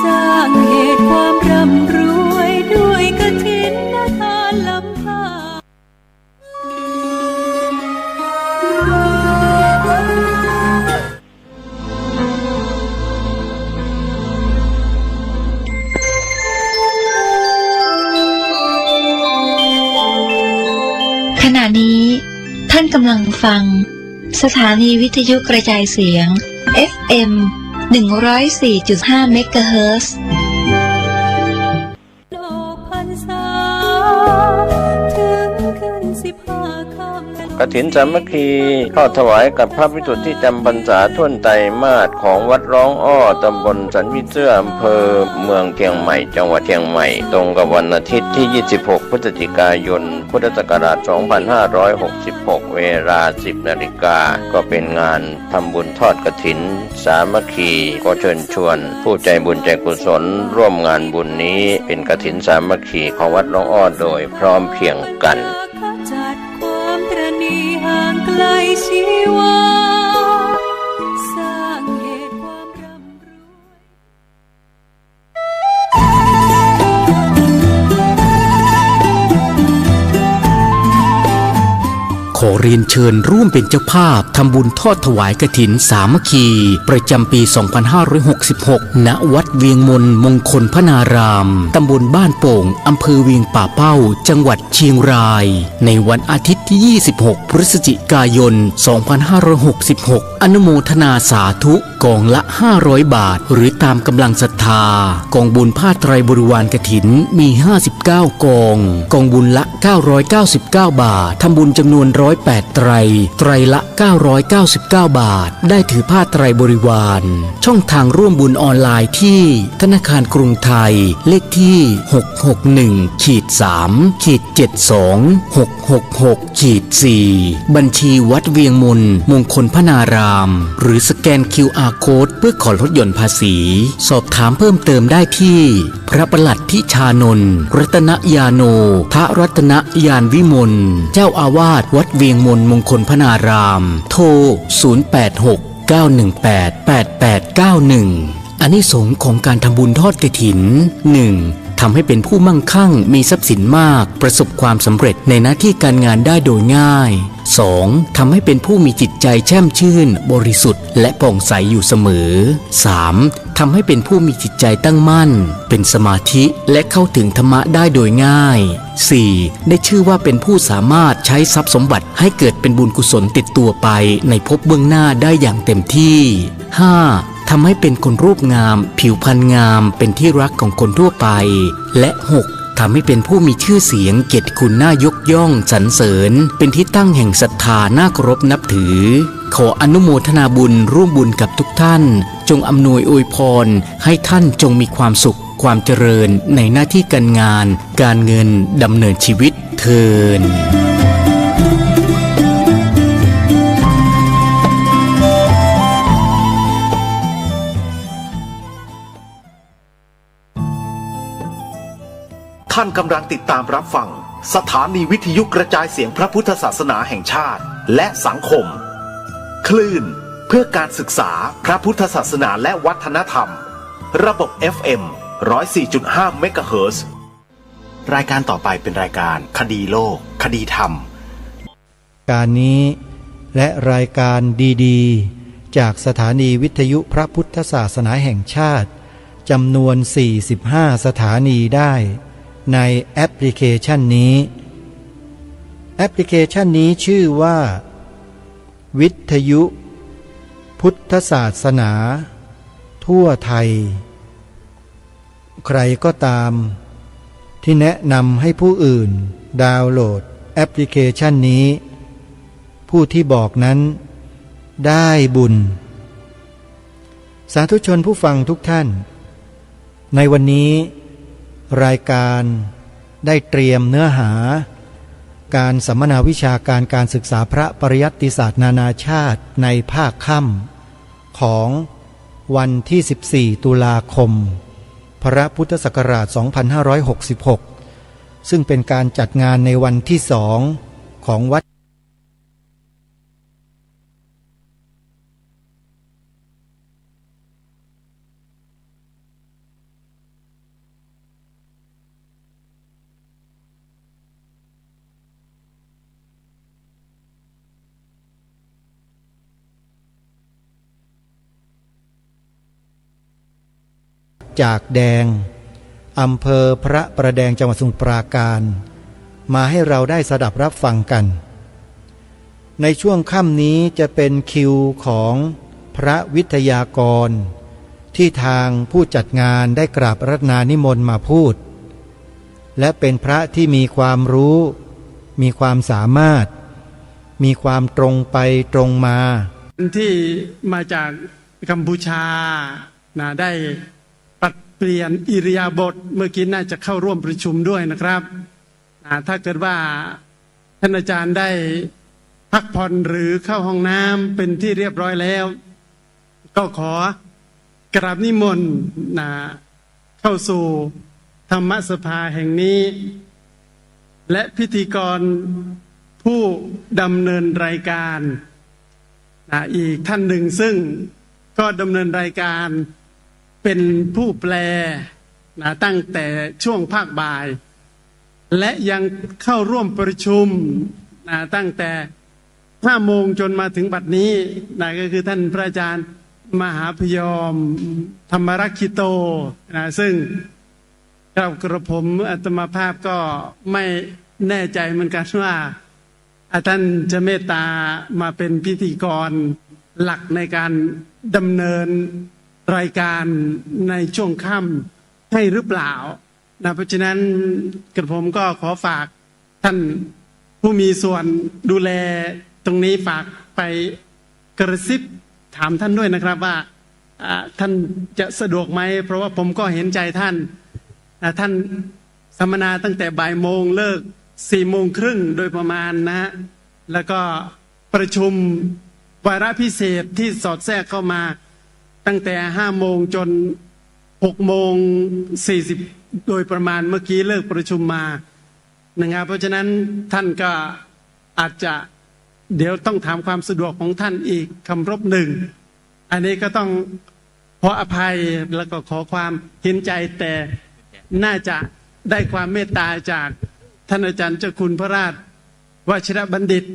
สร้างเหตุความร่ำรวยด้วยกฐินทานลำพาขณะนี้ท่านกำลังฟังสถานีวิทยุกระจายเสียง FM 104.5 เมกะเฮิรตซ์กฐินสามัคคีทอดถวายกับพระภิกษุที่จำพรรษาท่วนไตรมาสของวัดร้องอ้อตำบลสันวิเสื้ออำเภอเมืองเชียงใหม่จังหวัดเชียงใหม่ตรงกับวันอาทิตย์ที่ 26 พฤศจิกายน พุทธศักราช 2566 เวลา 10 นาฬิกาก็เป็นงานทำบุญทอดกฐินสามัคคีก็เชิญชวนผู้ใจบุญใจกุศลร่วมงานบุญนี้เป็นกฐินสามัคคีของวัดร้องอ้อโดยพร้อมเพรียงกันห่างไกลชีวาสร้างเหตุความร่ำรวย อเรียนเชิญร่วมเป็นเจ้าภาพทำบุญทอดถวายกฐินสามัคคีประจำปี 2566 ณ วัดเวียงมนมงคลพนารามตำบลบ้านโป่งอำเภอเวียงป่าเป้าจังหวัดเชียงรายในวันอาทิตย์ที่ 26 พฤศจิกายน 2566 อนุโมทนาสาธุกองละ 500 บาทหรือตามกำลังศรัทธากองบุญผ้าไตรบริวารกฐินมี 59 กองบุญละ 999 บาททำบุญจำนวน 108 ไตรละ 999 บาทได้ถือผ้าไตรบริวารช่องทางร่วมบุญออนไลน์ที่ธนาคารกรุงไทยเลขที่ 661-3-72666-4 บัญชีวัดเวียงมนมงคลพนารามหรือสแกน QR Code เพื่อขอลดหย่อนภาษีสอบถามเพิ่มเติมได้ที่พระประหลัดทิชานนท์รัตนยาโนพระรัตนยานวิมลเจ้าอาวาสวัดเวียงมนมงคลพนารามโทร 086-918-8891 อานิสงส์ของการทำบุญทอดกฐิน 1. ทำให้เป็นผู้มั่งคั่งมีทรัพย์สินมากประสบความสำเร็จในหน้าที่การงานได้โดยง่าย 2. ทำให้เป็นผู้มีจิตใจแช่มชื่นบริสุทธิ์และผ่องใสอยู่เสมอ 3. ทำให้เป็นผู้มีจิตใจตั้งมั่นเป็นสมาธิและเข้าถึงธรรมะได้โดยง่าย 4. ได้ชื่อว่าเป็นผู้สามารถใช้ทรัพย์สมบัติให้เกิดเป็นบุญกุศลติดตัวไปในภพเบื้องหน้าได้อย่างเต็มที่ 5. ทำให้เป็นคนรูปงามผิวพรรณงามเป็นที่รักของคนทั่วไปและ 6. ทำให้เป็นผู้มีชื่อเสียงเกียรติคุณน่ายกย่องสรรเสริญเป็นที่ตั้งแห่งศรัทธาน่าเคารพนับถือขออนุโมทนาบุญร่วมบุญกับทุกท่านจงอำนวยอวยพรให้ท่านจงมีความสุขความเจริญในหน้าที่การงานการเงินดำเนินชีวิตเทอญท่านกำลังติดตามรับฟังสถานีวิทยุกระจายเสียงพระพุทธศาสนาแห่งชาติและสังคมคลื่นเพื่อการศึกษาพระพุทธศาสนาและวัฒนธรรมระบบ FM 104.5 เมกะเฮิรตซ์รายการต่อไปเป็นรายการคดีโลกคดีธรรมการนี้และรายการดีๆจากสถานีวิทยุพระพุทธศาสนาแห่งชาติจำนวน45สถานีได้ในแอปพลิเคชันนี้แอปพลิเคชันนี้ชื่อว่าวิทยุพุทธศาสนาทั่วไทยใครก็ตามที่แนะนำให้ผู้อื่นดาวน์โหลดแอปพลิเคชันนี้ผู้ที่บอกนั้นได้บุญสาธุชนผู้ฟังทุกท่านในวันนี้รายการได้เตรียมเนื้อหาการสัมมนาวิชาการศึกษาพระปริยัติศาสตร์นานาชาติในภาคค่ำของวันที่14ตุลาคมพระพุทธศักราช2566ซึ่งเป็นการจัดงานในวันที่2ของวัดจากแดงอำเภอพระประแดงจังหวัดสมุทรปราการมาให้เราได้สดับรับฟังกันในช่วงค่ำนี้จะเป็นคิวของพระวิทยากรที่ทางผู้จัดงานได้กราบอาราธนานิมนต์มาพูดและเป็นพระที่มีความรู้มีความสามารถมีความตรงไปตรงมาที่มาจากกัมพูชาได้เปลี่ยนอิริยาบถเมื่อกี้น่าจะเข้าร่วมประชุมด้วยนะครับถ้าเกิดว่าท่านอาจารย์ได้พักผ่อนหรือเข้าห้องน้ำเป็นที่เรียบร้อยแล้วก็ขอกราบนิมนต์เข้าสู่ธรรมสภาแห่งนี้และพิธีกรผู้ดำเนินรายการอีกท่านหนึ่งซึ่งก็ดำเนินรายการเป็นผู้แปลตั้งแต่ช่วงภาคบ่ายและยังเข้าร่วมประชุมตั้งแต่ 5 โมงจนมาถึงบัดนี้นะก็คือท่านพระอาจารย์มหาพยอมธรรมรักขิโตนะซึ่งกระผมอาตมาภาพก็ไม่แน่ใจเหมือนกันว่าท่านจะเมตตามาเป็นพิธีกรหลักในการดำเนินรายการในช่วงค่ำให้หรือเปล่านะเพราะฉะนั้นกระผมก็ขอฝากท่านผู้มีส่วนดูแลตรงนี้ฝากไปกระซิบถามท่านด้วยนะครับว่าท่านจะสะดวกไหมเพราะว่าผมก็เห็นใจท่านท่านสัมมนาตั้งแต่บ่ายโมงเลิก4 โมงครึ่งโดยประมาณนะฮะแล้วก็ประชุมวาระพิเศษที่สอดแทรกเข้ามาตั้งแต่5 โมงจน6 โมง 40โดยประมาณเมื่อกี้เลิกประชุมมานะครับเพราะฉะนั้นท่านก็อาจจะเดี๋ยวต้องถามความสะดวกของท่านอีกคำรบหนึ่งอันนี้ก็ต้องขออภัยแล้วก็ขอความเห็นใจแต่น่าจะได้ความเมตตาจากท่านอาจารย์เจ้าคุณพระราชวชิรบัณฑิต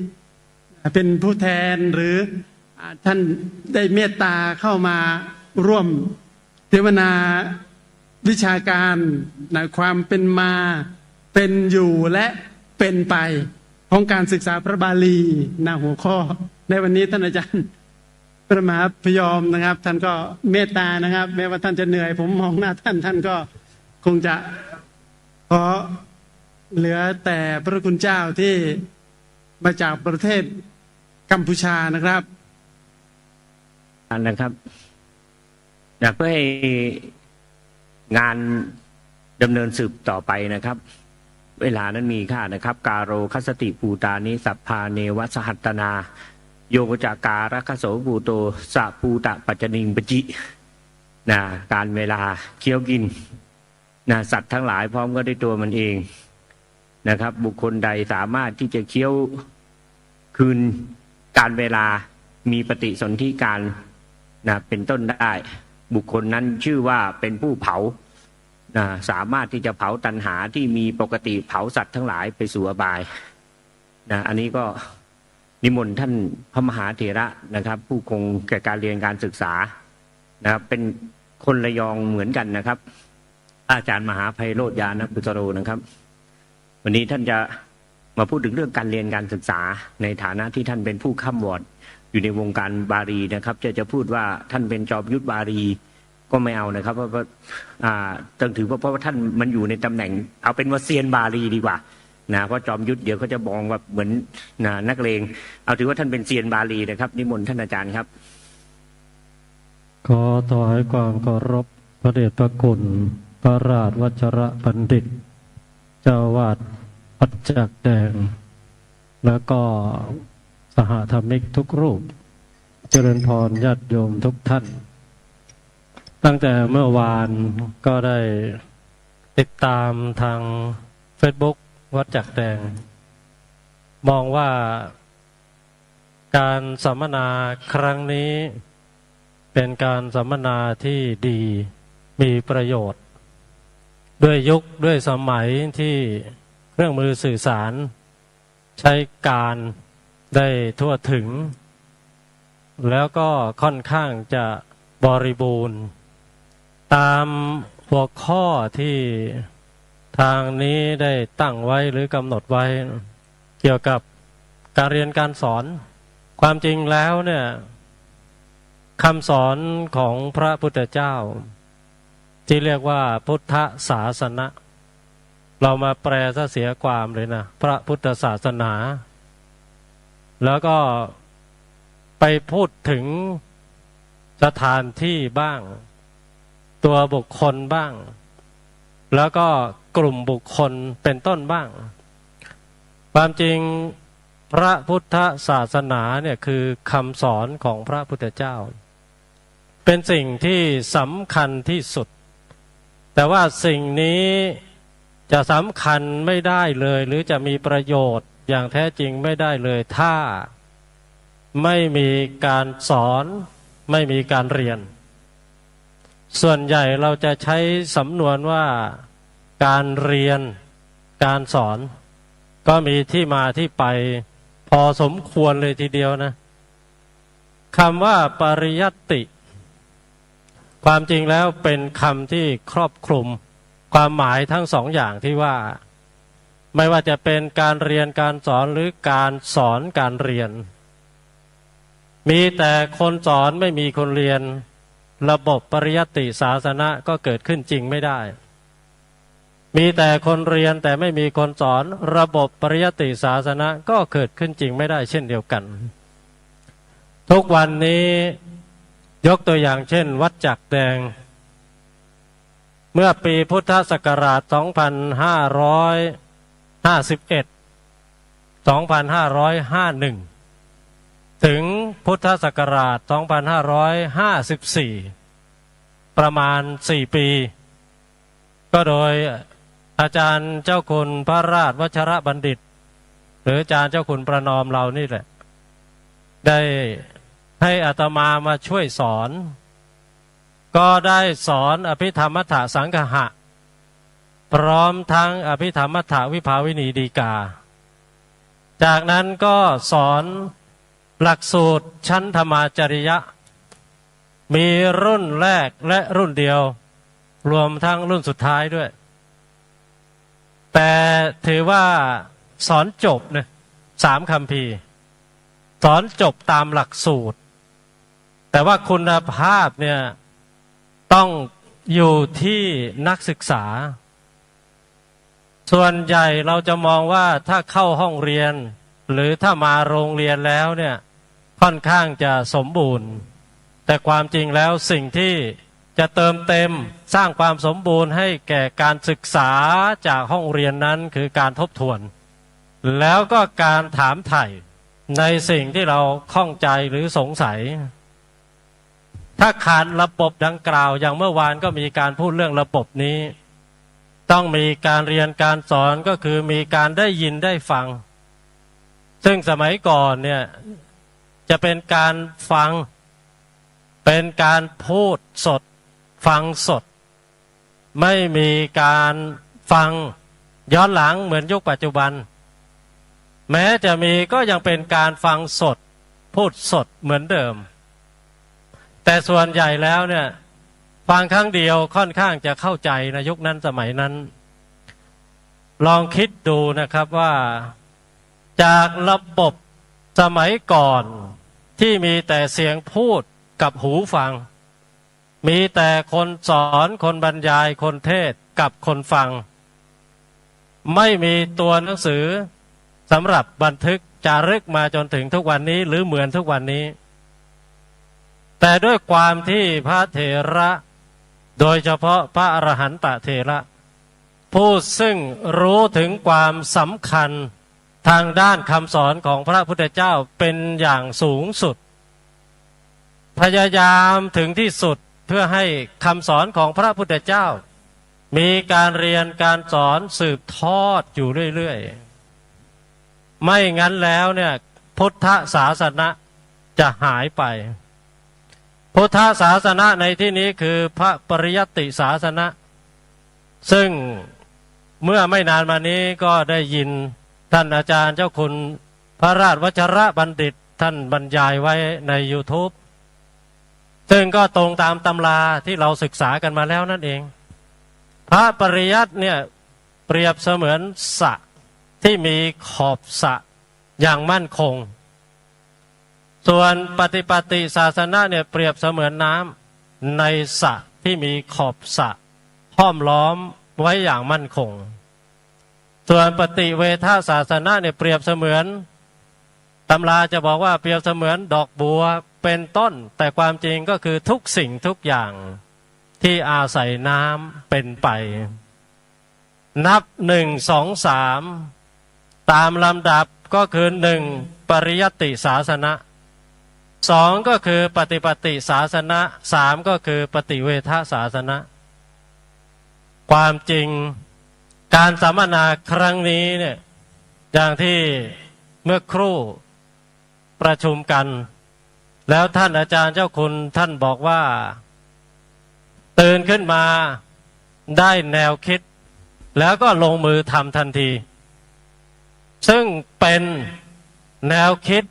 เป็นผู้แทนหรือท่านได้เมตตาเข้ามาร่วมเสวนาวิชาการในความเป็นมาเป็นอยู่และเป็นไปของการศึกษาพระบาลีหัวข้อในวันนี้ท่านอาจารย์พระมหาพยอมนะครับท่านก็เมตตานะครับแม้ว่าท่านจะเหนื่อยผมมองหน้าท่านก็คงจะขอเหลือแต่พระคุณเจ้าที่มาจากประเทศกัมพูชานะครับเพื่อให้งานดำเนินสืบต่อไปนะครับเวลานั้นมีค่านะครับกาโรคัสติปูตานิสัพพาเนวสหัตตนาโยกจากการคโสปูโตสะปูตะปัจจนิงปจิการเวลาเคี้ยวกินสัตว์ทั้งหลายพร้อมก็ได้ตัวมันเองนะครับบุคคลใดสามารถที่จะเคี้ยวคืนการเวลามีปฏิสนธิการเป็นต้นได้บุคคลนั้นชื่อว่าเป็นผู้เผาสามารถที่จะเผาตัณหาที่มีปกติเผาสัตว์ทั้งหลายไปสู่อบายอันนี้ก็นิมนต์ท่านพระมหาเถระนะครับผู้คงแก่การเรียนการศึกษานะครับเป็นคนระยองเหมือนกันนะครับอาจารย์มหาไพโรจน์ญาณปุตโรนะครับวันนี้ท่านจะมาพูดถึงเรื่องการเรียนการศึกษาในฐานะที่ท่านเป็นผู้ค้ำวอร์ดอยู่ในวงการบาลีนะครับจะพูดว่าท่านเป็นจอมยุทธบาลีก็ไม่เอานะครับเพราะต้องถือว่าเพราะว่าท่านมันอยู่ในตำแหน่งเอาเป็นว่าเซียนบาลีดีกว่าเพราะจอมยุทธเดี๋ยวเขาจะมองว่าเหมือนนักเลงเอาถือว่าท่านเป็นเซียนบาลีนะครับนิมนต์ท่านอาจารย์ครับขอถวายความเคารพพระเดชพระคุณพระราชวชรบัณฑิตเจ้าวาดวัดจักแดงแล้วก็สหธรรมิกทุกรูปเจริญพรญาติโยมทุกท่านตั้งแต่เมื่อวานก็ได้ติดตามทาง Facebook วัดจักแดงมองว่าการสัมมนาครั้งนี้เป็นการสัมมนาที่ดีมีประโยชน์ด้วยยุคด้วยสมัยที่เครื่องมือสื่อสารใช้การได้ทั่วถึงแล้วก็ค่อนข้างจะบริบูรณ์ตามหัวข้อที่ทางนี้ได้ตั้งไว้หรือกำหนดไว้เกี่ยวกับการเรียนการสอนความจริงแล้วเนี่ยคำสอนของพระพุทธเจ้าที่เรียกว่าพุทธศาสนาเรามาแปลซะเสียความเลยนะพระพุทธศาสนาแล้วก็ไปพูดถึงสถานที่บ้างตัวบุคคลบ้างแล้วก็กลุ่มบุคคลเป็นต้นบ้างความจริงพระพุทธศาสนาเนี่ยคือคำสอนของพระพุทธเจ้าเป็นสิ่งที่สำคัญที่สุดแต่ว่าสิ่งนี้จะสำคัญไม่ได้เลยหรือจะมีประโยชน์อย่างแท้จริงไม่ได้เลยถ้าไม่มีการสอนไม่มีการเรียนส่วนใหญ่เราจะใช้สำนวนว่าการเรียนการสอนก็มีที่มาที่ไปพ พอสมควรเลยทีเดียวนะคำว่าปริยัตติความจริงแล้วเป็นคำที่ครอบคลุมความหมายทั้งสองอย่างที่ว่าไม่ว่าจะเป็นการเรียนการสอนหรือการสอนการเรียนมีแต่คนสอนไม่มีคนเรียนระบบปริยัตติศาสนะก็เกิดขึ้นจริงไม่ได้มีแต่คนเรียนแต่ไม่มีคนสอนระบบปริยัตติศาสนะก็เกิดขึ้นจริงไม่ได้เช่นเดียวกันทุกวันนี้ยกตัวอย่างเช่นวัดจักแดงเมื่อปีพุทธศักราช 2551 2551 ถึงพุทธศักราช 2554 ประมาณ 4 ปีก็โดยอาจารย์เจ้าคุณพระราชวชรบัณฑิตหรืออาจารย์เจ้าคุณประนอมเรานี่แหละได้ให้อาตมามาช่วยสอนก็ได้สอนอภิธรรมัฏฐสังคหะพร้อมทั้งอภิธรรมัฏฐวิภาวินีฎีกาจากนั้นก็สอนหลักสูตรชั้นธรรมาจริยะมีรุ่นแรกและรุ่นเดียวรวมทั้งรุ่นสุดท้ายด้วยแต่ถือว่าสอนจบเนี่ย3 คัมภีร์สอนจบตามหลักสูตรแต่ว่าคุณภาพเนี่ยต้องอยู่ที่นักศึกษาส่วนใหญ่เราจะมองว่าถ้าเข้าห้องเรียนหรือถ้ามาโรงเรียนแล้วเนี่ยค่อนข้างจะสมบูรณ์แต่ความจริงแล้วสิ่งที่จะเติมเต็มสร้างความสมบูรณ์ให้แก่การศึกษาจากห้องเรียนนั้นคือการทบทวนแล้วก็การถามไถ่ในสิ่งที่เราข้องใจหรือสงสัยถ้าขาดระบบดังกล่าวอย่างเมื่อวานก็มีการพูดเรื่องระบบนี้ต้องมีการเรียนการสอนก็คือมีการได้ยินได้ฟังซึ่งสมัยก่อนเนี่ยจะเป็นการฟังเป็นการพูดสดฟังสดไม่มีการฟังย้อนหลังเหมือนยุคปัจจุบันแม้จะมีก็ยังเป็นการฟังสดพูดสดเหมือนเดิมแต่ส่วนใหญ่แล้วเนี่ยฟังครั้งเดียวค่อนข้างจะเข้าใจในยุคนั้นสมัยนั้นลองคิดดูนะครับว่าจากระบบสมัยก่อนที่มีแต่เสียงพูดกับหูฟังมีแต่คนสอนคนบรรยายคนเทศกับคนฟังไม่มีตัวหนังสือสำหรับบันทึกจารึกมาจนถึงทุกวันนี้หรือเหมือนทุกวันนี้แต่ด้วยความที่พระเถระโดยเฉพาะพระอรหันตเถระผู้ซึ่งรู้ถึงความสำคัญทางด้านคำสอนของพระพุทธเจ้าเป็นอย่างสูงสุดพยายามถึงที่สุดเพื่อให้คำสอนของพระพุทธเจ้ามีการเรียนการสอนสืบทอดอยู่เรื่อยๆไม่งั้นแล้วเนี่ยพุทธศาสนาจะหายไปพุทธศาสนาในที่นี้คือพระปริยัตติศาสนาซึ่งเมื่อไม่นานมานี้ก็ได้ยินท่านอาจารย์เจ้าคุณพระราชวชรบัณฑิตท่านบรรยายไว้ใน YouTube ซึ่งก็ตรงตามตำราที่เราศึกษากันมาแล้วนั่นเองพระปริยัติเนี่ยเปรียบเสมือนสระที่มีขอบสระอย่างมั่นคงส่วนปฏิปัติศาสนาเนี่ยเปรียบเสมือนน้ำในสระที่มีขอบสระห้อมล้อมไว้อย่างมั่นคงส่วนปฏิเวทศาสนาเนี่ยเปรียบเสมือนตำราจะบอกว่าเปรียบเสมือนดอกบัวเป็นต้นแต่ความจริงก็คือทุกสิ่งทุกอย่างที่อาศัยน้ำเป็นไปนับ1 2 3ตามลำดับก็คือ1ปริยัตติศาสนา2ก็คือปฏิปัติศาสนา3ก็คือปฏิเวทศาสนาความจริงการสัมมนาครั้งนี้เนี่ยอย่างที่เมื่อครู่ประชุมกันแล้วท่านอาจารย์เจ้าคุณท่านบอกว่าตื่นขึ้นมาได้แนวคิดแล้วก็ลงมือทำทันทีซึ่งเป็น แนวคิด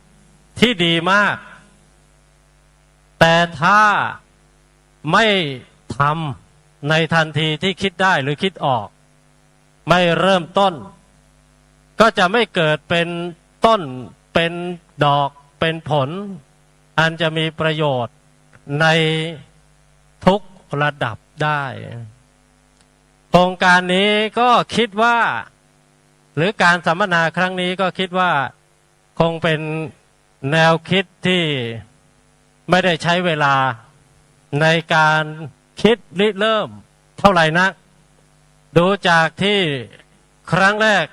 ที่ดีมากแต่ถ้าไม่ทำในทันทีที่คิดได้หรือคิดออกไม่เริ่มต้นก็จะไม่เกิดเป็นต้นเป็นดอกเป็นผลอันจะมีประโยชน์ในทุกระดับได้โครงการนี้ก็คิดว่าหรือการสัมมนาครั้งนี้ก็คิดว่าคงเป็นแนวคิดที่ไม่ได้ใช้เวลาในการคิดริเริ่มเท่าไหร่นักดูจากที่ครั้งแรก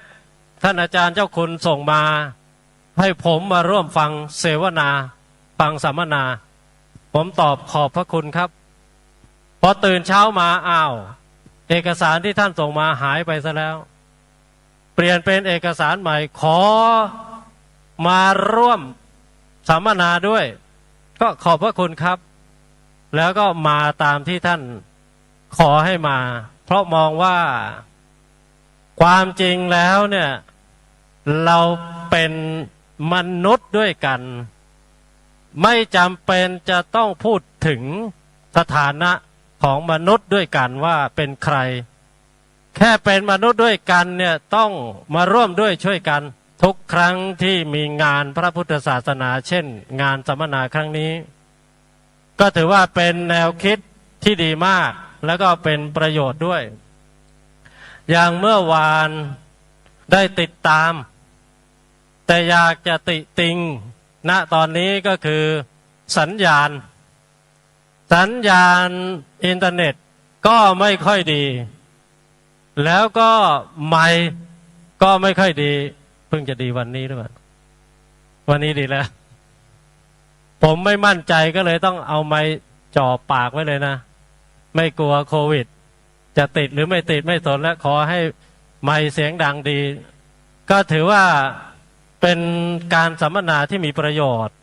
ท่านอาจารย์เจ้าคุณส่งมาให้ผมมาร่วมฟังเสวนาฟังสัมมนาผมตอบขอบพระคุณครับพอตื่นเช้ามาอ้าวเอกสารที่ท่านส่งมาหายไปซะแล้วเปลี่ยนเป็นเอกสารใหม่ขอมาร่วมสัมมนาด้วยก็ขอบพระคุณครับแล้วก็มาตามที่ท่านขอให้มาเพราะมองว่าความจริงแล้วเนี่ยเราเป็นมนุษย์ด้วยกันไม่จำเป็นจะต้องพูดถึงสถานะของมนุษย์ด้วยกันว่าเป็นใครแค่เป็นมนุษย์ด้วยกันเนี่ยต้องมาร่วมด้วยช่วยกันทุกครั้งที่มีงานพระพุทธศาสนาเช่นงานสัมมนาครั้งนี้ก็ถือว่าเป็นแนวคิดที่ดีมากแล้วก็เป็นประโยชน์ด้วยอย่างเมื่อวานได้ติดตามแต่อยากจะติติงณตอนนี้ก็คือสัญญาณอินเทอร์เน็ตก็ไม่ค่อยดีแล้วก็ไมค์ก็ไม่ค่อยดีเพิ่งจะดีวันนี้หรือเปล่าวันนี้ดีแล้วผมไม่มั่นใจก็เลยต้องเอาไมค์จ่อปากไว้เลยนะไม่กลัวโควิดจะติดหรือไม่ติดไม่สนแล้วขอให้ไมค์เสียงดังดีก็ถือว่าเป็นการสัมมนาที่มีประโยชน์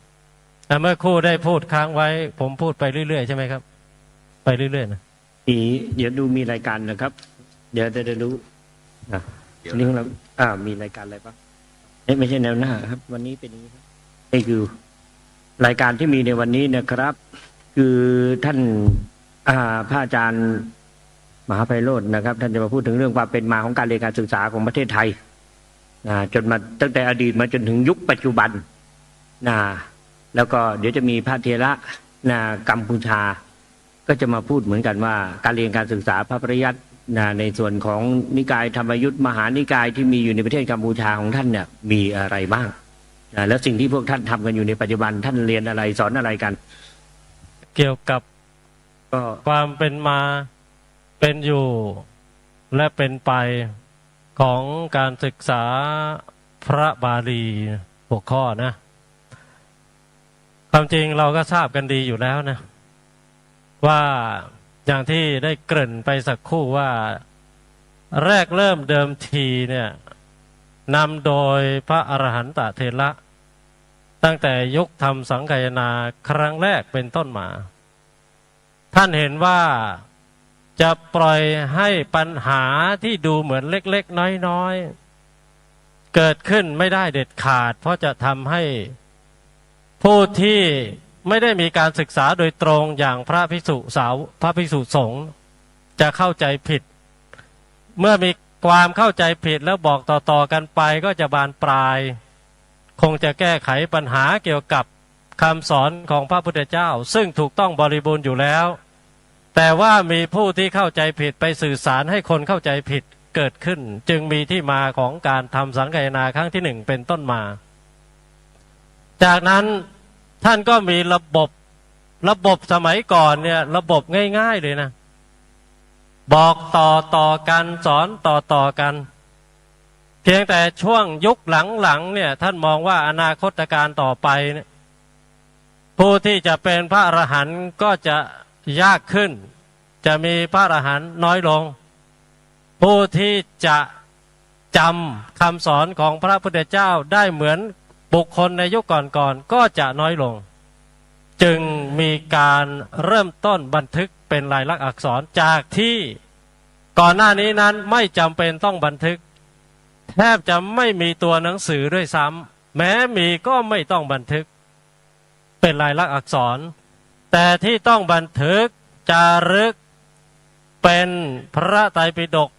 เมื่อครู่ได้พูดค้างไว้ผมพูดไปเรื่อยๆใช่ไหมครับไปเรื่อยๆนะเดี๋ยวดูมีรายการนะครับเดี๋ยวจะรู้วันนี้ของเรามีรายการอะไรบ้างไม่ใช่แนวหน้าครับวันนี้เป็นอย่างนี้ครับนี่คือรายการที่มีในวันนี้นะครับคือท่านพระอาจารย์มหาไพโรจน์นะครับท่านจะมาพูดถึงเรื่องความเป็นมาของการเรียนการศึกษาของประเทศไทยจนมาตั้งแต่อดีตมาจนถึงยุคปัจจุบันแล้วก็เดี๋ยวจะมีพระเถระกัมพูชาก็จะมาพูดเหมือนกันว่าการเรียนการศึกษาพระปริยัติในส่วนของนิกายธรรมยุทธมหานิกายที่มีอยู่ในประเทศกัมพูชาของท่านเนี่ยมีอะไรบ้างแล้วสิ่งที่พวกท่านทำกันอยู่ในปัจจุบันท่านเรียนอะไรสอนอะไรกันเกี่ยวกับความเป็นมาเป็นอยู่และเป็นไปของการศึกษาพระบาลีหัวข้อนะความจริงเราก็ทราบกันดีอยู่แล้วนะว่าอย่างที่ได้เกริ่นไปสักครู่ว่าแรกเริ่มเดิมทีเนี่ยนำโดยพระอรหันตเถระตั้งแต่ยุคทำสังฆายนาครั้งแรกเป็นต้นมาท่านเห็นว่าจะปล่อยให้ปัญหาที่ดูเหมือนเล็กๆน้อยๆเกิดขึ้นไม่ได้เด็ดขาดเพราะจะทำให้ผู้ที่ไม่ได้มีการศึกษาโดยตรงอย่างพระภิกษุสงฆ์จะเข้าใจผิดเมื่อมีความเข้าใจผิดแล้วบอกต่อๆกันไปก็จะบานปลายคงจะแก้ไขปัญหาเกี่ยวกับคำสอนของพระพุทธเจ้าซึ่งถูกต้องบริบูรณ์อยู่แล้วแต่ว่ามีผู้ที่เข้าใจผิดไปสื่อสารให้คนเข้าใจผิดเกิดขึ้นจึงมีที่มาของการทำสังฆายนาครั้งที่ 1เป็นต้นมาจากนั้นท่านก็มีระบบสมัยก่อนเนี่ยระบบง่ายๆเลยนะบอกต่อกันสอนต่อกันเพียงแต่ช่วงยุคหลังๆเนี่ยท่านมองว่าอนาคตการต่อไปเนี่ยผู้ที่จะเป็นพระอรหันต์ก็จะยากขึ้นจะมีพระอรหันต์น้อยลงผู้ที่จะจำคำสอนของพระพุทธเจ้าได้เหมือนบุคคลในยุคก่อนๆก็จะน้อยลงจึงมีการเริ่มต้นบันทึกเป็นลายลักษณ์อักษรจากที่ก่อนหน้านี้นั้นไม่จำเป็นต้องบันทึกแทบจะไม่มีตัวหนังสือด้วยซ้ำ แม้มีก็ไม่ต้องบันทึกเป็นลายลักษณ์อักษรแต่ที่ต้องบันทึกจารึกเป็นพระไตรปิฎก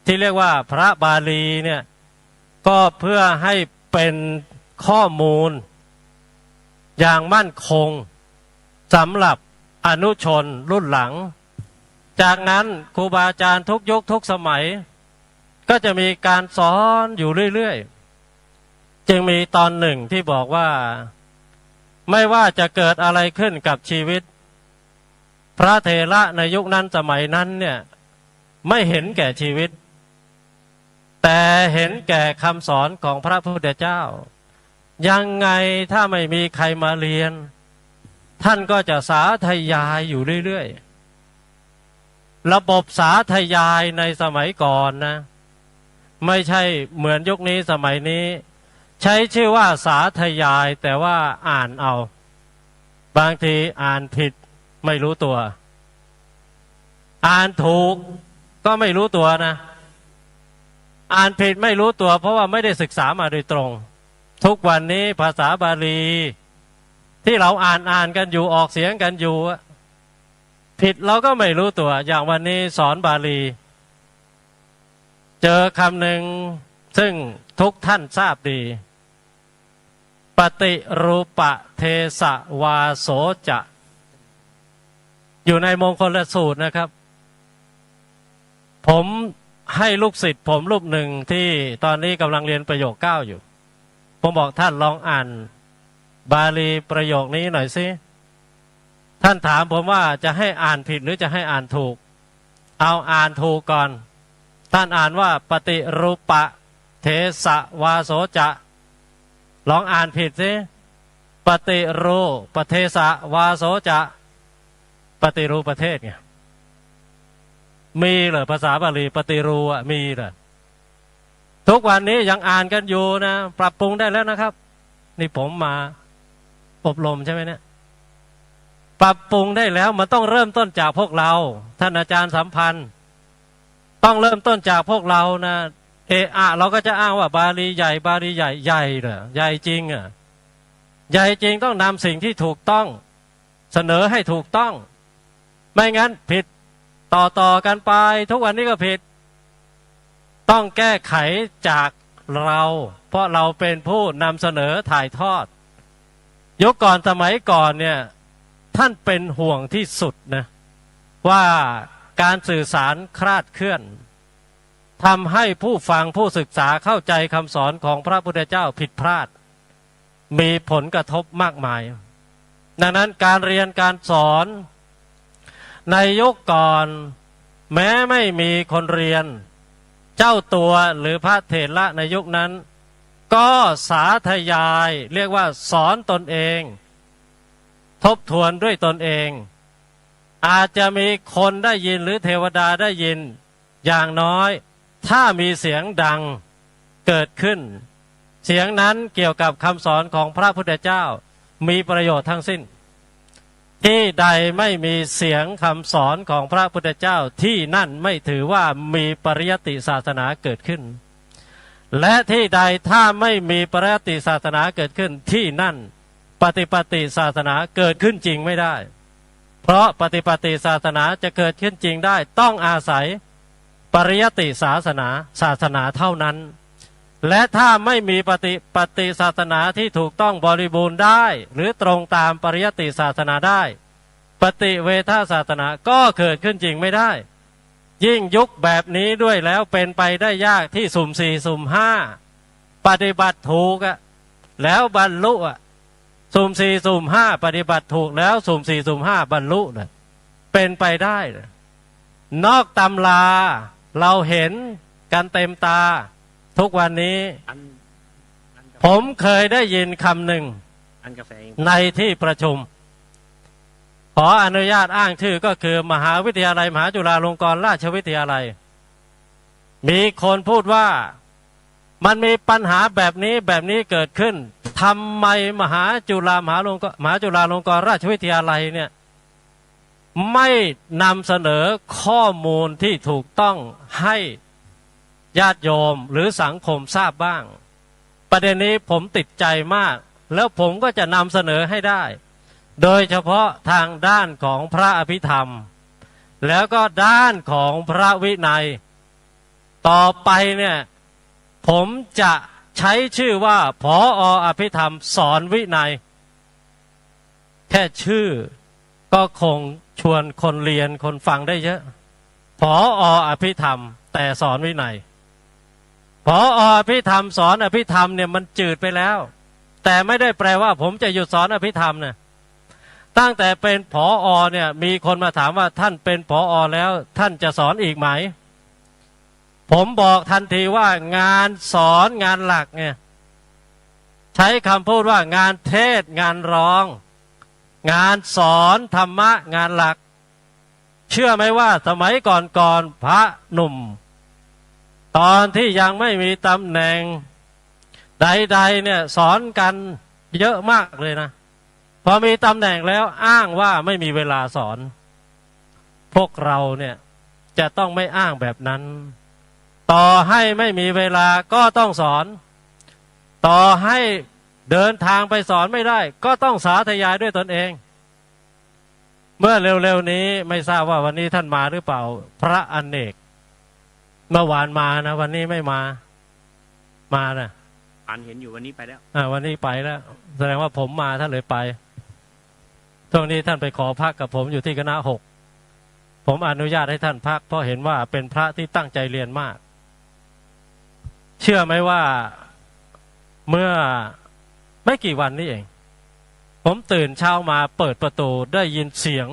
ที่เรียกว่าพระบาลีเนี่ยก็เพื่อให้เป็นข้อมูลอย่างมั่นคงสำหรับอนุชนรุ่นหลังจากนั้นครูบาอาจารย์ทุกยุคทุกสมัยก็จะมีการสอนอยู่เรื่อยๆจึงมีตอนหนึ่งที่บอกว่าไม่ว่าจะเกิดอะไรขึ้นกับชีวิตพระเถระในยุคนั้นสมัยนั้นเนี่ยไม่เห็นแก่ชีวิตแต่เห็นแก่คำสอนของพระพุทธเจ้ายังไงถ้าไม่มีใครมาเรียนท่านก็จะสาธยายอยู่เรื่อยๆระบบสาธยายในสมัยก่อนนะไม่ใช่เหมือนยุคนี้สมัยนี้ใช้ชื่อว่าสาธยายแต่ว่าอ่านเอาบางทีอ่านผิดไม่รู้ตัวอ่านถูกก็ไม่รู้ตัวนะอ่านผิดไม่รู้ตัวเพราะว่าไม่ได้ศึกษามาโดยตรงทุกวันนี้ภาษาบาลีที่เราอ่านกันอยู่ออกเสียงกันอยู่ผิดเราก็ไม่รู้ตัวอย่างวันนี้สอนบาลีเจอคำหนึ่งซึ่งทุกท่านทราบดีปฏิรูปะเทสะวาโสจะอยู่ในมงคลสูตรนะครับผมให้ลูกศิษย์ผมรูปหนึ่งที่ตอนนี้กำลังเรียนประโยค 9อยู่ผมบอกท่านลองอ่านบาลีประโยคนี้หน่อยสิท่านถามผมว่าจะให้อ่านผิดหรือจะให้อ่านถูกเอาอ่านถูกก่อนท่านอ่านว่าปฏิรูปะเทสะวาโสจะลองอ่านผิดสิปฏิรูปะเทสะวาโสจะปฏิรูปประเทศไงมีเหรอภาษาบาลีปฏิรูอ่ะมีเหรอทุกวันนี้ยังอ่านกันอยู่นะปรับปรุงได้แล้วนะครับนี่ผมมาอบรมใช่ไหมเนี่ยปรับปรุงได้แล้วมันต้องเริ่มต้นจากพวกเราท่านอาจารย์สัมพันธ์ต้องเริ่มต้นจากพวกเรานะเราก็จะอ้างว่าบาลีใหญ่บาลีใหญ่ใหญ่เหรอใหญ่จริงอ่ะใหญ่จริงต้องนำสิ่งที่ถูกต้องเสนอให้ถูกต้องไม่งั้นผิดต่อกันไปทุกวันนี้ก็ผิดต้องแก้ไขจากเราเพราะเราเป็นผู้นำเสนอถ่ายทอดยุคก่อนสมัยก่อนเนี่ยท่านเป็นห่วงที่สุดนะว่าการสื่อสารคลาดเคลื่อนทำให้ผู้ฟังผู้ศึกษาเข้าใจคำสอนของพระพุทธเจ้าผิดพลาดมีผลกระทบมากมายดังนั้นการเรียนการสอนในยุคก่อนแม้ไม่มีคนเรียนเจ้าตัวหรือพระเถระในยุคนั้นก็สาธยายเรียกว่าสอนตนเองทบทวนด้วยตนเองอาจจะมีคนได้ยินหรือเทวดาได้ยินอย่างน้อยถ้ามีเสียงดังเกิดขึ้นเสียงนั้นเกี่ยวกับคำสอนของพระพุทธเจ้ามีประโยชน์ทั้งสิ้นที่ใดไม่มีเสียงคำสอนของพระพุทธเจ้าที่นั่นไม่ถือว่ามีปริยัติศาสนาเกิดขึ้นและที่ใดถ้าไม่มีปริยัติศาสนาเกิดขึ้นที่นั่นปฏิปฏิศาสนาเกิดขึ้นจริงไม่ได้เพราะปฏิปฏิศาสนาจะเกิดขึ้นจริงได้ต้องอาศัยปริยัติศาสนาเท่านั้นและถ้าไม่มีปฏิศาสนาที่ถูกต้องบริบูรณ์ได้หรือตรงตามปริยัติศาสนาได้ปฏิเวทศาสนาก็เกิดขึ้นจริงไม่ได้ยิ่งยุคแบบนี้ด้วยแล้วเป็นไปได้ยากที่สุ่มสี่สุ่มห้าปฏิบัติถูกแล้วบรรลุสุ่มสี่สุ่มห้าปฏิบัติถูกแล้วสุ่มสี่สุ่มห้าบรรลุเป็นไปได้นอกตำราเราเห็นกันเต็มตาทุกวันนี้ผมเคยได้ยินคำหนึ่งในที่ประชุมขออนุญาตอ้างชื่อก็คือมหาวิทยาลัยมหาจุฬาลงกรณราชวิทยาลัยมีคนพูดว่ามันมีปัญหาแบบนี้เกิดขึ้นทำไมมหาจุฬาลงกรณราชวิทยาลัยเนี่ยไม่นำเสนอข้อมูลที่ถูกต้องให้ญาติโยมหรือสังคมทราบบ้าง ประเด็นนี้ผมติดใจมากแล้วผมก็จะนำเสนอให้ได้โดยเฉพาะทางด้านของพระอภิธรรมแล้วก็ด้านของพระวินัยต่อไปเนี่ยผมจะใช้ชื่อว่าผอ.อภิธรรมสอนวินัยแค่ชื่อก็คงชวนคนเรียนคนฟังได้เยอะผอ.อภิธรรมแต่สอนวินัยผอ.อภิธรรมสอนอภิธรรมเนี่ยมันจืดไปแล้วแต่ไม่ได้แปลว่าผมจะหยุดสอนอภิธรรมเนี่ยตั้งแต่เป็นผอ.เนี่ยมีคนมาถามว่าท่านเป็นผอ.แล้วท่านจะสอนอีกไหมผมบอกทันทีว่างานสอนงานหลักเนี่ยใช้คำพูดว่างานเทศงานร้องงานสอนธรรมะงานหลักเชื่อไหมว่าสมัยก่อนพระหนุ่มตอนที่ยังไม่มีตำแหน่งใดๆเนี่ยสอนกันเยอะมากเลยนะพอมีตำแหน่งแล้วอ้างว่าไม่มีเวลาสอนพวกเราเนี่ยจะต้องไม่อ้างแบบนั้นต่อให้ไม่มีเวลาก็ต้องสอนต่อให้เดินทางไปสอนไม่ได้ก็ต้องสาธยายด้วยตนเองเมื่อเร็วๆนี้ไม่ทราบว่าวันนี้ท่านมาหรือเปล่าพระอเนกเมื่อวานมานะวันนี้ไม่มานะอ่านเห็นอยู่วันนี้ไปแล้ววันนี้ไปแล้วแสดงว่าผมมาท่านเลยไปช่วงนี้ท่านไปขอพักกับผมอยู่ที่คณะ6ผมอนุญาตให้ท่านพักเพราะเห็นว่าเป็นพระที่ตั้งใจเรียนมากเชื่อไหมว่าเมื่อไม่กี่วันนี้เองผมตื่นเช้ามาเปิดประตูได้ยินเสียง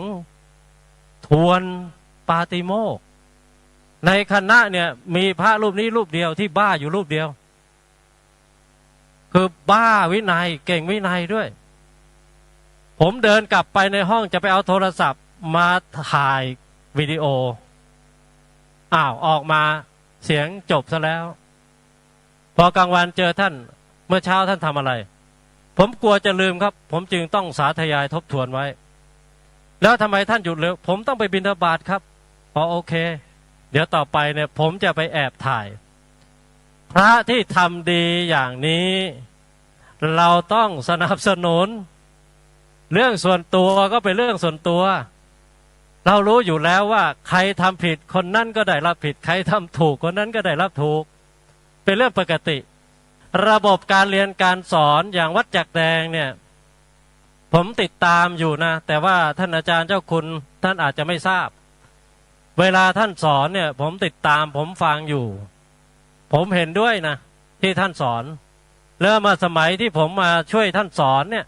ทวนปาติโมกข์ในคณะเนี่ยมีพระรูปนี้รูปเดียวที่บ้าอยู่รูปเดียวคือบ้าวินัยเก่งวินัยด้วยผมเดินกลับไปในห้องจะไปเอาโทรศัพท์มาถ่ายวิดีโอออกมาเสียงจบซะแล้วพอกลางวันเจอท่านเมื่อเช้าท่านทำอะไรผมกลัวจะลืมครับผมจึงต้องสาธยายทบทวนไว้แล้วทำไมท่านหยุดเร็วผมต้องไปบิณฑบาตครับโอเคเดี๋ยวต่อไปเนี่ยผมจะไปแอบถ่ายพระที่ทำดีอย่างนี้เราต้องสนับสนุนเรื่องส่วนตัวก็เป็นเรื่องส่วนตัวเรารู้อยู่แล้วว่าใครทำผิดคนนั้นก็ได้รับผิดใครทำถูกคนนั้นก็ได้รับถูกเป็นเรื่องปกติระบบการเรียนการสอนอย่างวัดจักรแดงเนี่ยผมติดตามอยู่นะแต่ว่าท่านอาจารย์เจ้าคุณท่านอาจจะไม่ทราบเวลาท่านสอนเนี่ยผมติดตามผมฟังอยู่ผมเห็นด้วยนะที่ท่านสอนแล้วมาสมัยที่ผมมาช่วยท่านสอนเนี่ย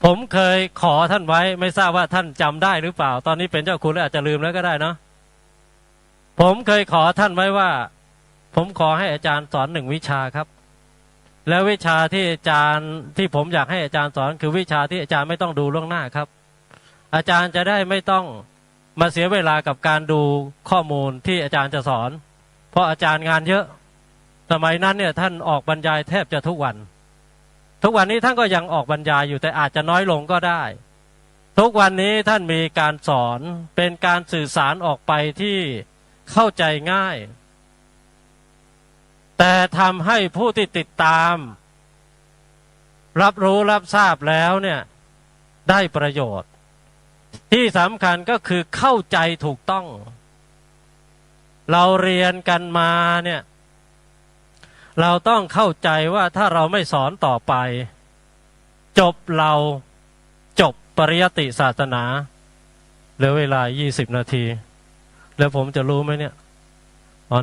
ผมเคยขอท่านไว้ไม่ทราบว่าท่านจำได้หรือเปล่าตอนนี้เป็นเจ้าคุณแล้วอาจจะลืมแล้วก็ได้เนาะผมเคยขอท่านไว้ว่าผมขอให้อาจารย์สอน1วิชาครับแล้ววิชาที่อาจารย์ที่ผมอยากให้อาจารย์สอนคือวิชาที่อาจารย์ไม่ต้องดูล่วงหน้าครับอาจารย์จะได้ไม่ต้องมาเสียเวลากับการดูข้อมูลที่อาจารย์จะสอนเพราะอาจารย์งานเยอะสมัยนั้นเนี่ยท่านออกบรรยายแทบจะทุกวันนี้ท่านก็ยังออกบรรยายอยู่แต่อาจจะน้อยลงก็ได้ทุกวันนี้ท่านมีการสอนเป็นการสื่อสารออกไปที่เข้าใจง่ายแต่ทำให้ผู้ที่ติดตามรับรู้รับทราบแล้วเนี่ยได้ประโยชน์ที่สำคัญก็คือเข้าใจถูกต้องเราเรียนกันมาเนี่ยเราต้องเข้าใจว่าถ้าเราไม่สอนต่อไปจบปริยัติศาสนาเหลือเวลา20 นาทีแล้วผมจะรู้ไหมเนี่ย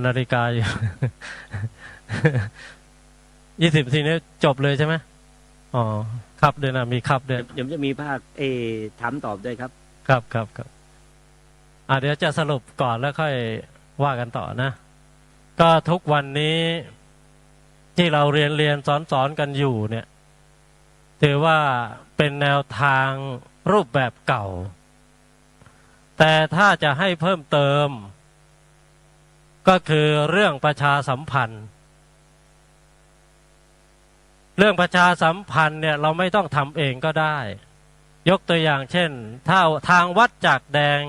นาฬิกาอยู่20 นาทีนี้จบเลยใช่ไหมครับด้วยนะมีครับด้วยเดี๋ยวจะมีภาคถามตอบด้วยครับครับเดี๋ยวจะสรุปก่อนแล้วค่อยว่ากันต่อนะก็ทุกวันนี้ที่เราเรียนสอนกันอยู่เนี่ยถือว่าเป็นแนวทางรูปแบบเก่าแต่ถ้าจะให้เพิ่มเติมก็คือเรื่องประชาสัมพันธ์เนี่ยเราไม่ต้องทำเองก็ได้ยกตัวอย่างเช่นถ้าทางวัดจักรแดง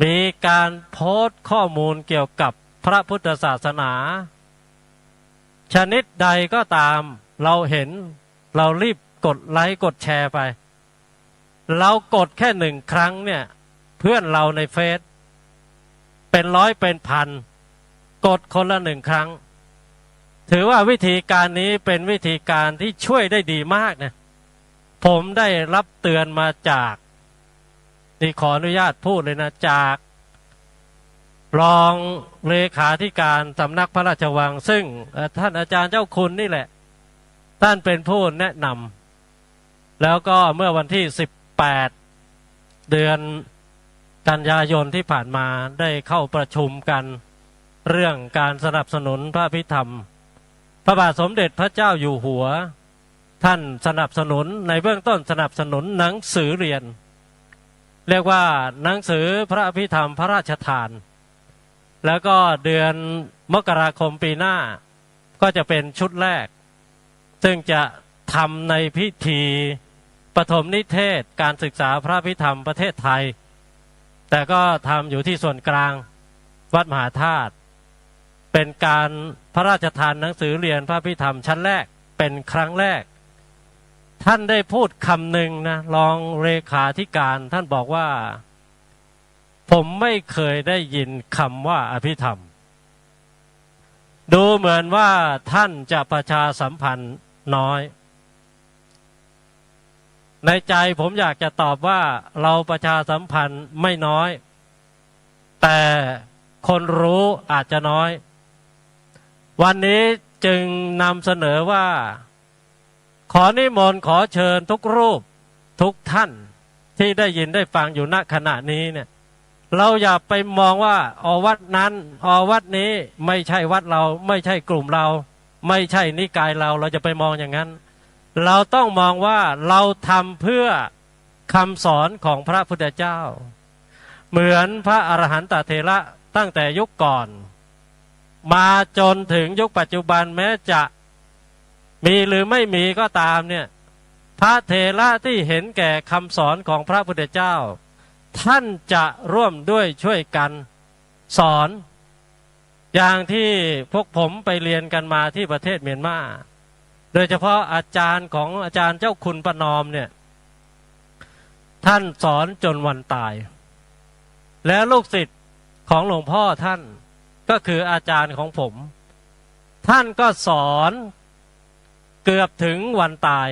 มีการโพสต์ข้อมูลเกี่ยวกับพระพุทธศาสนา ชนิดใดก็ตามเราเห็นเรารีบกดไลค์กดแชร์ไปเรากดแค่1 ครั้งเนี่ยเพื่อนเราในเฟซเป็นร้อยเป็นพันกดคนละ1 ครั้งถือว่าวิธีการนี้เป็นวิธีการที่ช่วยได้ดีมากนะผมได้รับเตือนมาจากนี่ขออนุญาตพูดเลยนะจากรองเลขาธิการสำนักพระราชวังซึ่งท่านอาจารย์เจ้าคุณนี่แหละท่านเป็นผู้แนะนำแล้วก็เมื่อวันที่18เดือนกันยายนที่ผ่านมาได้เข้าประชุมกันเรื่องการสนับสนุนพระพิธรรมพระบาทสมเด็จพระเจ้าอยู่หัวท่านสนับสนุนในเบื้องต้นสนับสนุนหนังสือเรียนเรียกว่าหนังสือพระพิธรรมพระราชทานแล้วก็เดือนมกราคมปีหน้าก็จะเป็นชุดแรกซึ่งจะทำในพิธีปฐมนิเทศการศึกษาพระพิธรรมประเทศไทยแต่ก็ทำอยู่ที่ส่วนกลางวัดมหาธาตุเป็นการพระราชทานหนังสือเรียนพระพิธรรมชั้นแรกเป็นครั้งแรกท่านได้พูดคำหนึ่งนะรองเลขาธิการท่านบอกว่าผมไม่เคยได้ยินคำว่าอภิธรรมดูเหมือนว่าท่านจะประชาสัมพันธ์น้อยในใจผมอยากจะตอบว่าเราประชาสัมพันธ์ไม่น้อยแต่คนรู้อาจจะน้อยวันนี้จึงนำเสนอว่าขอนิมนต์ขอเชิญทุกรูปทุกท่านที่ได้ยินได้ฟังอยู่ณขณะนี้เนี่ยเราอย่าไปมองว่าวัดนั้นวัดนี้ไม่ใช่วัดเราไม่ใช่กลุ่มเราไม่ใช่นิกายเราจะไปมองอย่างนั้นเราต้องมองว่าเราทำเพื่อคำสอนของพระพุทธเจ้าเหมือนพระอรหันตเถระตั้งแต่ยุคก่อนมาจนถึงยุคปัจจุบันแม้จะมีหรือไม่มีก็ตามเนี่ยพระเถระที่เห็นแก่คำสอนของพระพุทธเจ้าท่านจะร่วมด้วยช่วยกันสอนอย่างที่พวกผมไปเรียนกันมาที่ประเทศเมียนมาโดยเฉพาะอาจารย์ของอาจารย์เจ้าคุณประนอมเนี่ยท่านสอนจนวันตายแล้วลูกศิษย์ของหลวงพ่อท่านก็คืออาจารย์ของผมท่านก็สอนเกือบถึงวันตาย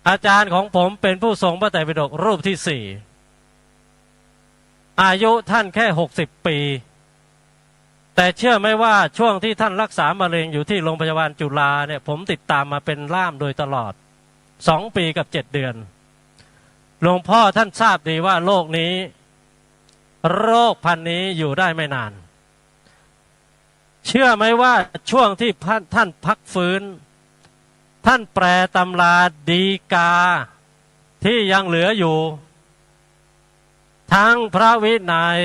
อาจารย์ของผมเป็นผู้ทรงพระไตรปิฎกรูปที่4อายุท่านแค่60 ปีแต่เชื่อไหมว่าช่วงที่ท่านรักษามะเร็งอยู่ที่โรงพยาบาลจุฬาเนี่ยผมติดตามมาเป็นล่ามโดยตลอด2 ปีกับ7 เดือนหลวงพ่อท่านทราบดีว่าโรคนี้โรคพันนี้อยู่ได้ไม่นานเชื่อไหมว่าช่วงที่ท่านพักฟื้นท่านแปลตำราดีกาที่ยังเหลืออยู่ทั้งพระวินัย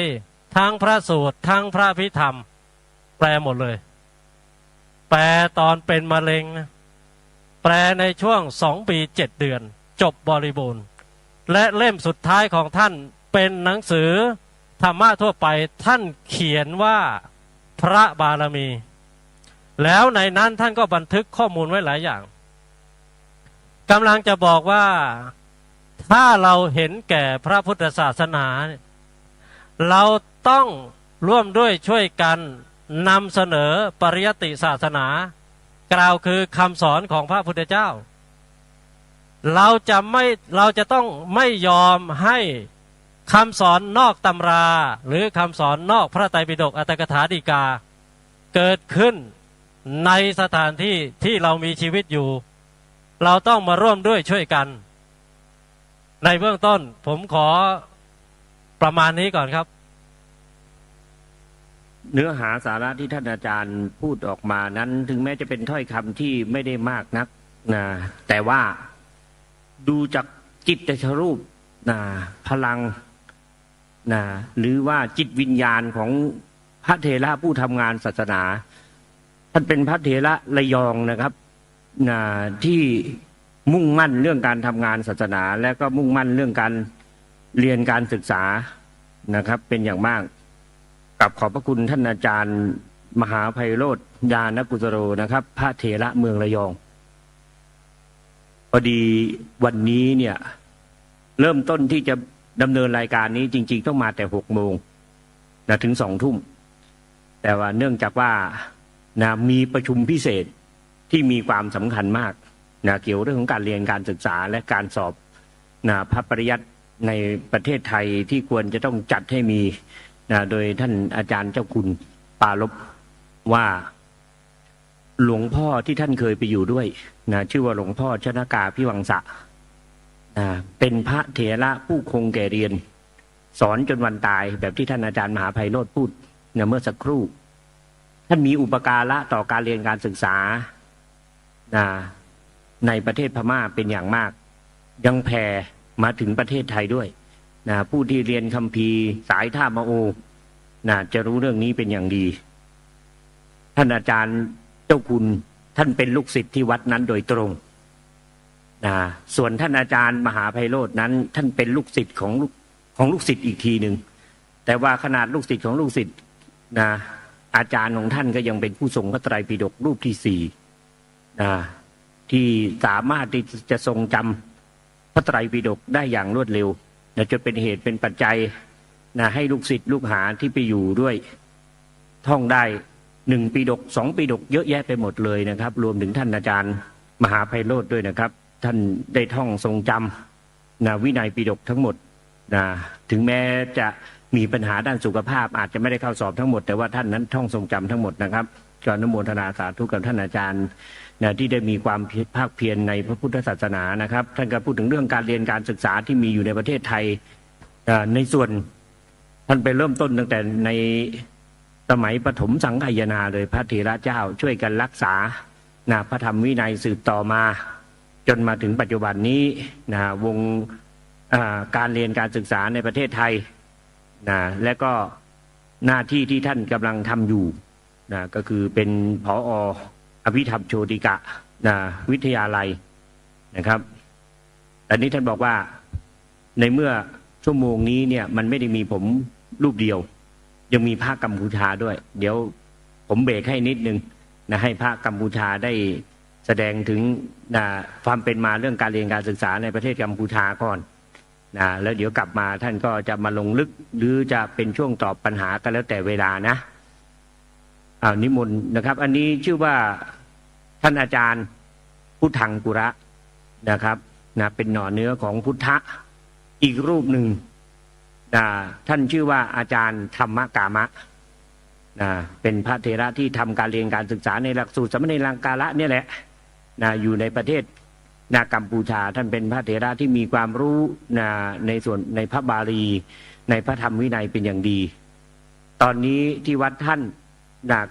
ทั้งพระสูตรทั้งพระพิธรรมแปลหมดเลยแปลตอนเป็นมะเร็งนะแปลในช่วง2 ปี 7 เดือนจบบริบูรณ์และเล่มสุดท้ายของท่านเป็นหนังสือธรรมะทั่วไปท่านเขียนว่าพระบารมีแล้วในนั้นท่านก็บันทึกข้อมูลไว้หลายอย่างกำลังจะบอกว่าถ้าเราเห็นแก่พระพุทธศาสนาเราต้องร่วมด้วยช่วยกันนำเสนอปริยัติศาสนากล่าวคือคำสอนของพระพุทธเจ้าเราจะต้องไม่ยอมให้คำสอนนอกตำราหรือคำสอนนอกพระไตรปิฎกอรรถกถาฎีกาเกิดขึ้นในสถานที่ที่เรามีชีวิตอยู่เราต้องมาร่วมด้วยช่วยกันในเบื้องต้นผมขอประมาณนี้ก่อนครับเนื้อหาสาระที่ท่านอาจารย์พูดออกมานั้นถึงแม้จะเป็นถ้อยคำที่ไม่ได้มากนักนะแต่ว่าดูจากจิตชรูปนะพลังนะหรือว่าจิตวิญญาณของพระเถระผู้ทำงานศาสนาท่านเป็นพระเถระระยองนะครับนะที่มุ่งมั่นเรื่องการทำงานศาสนาและก็มุ่งมั่นเรื่องการเรียนการศึกษานะครับเป็นอย่างมากกับขอบพระคุณท่านอาจารย์ มหาไพโรจน์ญาณกุสโรนะครับพระเถระเมืองระยองพอดีวันนี้เนี่ยเริ่มต้นที่จะดำเนินรายการนี้จริงๆต้องมาแต่6 โมงนะถึง2 ทุ่มแต่ว่าเนื่องจากว่านะมีประชุมพิเศษที่มีความสำคัญมากนะเกี่ยวเรื่องของการเรียนการศึกษาและการสอบนะพระปริยัติในประเทศไทยที่ควรจะต้องจัดให้มีนะโดยท่านอาจารย์เจ้าคุณปาลบว่าหลวงพ่อที่ท่านเคยไปอยู่ด้วยนะชื่อว่าหลวงพ่อชนกาพิวังสะนะเป็นพระเถระผู้คงแก่เรียนสอนจนวันตายแบบที่ท่านอาจารย์มหาไพโรจน์พูดนะเมื่อสักครู่ท่านมีอุปการะต่อการเรียนการศึกษานะในประเทศพม่าเป็นอย่างมากยังแผ่มาถึงประเทศไทยด้วยนะผู้ที่เรียนคัมภีร์สายท่ามะโอนะจะรู้เรื่องนี้เป็นอย่างดีท่านอาจารย์เจ้าคุณท่านเป็นลูกศิษย์ที่วัดนั้นโดยตรงนะส่วนท่านอาจารย์มหาไพโรจน์นั้นท่านเป็นลูกศิษย์ของลูกศิษย์อีกทีหนึ่งแต่ว่าขนาดลูกศิษย์ของลูกศิษย์นะอาจารย์ของท่านก็ยังเป็นผู้ทรงพระไตรปิฎกรูปที่4นะที่สามารถที่จะทรงจำพระไตรปิฎกได้อย่างรวดเร็วนะจนเป็นเหตุเป็นปัจจัยนะให้ลูกศิษย์ลูกหาที่ไปอยู่ด้วยท่องได้1 ปิฎก2 ปิฎกเยอะแยะไปหมดเลยนะครับรวมถึงท่านอาจารย์มหาไพโรจน์ด้วยนะครับท่านได้ท่องทรงจำนะวินัยปิฎกทั้งหมดนะถึงแม้จะมีปัญหาด้านสุขภาพอาจจะไม่ได้เข้าสอบทั้งหมดแต่ว่าท่านนั้นท่องทรงจำทั้งหมดนะครับก็อนุโมทนาสาธุกับท่านอาจารย์นะที่ได้มีความภาคเพียรในพระพุทธศาสนานะครับท่านก็พูดถึงเรื่องการเรียนการศึกษาที่มีอยู่ในประเทศไทยในส่วนท่านไปเริ่มต้นตั้งแต่ในสมัยปฐมสังฆายนาเลยพระเถระเจ้าช่วยกันรักษานะพระธรรมวินัยสืบต่อมาจนมาถึงปัจจุบันนี้นะวงการเรียนการศึกษาในประเทศไทยนะและก็หน้าที่ที่ท่านกำลังทำอยู่นะก็คือเป็นผอ.อภิธรรมโชติกะนะวิทยาลัยนะครับแต่นี้ท่านบอกว่าในเมื่อชั่วโมงนี้เนี่ยมันไม่ได้มีผมรูปเดียวยังมีพระกัมพูชาด้วยเดี๋ยวผมเบรกให้นิดนึงนะให้พระกัมพูชาได้แสดงถึงนะความเป็นมาเรื่องการเรียนการศึกษาในประเทศกัมพูชาก่อนนะแล้วเดี๋ยวกลับมาท่านก็จะมาลงลึกหรือจะเป็นช่วงตอบปัญหาก็แล้วแต่เวลานะนิมนต์นะครับอันนี้ชื่อว่าท่านอาจารย์พุทธังกุระนะครับนะเป็นหน่อเนื้อของพุทธะอีกรูปหนึ่งท่านชื่อว่าอาจารย์ธรรมกามะนะเป็นพระเถระที่ทำการเรียนการศึกษาในหลักสูตรสมณเณรลังกาละเนี่ยแหละนะอยู่ในประเทศกัมพูชาท่านเป็นพระเถระที่มีความรู้ในส่วนในพระบาลีในพระธรรมวินัยเป็นอย่างดีตอนนี้ที่วัดท่าน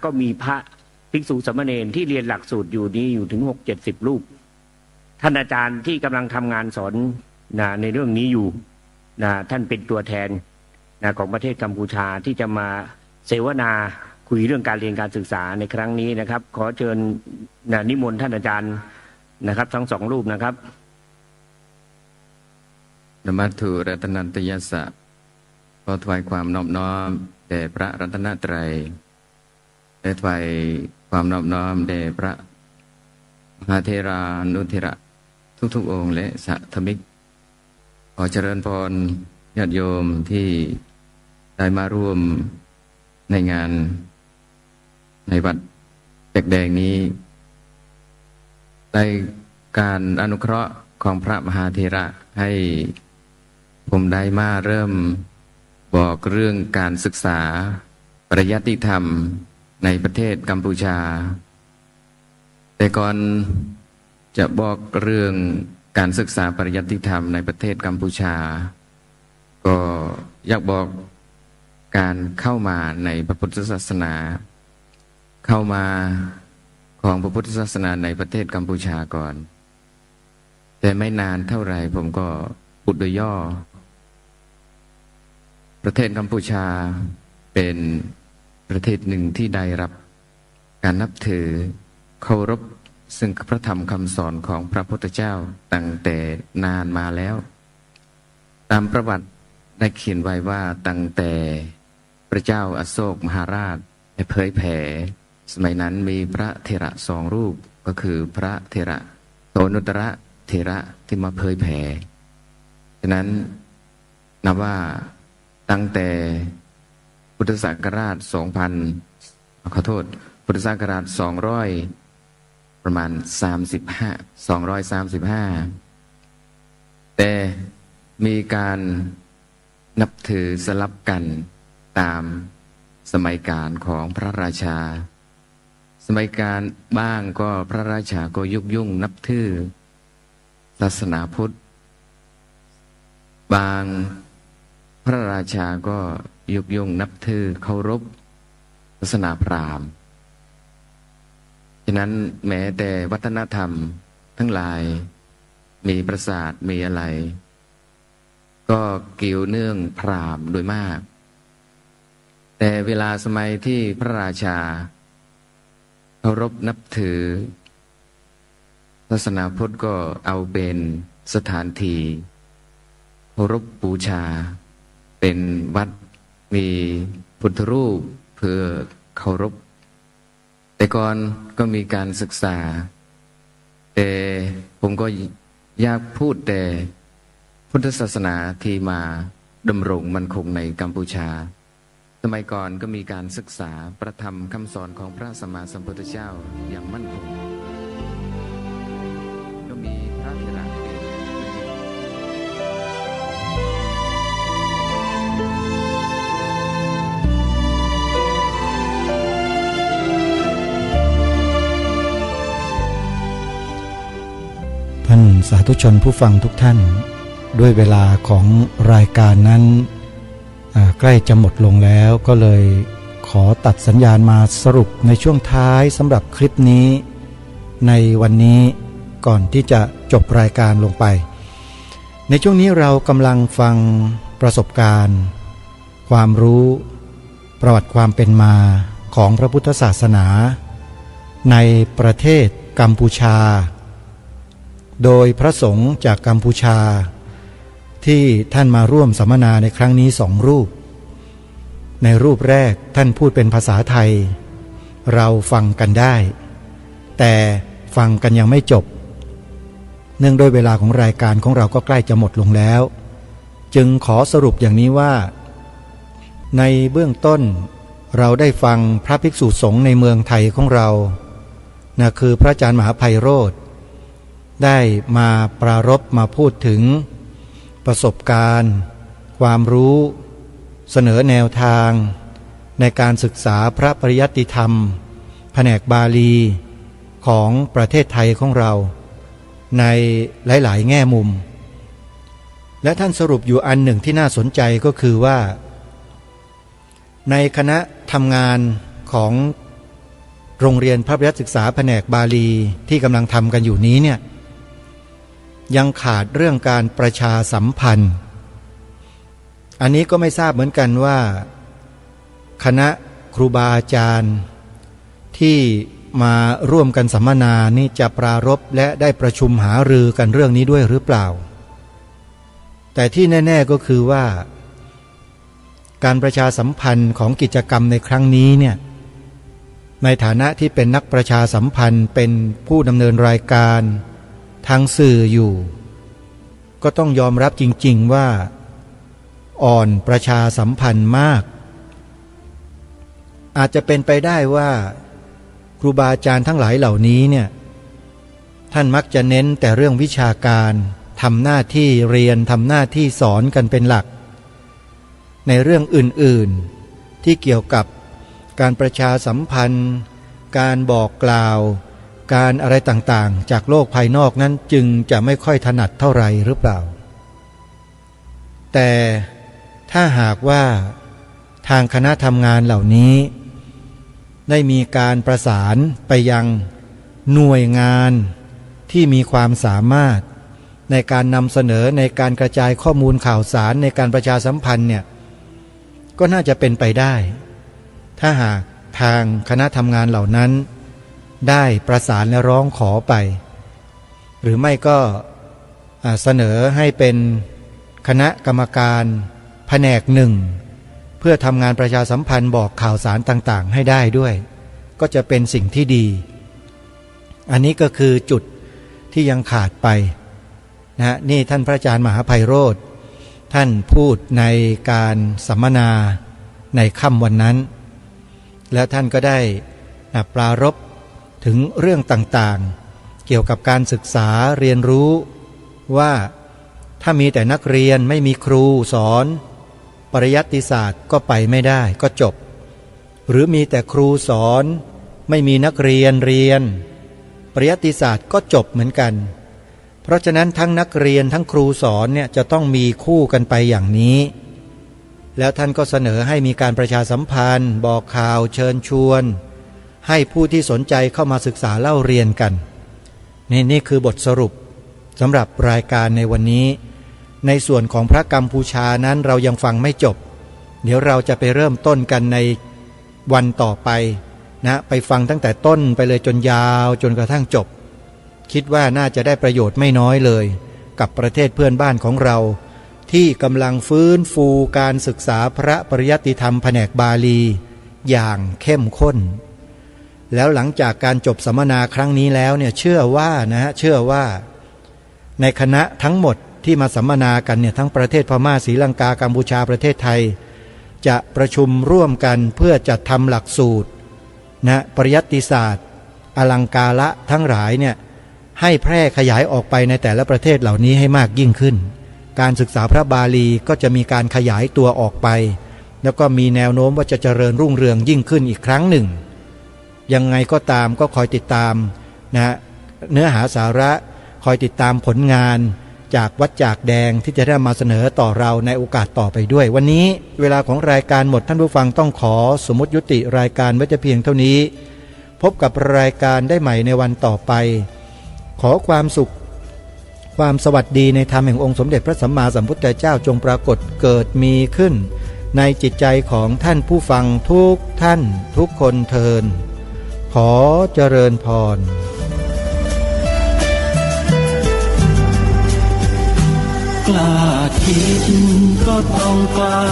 ก็มีพระภิกษุสมณเณรที่เรียนหลักสูตรอยู่นี้อยู่ถึง60-70 รูปท่านอาจารย์ที่กำลังทำงานสอนในเรื่องนี้อยู่ท่านเป็นตัวแทนของประเทศกัมพูชาที่จะมาเสวนาคุยเรื่องการเรียนการศึกษาในครั้งนี้นะครับขอเชิญนิมนต์ท่านอาจารย์นะครับทั้ง2 รูปนะครับนมัสถุรัตนันตยัสสะขอถวายความนอบน้อมแด่พระรัตนตรัยและถวายความนอบน้อมแด่พระมหาเถรานุเถระทุกๆองค์และสัทมิกขอเจริญพรญาติโยมที่ได้มาร่วมในงานในวัดแดกแดงนี้ในการอนุเคราะห์ของพระมหาเถระให้ผมได้มาเริ่มบอกเรื่องการศึกษาปริยัติธรรมในประเทศกัมพูชาแต่ก่อนจะบอกเรื่องการศึกษาปริยัติธรรมในประเทศกัมพูชาก็อยากบอกการเข้ามาในพระพุทธศาสนาเข้ามาของพระพุทธศาสนาในประเทศกัมพูชาก่อนแต่ไม่นานเท่าไหร่ผมก็พูดโดยย่อประเทศกัมพูชาเป็นประเทศหนึ่งที่ได้รับการนับถือเคารพซึ่งพระธรรมคำสอนของพระพุทธเจ้าตั้งแต่นานมาแล้วตามประวัติได้เขียนไว้ว่าตั้งแต่พระเจ้าอโศกมหาราช ได้เผยแผ่สมัยนั้นมีพระเถระสองรูปก็คือพระเถระโสนุตระเถระที่มาเผยแผ่ฉะนั้นนับว่าตั้งแต่พุทธศักราชพุทธศักราช200ประมาณ235แต่มีการนับถือสลับกันตามสมัยการของพระราชาสมัยการบ้างก็พระราชาก็ยุ่งนับถือศาสนาพุทธบางพระราชาก็ยุ่งนับถือเคารพศาสนาพราหมณ์ฉะนั้นแม้แต่วัฒนธรรมทั้งหลายมีปราสาทมีอะไรก็เกี่ยวเนื่องพราหมณ์โดยมากแต่เวลาสมัยที่พระราชาเคารพนับถือศาสนาพุทธก็เอาเป็นสถานที่เคารพบูชาเป็นวัดมีพุทธรูปเพื่อเคารพแต่ก่อนก็มีการศึกษาแต่ผมก็อยากพูดแต่พุทธศาสนาที่มาดำรงมั่นคงในกัมพูชาสมัยก่อนก็มีการศึกษาประธรรมคำสอนของพระสัมมาสัมพุทธเจ้าอย่างมั่นคงก็มีพระเถระท่านสาธุชนผู้ฟังทุกท่านด้วยเวลาของรายการนั้นใกล้จะหมดลงแล้วก็เลยขอตัดสัญญาณมาสรุปในช่วงท้ายสำหรับคลิปนี้ในวันนี้ก่อนที่จะจบรายการลงไปในช่วงนี้เรากำลังฟังประสบการณ์ความรู้ประวัติความเป็นมาของพระพุทธศาสนาในประเทศกัมพูชาโดยพระสงฆ์จากกัมพูชาที่ท่านมาร่วมสัมมนาในครั้งนี้2 รูปในรูปแรกท่านพูดเป็นภาษาไทยเราฟังกันได้แต่ฟังกันยังไม่จบเนื่องด้วยเวลาของรายการของเราก็ใกล้จะหมดลงแล้วจึงขอสรุปอย่างนี้ว่าในเบื้องต้นเราได้ฟังพระภิกษุสงฆ์ในเมืองไทยของเรานะคือพระอาจารย์มหาไพโรธได้มาปรารภมาพูดถึงประสบการณ์ความรู้เสนอแนวทางในการศึกษาพระปริยัติธรรมแผนกบาลีของประเทศไทยของเราในหลายๆแง่มุมและท่านสรุปอยู่อันหนึ่งที่น่าสนใจก็คือว่าในคณะทำงานของโรงเรียนพระปริยัติศึกษาแผนกบาลีที่กำลังทำกันอยู่นี้เนี่ยยังขาดเรื่องการประชาสัมพันธ์อันนี้ก็ไม่ทราบเหมือนกันว่าคณะครูบาอาจารย์ที่มาร่วมกันสัมมนานี่จะปรารภและได้ประชุมหารือกันเรื่องนี้ด้วยหรือเปล่าแต่ที่แน่ๆก็คือว่าการประชาสัมพันธ์ของกิจกรรมในครั้งนี้เนี่ยในฐานะที่เป็นนักประชาสัมพันธ์เป็นผู้ดำเนินรายการทางสื่ออยู่ก็ต้องยอมรับจริงๆว่าอ่อนประชาสัมพันธ์มากอาจจะเป็นไปได้ว่าครูบาอาจารย์ทั้งหลายเหล่านี้เนี่ยท่านมักจะเน้นแต่เรื่องวิชาการทำหน้าที่เรียนทำหน้าที่สอนกันเป็นหลักในเรื่องอื่นๆที่เกี่ยวกับการประชาสัมพันธ์การบอกกล่าวการอะไรต่างๆจากโลกภายนอกนั้นจึงจะไม่ค่อยถนัดเท่าไหร่หรือเปล่าแต่ถ้าหากว่าทางคณะทำงานเหล่านี้ได้มีการประสานไปยังหน่วยงานที่มีความสามารถในการนำเสนอในการกระจายข้อมูลข่าวสารในการประชาสัมพันธ์เนี่ยก็น่าจะเป็นไปได้ถ้าหากทางคณะทำงานเหล่านั้นได้ประสานและร้องขอไปหรือไม่ก็เสนอให้เป็นคณะกรรมการแผนกหนึ่ง เพื่อทำงานประชาสัมพันธ์บอกข่าวสารต่างๆให้ได้ด้วยก็จะเป็นสิ่งที่ดีอันนี้ก็คือจุดที่ยังขาดไปนะนี่ท่านพระอาจารย์มหาไพโรธท่านพูดในการสัมมนาในค่ำวันนั้นแล้วท่านก็ได้ปรารภถึงเรื่องต่างๆเกี่ยวกับการศึกษาเรียนรู้ว่าถ้ามีแต่นักเรียนไม่มีครูสอนปริยัติศาสตร์ก็ไปไม่ได้ก็จบหรือมีแต่ครูสอนไม่มีนักเรียนเรียนปริยัติศาสตร์ก็จบเหมือนกันเพราะฉะนั้นทั้งนักเรียนทั้งครูสอนเนี่ยจะต้องมีคู่กันไปอย่างนี้แล้วท่านก็เสนอให้มีการประชาสัมพันธ์บอกข่าวเชิญชวนให้ผู้ที่สนใจเข้ามาศึกษาเล่าเรียนกันนี่คือบทสรุปสำหรับรายการในวันนี้ในส่วนของพระกัมพูชานั้นเรายังฟังไม่จบเดี๋ยวเราจะไปเริ่มต้นกันในวันต่อไปนะไปฟังตั้งแต่ต้นไปเลยจนยาวจนกระทั่งจบคิดว่าน่าจะได้ประโยชน์ไม่น้อยเลยกับประเทศเพื่อนบ้านของเราที่กำลังฟื้นฟูการศึกษาพระปริยัติธรรมแผนกบาลีอย่างเข้มข้นแล้วหลังจากการจบสัมมนาครั้งนี้แล้วเนี่ยเชื่อว่าในคณะทั้งหมดที่มาสัมมนากันเนี่ยทั้งประเทศพม่าศรีลังกากัมพูชาประเทศไทยจะประชุมร่วมกันเพื่อจัดทำหลักสูตรนะปริยัติศาสตร์อลังการะทั้งหลายเนี่ยให้แพร่ขยายออกไปในแต่ละประเทศเหล่านี้ให้มากยิ่งขึ้นการศึกษาพระบาลีก็จะมีการขยายตัวออกไปแล้วก็มีแนวโน้มว่าจะเจริญรุ่งเรืองยิ่งขึ้นอีกครั้งหนึ่งยังไงก็ตามก็คอยติดตามนะเนื้อหาสาระคอยติดตามผลงานจากวัดจากแดงที่จะได้มาเสนอต่อเราในโอกาสต่อไปด้วยวันนี้เวลาของรายการหมดท่านผู้ฟังต้องขอสมมติยุติรายการไว้แต่เพียงเท่านี้พบกับรายการได้ใหม่ในวันต่อไปขอความสุขความสวัสดีในธรรมแห่งองค์สมเด็จพระสัมมาสัมพุทธเจ้าจงปรากฏเกิดมีขึ้นในจิตใจของท่านผู้ฟังทุกท่านทุกคนเทินขอเจริญพรกล้าคิดก็ต้องกล้า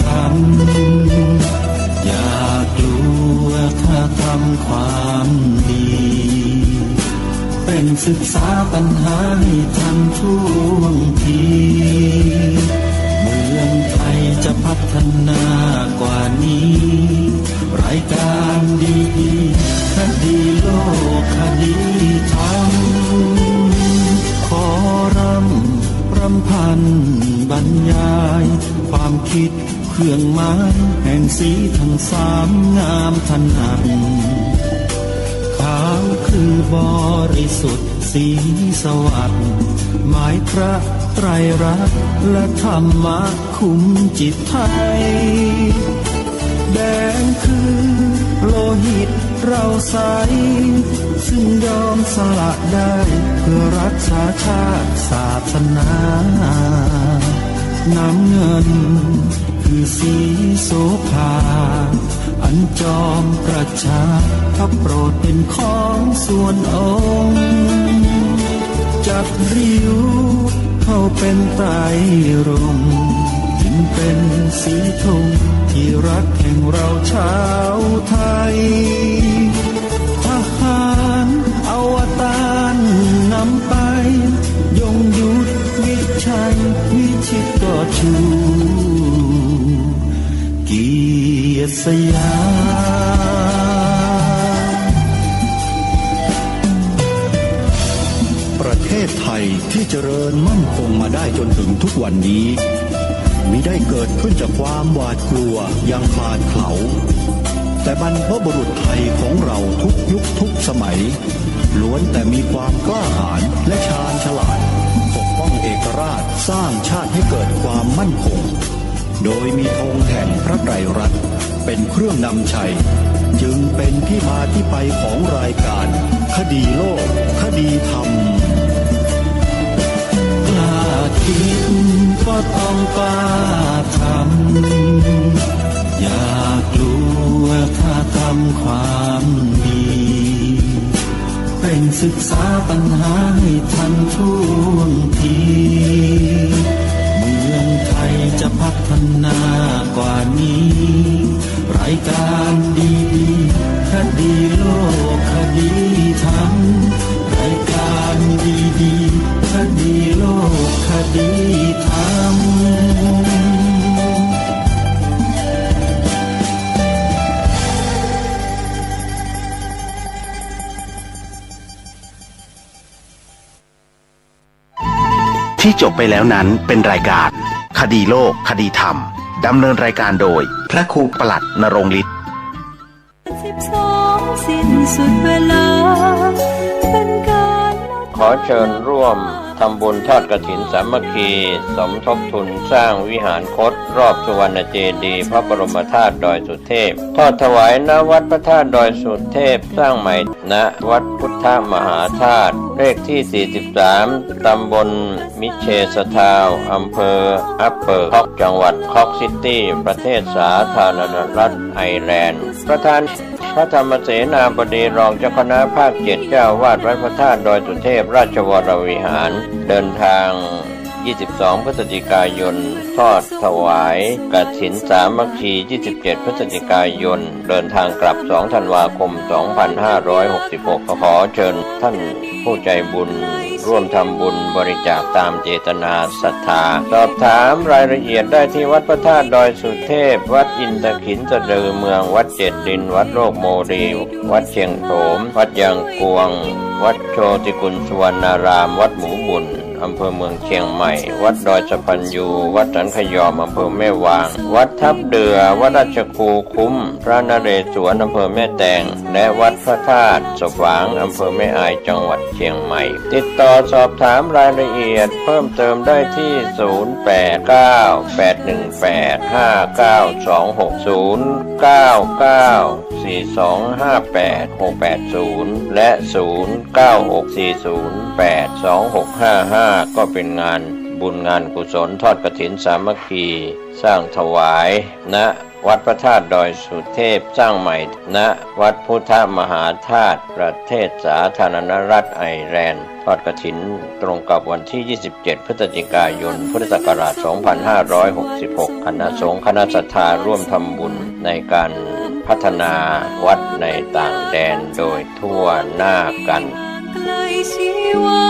ทำอย่ากลัวถ้าทำความดีเป็นศึกษาปัญหาให้ทันท่วงทีเมืองไทยจะพัฒนากว่านี้รายการดีคดีโลกคดีธรรมขอรำพันบรรยายความคิดเครื่องหมายแห่งสีทั้งสามงามถนัดขาวคือบริสุทธิ์สีสวัสดิ์หมายพระไตรรัตน์และธรรมะคุ้มจิตไทยแดงคือโลหิตเราใสซึ่งยอมสละได้เพื่อรักษาชาติศาสนาน้ำเงินคือสีโสภาอันจอมประชาถ้าโปรดเป็นของส่วนองค์จับริ้วเข้าเป็นไตรรงค์จึงเป็นสีธงที่รักแห่งเราชาวไทยทหารอวตารนำไปยงยุทธวิชัยวิชิตก็ชูเกียรติสยามประเทศไทยที่เจริญมั่นคงมาได้จนถึงทุกวันนี้มิได้เกิดขึ้นจากความหวาดกลัวอย่างคลาดเขลาแต่บรรพบุรุษไทยของเราทุกยุคทุกสมัยล้วนแต่มีความกล้าหาญและชาญฉลาดปกป้องเอกราชสร้างชาติให้เกิดความมั่นคงโดยมีธงแห่งพระไตรรัตน์เป็นเครื่องนำชัยจึงเป็นที่มาที่ไปของรายการคดีโลกคดีธรรมกล้าคิดก็ต้องกล้าทำอย่ากลัวถ้าทำความดีเป็นศึกษาปัญหาให้ทันท่วงทีเมืองไทยจะพัฒ นากว่านี้รายการดีๆคดีโลกคดีธรรมรายการดีๆคดีโลกคดีธรรมที่จบไปแล้วนั้นเป็นรายการคดีโลกคดีธรรมดำเนินรายการโดยพระครูปลัดณรงค์ฤทธิ์ 12สิ้นสุดเวลาเป็นการ ขอเชิญร่วมทำบุญทอดกฐินสามัคคีสมทบทุนสร้างวิหารคตรอบสุวรรณเจดีย์พระบรมธาตุดอยสุเทพทอดถวายณวัดพระธาตุดอยสุเทพสร้างใหม่ณวัดพุทธมหาธาตุเลขที่43ตำบลมิเชสทาวอำเภออัปเปอร์คอกจังหวัดคอกซิตี้ประเทศสาธารณรัฐไอร์แลนด์ประธานพระธรรมเสนาบดีรองเจ้าคณะภาค7เจ้าวาดวัดพระธาตุดอยสุเทพราชวรวิหารเดินทาง22พฤศจิกายนทอดถวายกฐินสามัคคี27พฤศจิกายนเดินทางกลับ2ธันวาคม2566ขอเชิญท่านผู้ใจบุญร่วมทำบุญบริจาคตามเจตนาศรัทธาสอบถามรายละเอียดได้ที่วัดพระธาตุดอยสุเทพวัดอินทขินสะดือเมืองวัดเจ็ดดินวัดโลกโมดีวัดเชียงโถมวัดยางกวงวัดโชติกุลสุวรรณารามวัดหมูบุญอำเภอเมืองเชียงใหม่วัดดอยสะพันยูวัดสันขยอมอำเภอแม่วางวัดทับเดือวัดราชครูคุ้มพระนเรศวรอำเภอแม่แตงและวัดพระธาตุสว่างอำเภอแม่อายจังหวัดเชียงใหม่ติดต่อสอบถามรายละเอียดเพิ่มเติมได้ที่08981592609942588680และ0964082655ก็เป็นงานบุญงานกุศลทอดกฐินสามัคคีสร้างถวายณวัดพระธาตุดอยสุเทพสร้างใหม่ณวัดพุทธมหาธาตุประเทศสาธารณรัฐไอร์แลนด์ทอดกฐินตรงกับวันที่27พฤศจิกายนพุทธศักราช2566คณะสงฆ์คณะศรัทธาร่วมทำบุญในการพัฒนาวัดในต่างแดนโดยทั่วหน้ากันไกลชีวา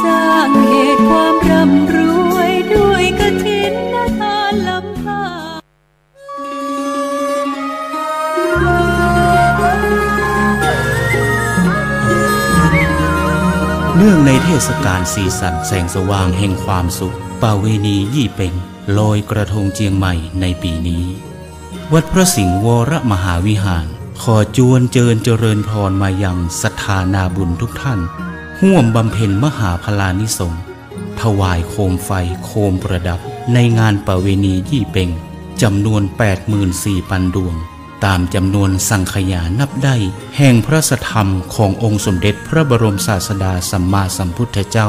สร้างเหตุความร่ำรวยด้วยกฐินและทานลำพาเนื่องในเทศกาลสีสันแสงสว่างแห่งความสุขประเวณียี่เป็งลอยกระทงเจียงใหม่ในปีนี้วัดพระสิงห์วรมหาวิหารขอจวนเจริญพรมายังศรัทธานาบุญทุกท่านร่วมบำเพ็ญมหาพลานิสงส์ถวายโคมไฟโคมประดับในงานประเวณียี่เป็งจำนวน 84,000 ดวงตามจำนวนสังขยานับได้แห่งพระสัทธรรมขององค์สมเด็จพระบรมศาสดาสัมมาสัมพุทธเจ้า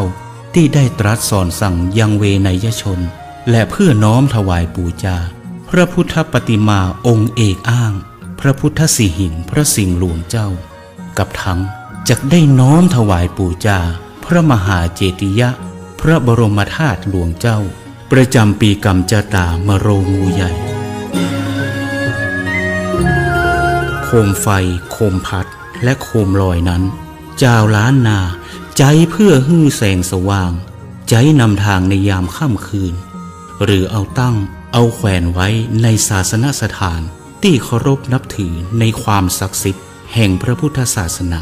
ที่ได้ตรัสสอนสั่งยังเวนยชนและเพื่อน้อมถวายบูชาพระพุทธปฏิมาองค์เอกอ้างพระพุทธสิหิงพระสิงห์หลวงเจ้ากับทั้งจักได้น้อมถวายบูชาพระมหาเจติยะพระบรมธาตุหลวงเจ้าประจำปีกำจตามโรงงูใหญ่โคมไฟโคมพัดและโคมลอยนั้นเจ้าล้านนาใจเพื่อฮื้อแสงสว่างใจนำทางในยามค่ำคืนหรือเอาตั้งเอาแขวนไว้ในศาสนสถานที่เคารพนับถือในความศักดิ์สิทธิ์แห่งพระพุทธศาสนา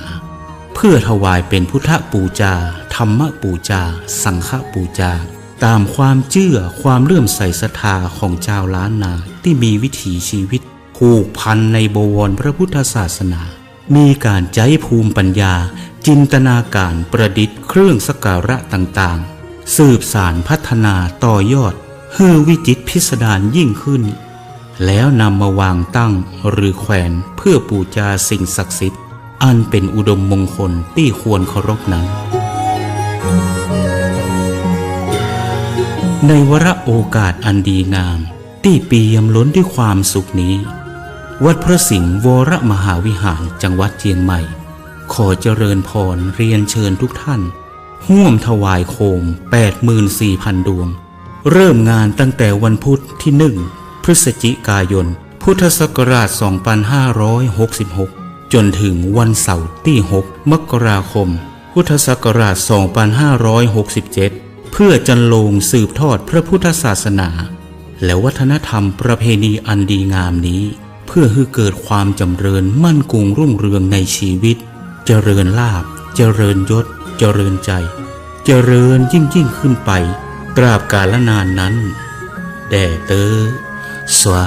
เพื่อถวายเป็นพุทธบูชาธรรมบูชาสังฆบูชาตามความเชื่อความเลื่อมใสศรัทธาของชาวล้านนาที่มีวิถีชีวิตผูกพันในบวรพระพุทธศาสนามีการใช้ภูมิปัญญาจินตนาการประดิษฐ์เครื่องสักการะต่างๆสืบสานพัฒนาต่อยอดให้วิจิตรพิสดารยิ่งขึ้นแล้วนำมาวางตั้งหรือแขวนเพื่อบูชาสิ่งศักดิ์สิทธิ์อันเป็นอุดมมงคลที่ควรเคารพนั้นในวาระโอกาสอันดีงามที่เปี่ยมล้นด้วยความสุขนี้วัดพระสิงห์วรมหาวิหารจังหวัดเชียงใหม่ขอเจริญพรเรียนเชิญทุกท่านร่วมถวายโคม 84,000 ดวง เริ่มงานตั้งแต่วันพุธที่1 พฤศจิกายน พุทธศักราช 2566 จนถึงวันเสาร์ที่ 6 มกราคม พุทธศักราช 2567 เพื่อจันโลงสืบทอดพระพุทธศาสนาและวัฒนธรรมประเพณีอันดีงามนี้เพื่อให้เกิดความจำเริญมั่นคงรุ่งเรืองในชีวิตเจริญลาภเจริญยศเจริญใจเจริญยิ่งขึ้นไปตราบกาลนานนั้นแด่เตอสวา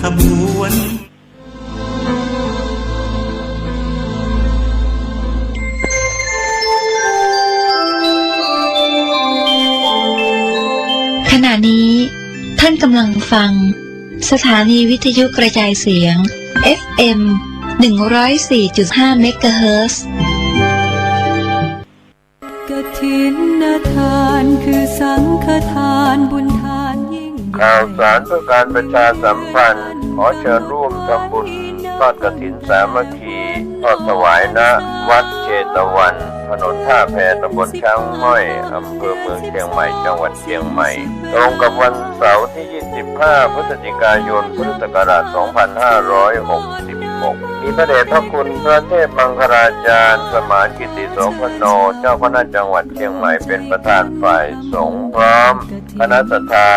ขบวน ขณะนี้ท่านกำลังฟังสถานีวิทยุกระจายเสียง FM 104.5 เมกะเฮิรตซ์ กฐินทานคือสังฆทานบุญทานยิ่งข่าวสารเพื่อการประชาสัมพันธ์ขอเชิญร่วมทำบุญทอดกฐินสามัคคีทอดถวายณวัดเชตวันถนนท่าแพตำบลช้างม้อยอำเภอเมืองเชียงใหม่จังหวัดเชียงใหม่ตรงกับวันเสาร์ที่25 พฤศจิกายนพุทธศักราช 2566มีพระเดชพระคุณพระเทพมังคลาจารย์สมานกิติโสพโนเจ้าคณะจังหวัดเชียงใหม่เป็นประธานฝ่ายสงฆ์พร้อมคณะศรัทธา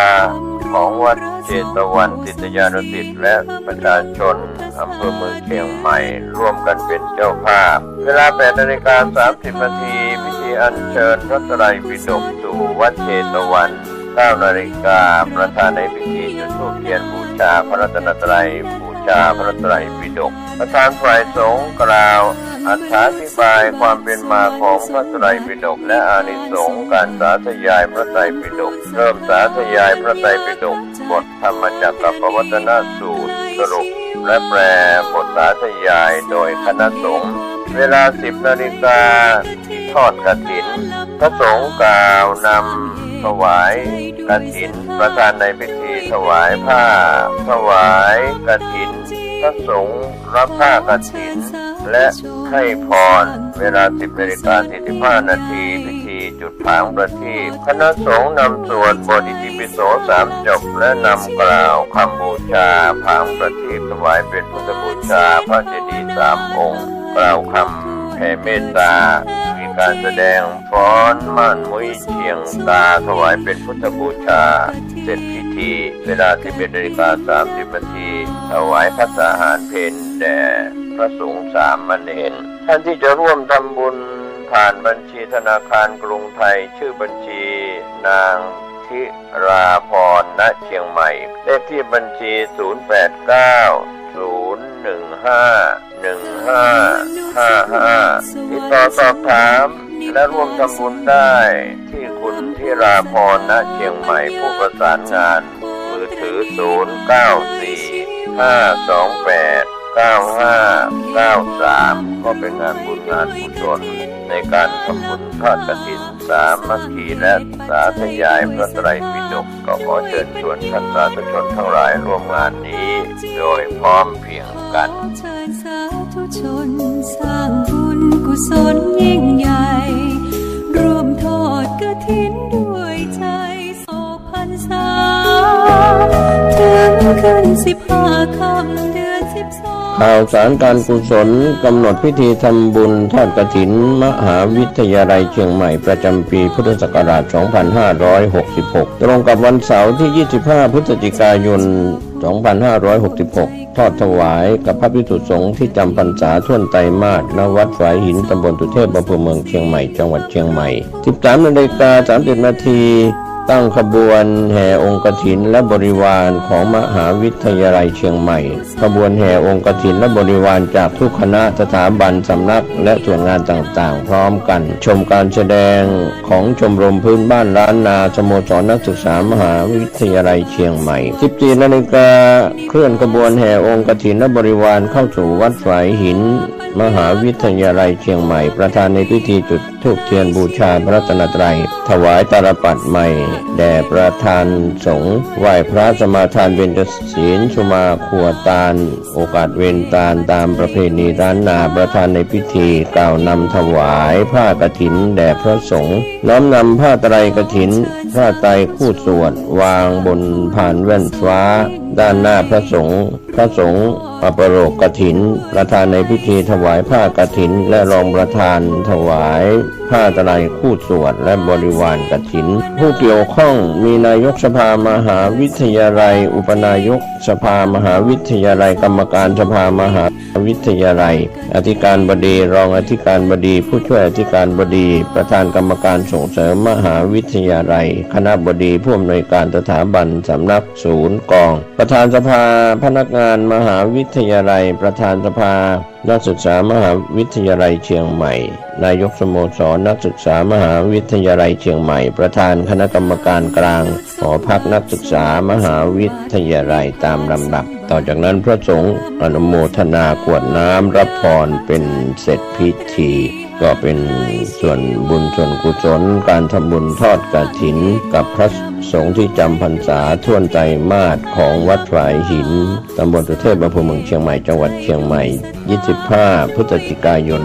ของวัดเชตวันศิษยานุศิษย์และประชาชนอำเภอเมืองเชียงใหม่ร่วมกันเป็นเจ้าภาพเวลา 8:30 น.พิธีอัญเชิญพระไตรปิฎกสู่วัดเชตวัน 9 นาฬิกาประธานในพิธีจุดธูปเทียนบูชาพระรัตนตรัยบูชาพระไตรปิฎกประธานฝ่ายสงฆ์กล่าวอธิบายความเป็นมาของพระไตรปิฎกและอานิสงส์การสาธยายพระไตรปิฎกเริ่มสาธยายพระไตรปิฎกบทธรรมจักรปวัตตนสูตรสรุปและแปลบทสาธยายโดยคณะสงฆ์เวลา 10 นาฬิกาที่ทอดกฐินพระสงฆ์กล่าวนำถวายกฐินประธานในพิธีถวายผ้าถวายกฐินพระสงฆ์รับผ้ากฐินและให้พรเวลา 10:45 น.พิธีจุดผางประทีปคณะสงฆ์นำสวดบทอิติปิโส3 จบและนำกล่าวคำบูชาผางประทีปถวายเป็นพุทธบูชาพระเจดีย์3 องค์กล่าวคำแผ่เมตตามีการแสดงฟ้อนม่านมุ้ยเชียงตาถวายเป็นพุทธบูชาเสร็จพิธีเวลา 11:30 น.ถวายภัตตาหารเพลแด่พระสงฆ์สามเณรท่านที่จะร่วมทำบุญผ่านบัญชีธนาคารกรุงไทยชื่อบัญชีนางธิราพร ณ เชียงใหม่เลขที่บัญชี 089-015-1555 ติดต่อสอบถามและร่วมทำบุญได้ที่คุณธิราพร ณ เชียงใหม่ผู้ประสานงานมือถือ 094-528-9593 ก็เป็นงานบุญงานกุศลในการทำบุญทอดกฐินสามัคคีและสาธยายพระไตรปิฎกก็ขอเชิญชวนท่านสาธุชนทั้งหลายร่วมงานนี้โดยพร้อมเพรียงกันเชิญสาธุชนสร้างบุญกุศลยิ่งใหญ่ร่วมทอดกฐินด้วยใจโศกพรรษาถึงขึ้น15 ค่ำเดือน12ข่าวสารการกุศลกำหนดพิธีทำบุญทอดกฐินมหาวิทยาลัยเชียงใหม่ประจำปีพุทธศักราช 2566 ตรงกับวันเสาร์ที่ 25 พฤศจิกายน 2566 ทอดถวายกับพระภิกษุสงฆ์ที่จำพรรษาท่วนไตรมาสณวัดฝายหินตำบลสุเทพอำเภอเมืองเชียงใหม่จังหวัดเชียงใหม่ 13:30 น.ตั้งขบวนแห่องค์กฐินและบริวารของมหาวิทยาลัยเชียงใหม่ขบวนแห่องค์กฐินและบริวารจากทุกคณะสถาบันสำนักและส่วนงานต่างๆพร้อมกันชมการแสดงของชมรมพื้นบ้านล้านนาสโมสรนักศึกษามหาวิทยาลัยเชียงใหม่ 14 น.เคลื่อนขบวนแห่องค์กฐินและบริวารเข้าสู่วัดฝายหินมหาวิทยาลัยเชียงใหม่ประธานในพิธีจุดธูปเทียนบูชาพระรัตนตรัยถวายตาลปัตรใหม่แด่ประธานสงฆ์ไหว้พระสมาทานเบญจศีลสุมาครัวตาลโอกาสเวนตาลตามประเพณีล้านนาประธานในพิธีกล่าวนำถวายผ้ากฐินแด่พระสงฆ์น้อมนำผ้าไตรกฐินผ้าไตรคู่สวดวางบนพานแว่นฟ้าด้านหน้าพระสงฆ์อัปโรกกฐินประธานในพิธีถวายผ้ากฐินและรองประธานถวายผ้าไตรคู่สวดและบริวารกฐินผู้เกี่ยวข้องมีนายกสภามหาวิทยาลัยอุปนายกสภามหาวิทยาลัยกรรมการสภามหาวิทยาลัยอธิการบดีรองอธิการบดีผู้ช่วยอธิการบดีประธานกรรมการส่งเสริมมหาวิทยาลัยคณบดีผู้อำนวยการสถาบันสำนักศูนย์กองประธานสภาพนักงานมหาวิทยาลัยประธานสภานักศึกษามหาวิทยาลัยเชียงใหม่นายกสโมสรนักศึกษามหาวิทยาลัยเชียงใหม่ประธานคณะกรรมการกลางหอพักนักศึกษามหาวิทยาลัยตามลำดับต่อจากนั้นพระสงฆ์อนุโมทนากรวดน้ำรับพรเป็นเสร็จพิธีก็เป็นส่วนบุญส่วนกุศลการทำบุญทอดกฐินกับพระสงฆ์ที่จำพรรษาท่วนไตรมาสของวัดฝายหินตำบลสุเทพอำเภอเมืองเชียงใหม่จังหวัดเชียงใหม่25 พฤศจิกายน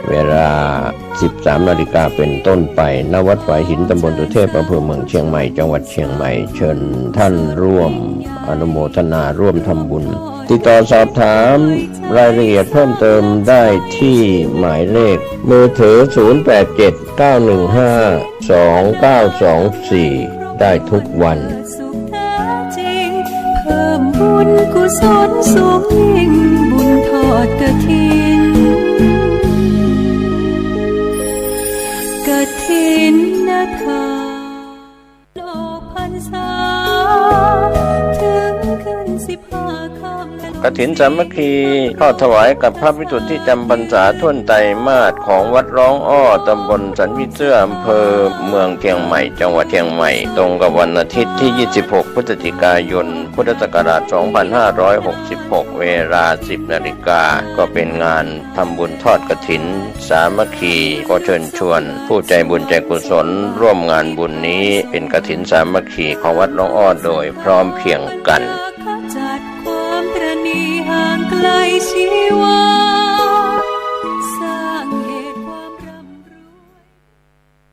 เวลา 13 นาฬิกาเป็นต้นไปณวัดฝายหินตำบลสุเทพอำเภอเมืองเชียงใหม่จังหวัดเชียงใหม่เชิญท่านร่วมอนุโมทนาร่วมทำบุญติดต่อสอบถามรายละเอียดเพิ่มเติมได้ที่หมายเลขมือถือ 0879152924 ได้ทุกวันเพิ่มบุญกุศลสูงยิ่งบุญทอดกฐินนาทานออกพรรษาถึงขึ้น15 ค่ำกฐินสามัคคีทอดถวายกับพระภิกษุที่จำพรรษาท่วนไตรมาสของวัดร้องอ้อตำบลสันวิเสื้ออำเภอเมืองเชียงใหม่จังหวัดเชียงใหม่ตรงกับวันอาทิตย์ที่ 26 พฤศจิกายน พุทธศักราช 2566 เวลา 10 นาฬิกาก็เป็นงานทำบุญทอดกฐินสามัคคีก็เชิญชวนผู้ใจบุญใจกุศลร่วมงานบุญนี้เป็นกฐินสามัคคีของวัดร้องอ้อโดยพร้อมเพรียงกันห่างไกลชีวาสร้างเหตุความร่ำรว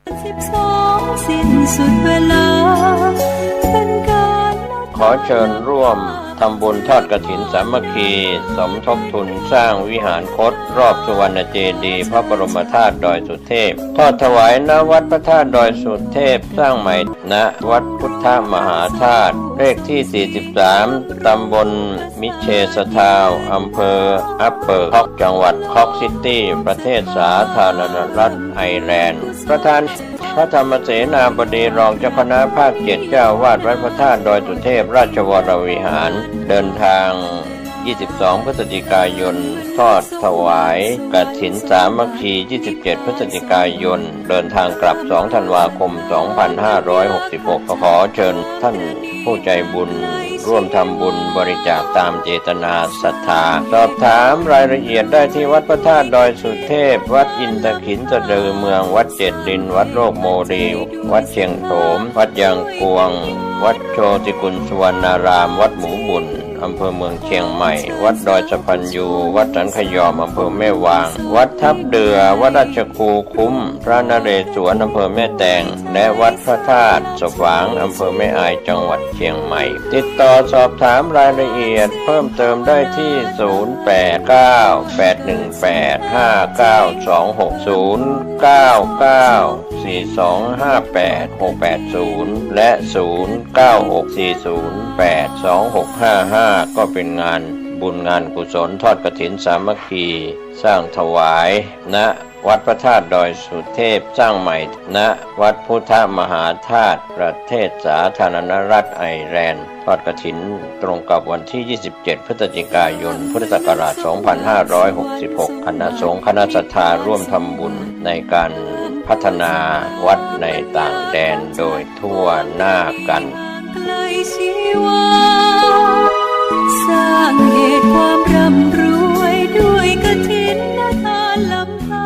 ย12สิ้นสุดเวลาเป็นการขอเชิญร่วมทำบุญทอดกฐินสามัคคีสมทบทุนสร้างวิหารคตรอบสุวรรณเจดีย์พระบรมธาตุดอยสุเทพทอดถวายณวัดพระธาตุดอยสุเทพสร้างใหม่ณวัดพุทธมหาธาตุเลขที่ 43 ตำบลมิเชสทาวอำเภออัปเปอร์คอกจังหวัดคอกซิตี้ประเทศสาธารณรัฐไอร์แลนด์ประธานพระธรรมเสนาบดีรองเจ้าคณะภาค 7 เจ้าวาดวัดพระธาตุดอยสุเทพราชวรวิหารเดินทาง 22 พฤศจิกายนทอดถวายกฐินสามัคคี 27 พฤศจิกายนเดินทางกลับ 2 ธันวาคม 2566 ขอเชิญท่านผู้ใจบุญร่วมทำบุญบริจาคตามเจตนาศรัทธาสอบถามรายละเอียดได้ที่วัดพระธาตุดอยสุเทพวัดอินทขินสะดือเมืองวัดเจ็ดดินวัดโลกโมรีวัดเชียงโถมวัดยางกวงวัดโชติกุลสุวรรณารามวัดหมูบุญอำเภอเมืองเชียงใหม่วัดดอยสะพันยูวัดสันขยอมอำเภอแม่วางวัดทับเดือวัดราชครูคุ้มพระนเรศวรอำเภอแม่แตงและวัดพระธาตุสฝางอำเภอแม่อายจังหวัดเชียงใหม่ติดต่อสอบถามรายละเอียดเพิ่มเติมได้ที่ 089-818-5926 099-4258-680 และ 096-408-2655 ก็เป็นงาน บุญงานกุศลทอดกฐินสามัคคีสร้างถวายณวัดพระธาตุดอยสุเทพสร้างใหม่ณวัดพุทธมหาธาตุประเทศสาธารณรัฐไอร์แลนด์ทอดกฐินตรงกับวันที่ 27 พฤศจิกายน พุทธศักราช 2566 คณะสงฆ์คณะศรัทธาร่วมทำบุญในการพัฒนาวัดในต่างแดนโดยทั่วหน้ากันไกลชีวาสร้างเหตุความร่ำรวยด้วยกฐินทานลำพา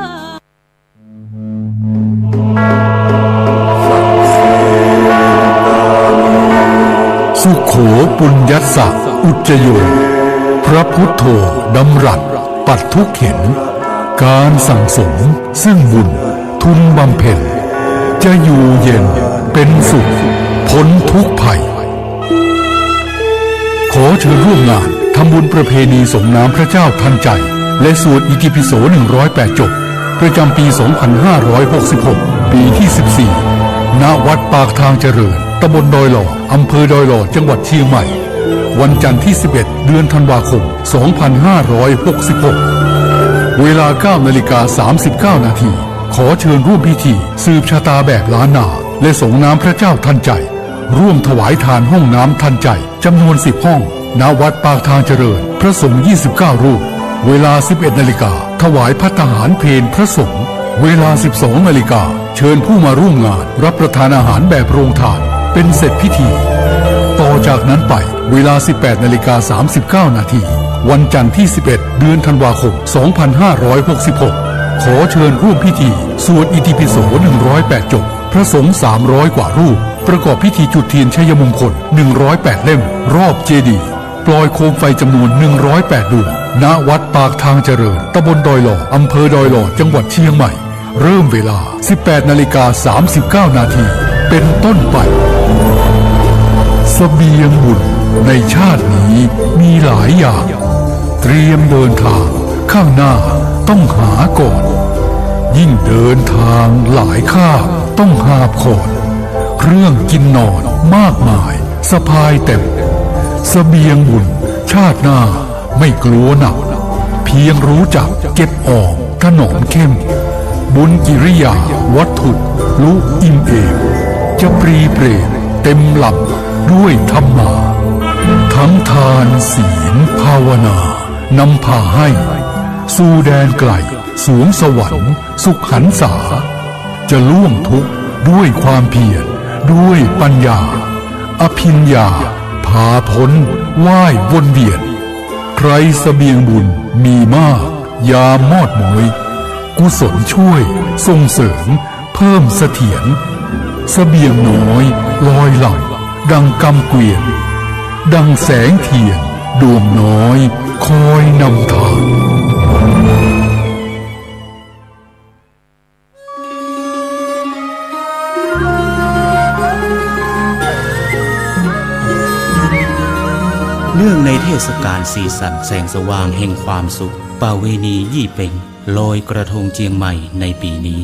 สุโขปุญญัสสะอุจโยพระพุทโธดำรัสปัดทุกเข็นการสั่งสมซึ่งบุญทุนบำเพ็ญจะอยู่เย็นเป็นสุขพ้นทุกภัยขอเชิญร่วมงานทำบุญประเพณีส่งน้ำพระเจ้าทันใจและสวดอิติปิโส108 จบประจำปี 2566 ปีที่ 14 ณ วัดปากทางเจริญตำบลดอยหล่ออำเภอดอยหล่อจังหวัดเชียงใหม่วันจันทร์ที่ 11 เดือนธันวาคม 2566 เวลา 9:39 นาทีขอเชิญร่วมพิธีสืบชะตาแบบล้านนาและส่งน้ำพระเจ้าทันใจร่วมถวายทานห้องน้ำทันใจจำนวน10 ห้องณ วัดปากทางเจริญพระสงฆ์29 รูปเวลา 11 นาฬิกาถวายภัตตาหารเพลพระสงฆ์เวลา 12 นาฬิกาเชิญผู้มาร่วมงานรับประทานอาหารแบบโรงทานเป็นเสร็จพิธีต่อจากนั้นไปเวลา 18:39 นาทีวันจันทร์ที่ 11 เดือนธันวาคม 2566 ขอเชิญร่วมพิธีสวดอิติปิโส108 จบพระสงฆ์300 กว่ารูปประกอบพิธีจุดเทียนชัยมงคล108 เล่มรอบเจดีย์ปล่อยโคมไฟจำนวน108 ดวงณ วัดปากทางเจริญตำบลดอยหล่ออำเภอดอยหล่อจังหวัดเชียงใหม่เริ่มเวลา 18:39 นาทีเป็นต้นไปเสบียงบุญในชาตินี้มีหลายอย่างเตรียมเดินทางข้างหน้าต้องหาก่อนยิ่งเดินทางหลายข้างต้องหาบขอนเครื่องกินนอนมากมายสะพายเต็มเสบียงบุญชาติหน้าไม่กลัวหนักเพียงรู้จักเก็บออกถนอมเข้มบุญกิริยาวัตถุรู้อิ่มเองจะปรีเปรตเต็มลำด้วยธรรมาทั้งทานศีลภาวนานำพาให้สู่แดนไกลสวงสวรรค์สุขหันษาจะล่วงทุกข์ด้วยความเพียรด้วยปัญญาอภิญญาพาพ้นว่ายวนเวียนใครเสบียงบุญมีมากยามมอดม้อยกุศลช่วยส่งเสริมเพิ่มเสถียรเสบียงน้อยลอยหลั่งดังกำเกวียนดังแสงเทียนดวงน้อยคอยนำทางเนื่องในเทศกาลสีสันแสงสว่างแห่งความสุขประเวณียี่เป็งลอยกระทงเจียงใหม่ในปีนี้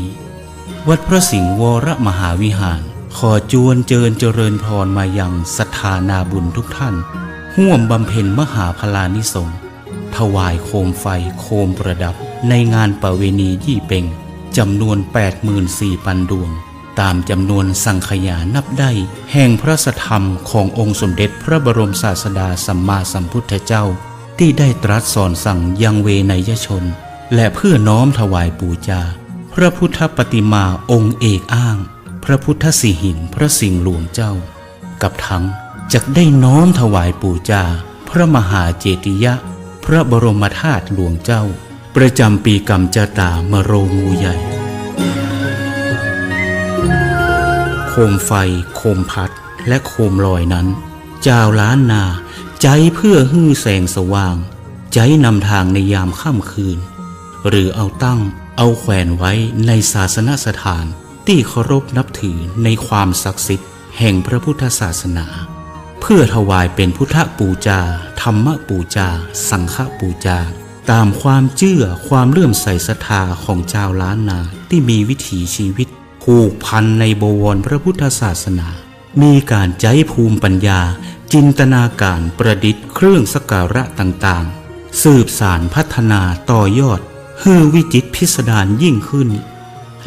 วัดพระสิงห์วรมหาวิหารขอจวนเจริญพรมายังศรัทธานาบุญทุกท่านร่วมบำเพ็ญมหาพลานิสงฆ์ถวายโคมไฟโคมประดับในงานประเวณียี่เป็งจำนวน 84,000 ดวงตามจำนวนสังขยานับได้แห่งพระสัทธรรมขององค์สมเด็จพระบรมศาสดาสัมมาสัมพุทธเจ้าที่ได้ตรัสสอนสั่งยังเวนยชนและเพื่อน้อมถวายบูชาพระพุทธปฏิมาองค์เอกอ้างพระพุทธสิหิงพระสิงห์หลวงเจ้ากับทั้งจักได้น้อมถวายบูชาพระมหาเจติยะพระบรมธาตุหลวงเจ้าประจำปีกัมจตามโรงงูใหญ่โคมไฟโคมพัดและโคมลอยนั้นเจ้าล้านนาใจเพื่อฮื้อแสงสว่างใจนำทางในยามค่ำคืนหรือเอาตั้งเอาแขวนไว้ในศาสนสถานที่เคารพนับถือในความศักดิ์สิทธิ์แห่งพระพุทธศาสนาเพื่อถวายเป็นพุทธบูชาธรรมบูชาสังฆบูชาตามความเชื่อความเลื่อมใสศรัทธาของชาวล้านนาที่มีวิถีชีวิตผูกพันในบวรพระพุทธศาสนามีการใจภูมิปัญญาจินตนาการประดิษฐ์เครื่องสักการะต่างๆ สืบสารพัฒนาต่อยอดให้วิจิตรพิสดารยิ่งขึ้น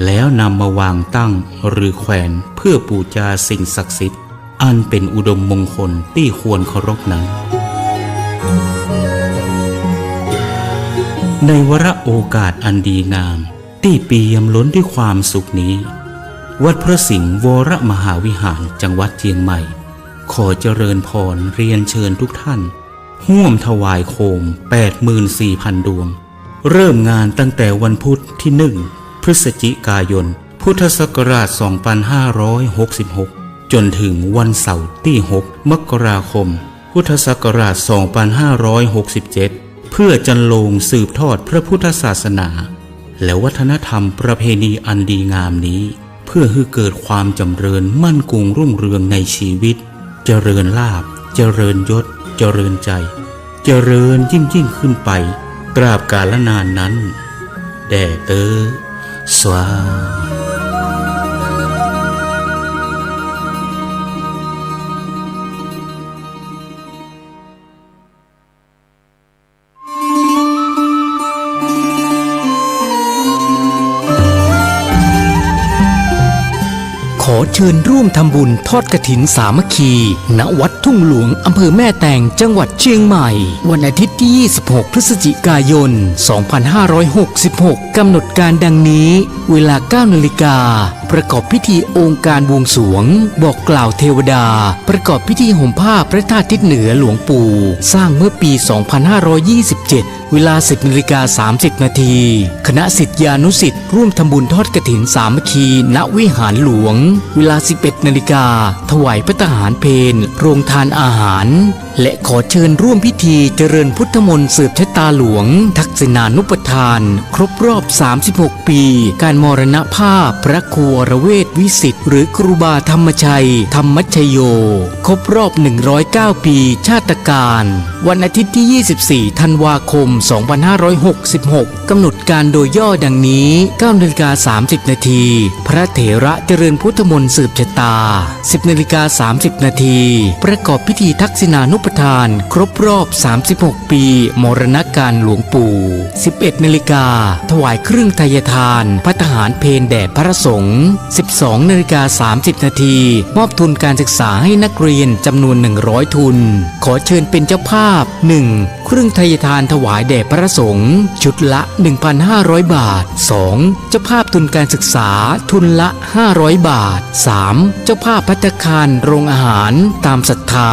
แล้วนำมาวางตั้งหรือแขวนเพื่อบูชาสิ่งศักดิ์สิทธิ์อันเป็นอุดมมงคลที่ควรเคารพนั้นในวาระโอกาสอันดีงามที่ปียมล้นด้วยความสุขนี้วัดพระสิงห์วรมหาวิหารจังหวัดเชียงใหม่ขอเจริญพรเรียนเชิญทุกท่านร่วมถวายโคม 84,000 ดวงเริ่มงานตั้งแต่วันพุธที่ 1 พฤศจิกายนพุทธศักราช 2566 จนถึงวันเสาร์ที่ 6 มกราคม พุทธศักราช 2567 เพื่อจันโลงสืบทอดพระพุทธศาสนาและวัฒนธรรมประเพณีอันดีงามนี้เพื่อให้เกิดความจำเริญมั่นคงรุ่งเรืองในชีวิตเจริญลาภเจริญยศเจริญใจเจริญยิ่งขึ้นไปตราบกาลนานนั้นแด่เตอสวาขอเชิญร่วมทำบุญทอดกฐินสามัคคีณวัดทุ่งหลวงอำเภอแม่แตงจังหวัดเชียงใหม่วันอาทิตย์ที่ 26 พฤศจิกายน 2566 กำหนดการดังนี้เวลา 9 นาฬิกาประกอบพิธีองค์การบวงสรวงบอกกล่าวเทวดาประกอบพิธีห่มผ้าพระธาตุทิศเหนือหลวงปู่สร้างเมื่อปี 2527 เวลา 10:30 นาทีคณะศิษยานุศิษย์ร่วมทำบุญทอดกฐินสามัคคีณวิหารหลวงเวลา 11 นาฬิกาถวายพระทหารเพลโรงทานอาหารและขอเชิญร่วมพิธีเจริญพุทธมนต์สืบชะตาหลวงทักษิณานุปทานครบรอบ 36 ปีการมรณภาพพระครูวรเวทวิสิทธิ์หรือครูบาธรรมชัยธรรมชโยครบรอบ 109 ปีชาตการวันอาทิตย์ที่ 24 ธันวาคม 2566 กำหนดการโดยย่อดังนี้ 9:30 นาทีพระเถระเจริญพุทธมนต์สืบชะตา 10:30 นาทีประกอบพิธีทักษิณานุปทานครบรอบ 36 ปีมรณกาลหลวงปู่ 11 นาฬิกาถวายเครื่องไทยทานพระทหารเพลแด่พระสงฆ์ 12:30 นาทีมอบทุนการศึกษาให้นักเรียนจำนวน 100 ทุนขอเชิญเป็นเจ้าภาพ 1. เครื่องไทยทานถวายแด่พระสงฆ์ชุดละ 1,500 บาท 2. เจ้าภาพทุนการศึกษาทุนละ 500 บาท 3. เจ้าภาพภัตตาคารโรงอาหารตามศรัทธา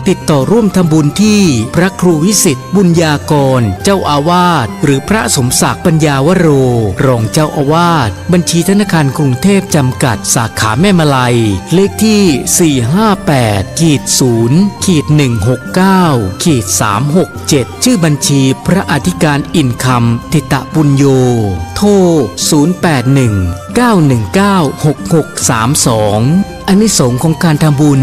ติดต่อร่วมทำบุญที่พระครูวิสิทธิ์บุญญากรเจ้าอาวาสหรือพระสมศักดิ์ปัญญาวโรรองเจ้าอาวาสบัญชีธนาคารกรุงเทพจำกัดสาขาแม่มะลัยเลขที่ 458-0-169-367 ชื่อบัญชีพระอธิการอินคำทิตะปุญโยโทร 081-919-6632 อานิสงส์ของการทำบุญ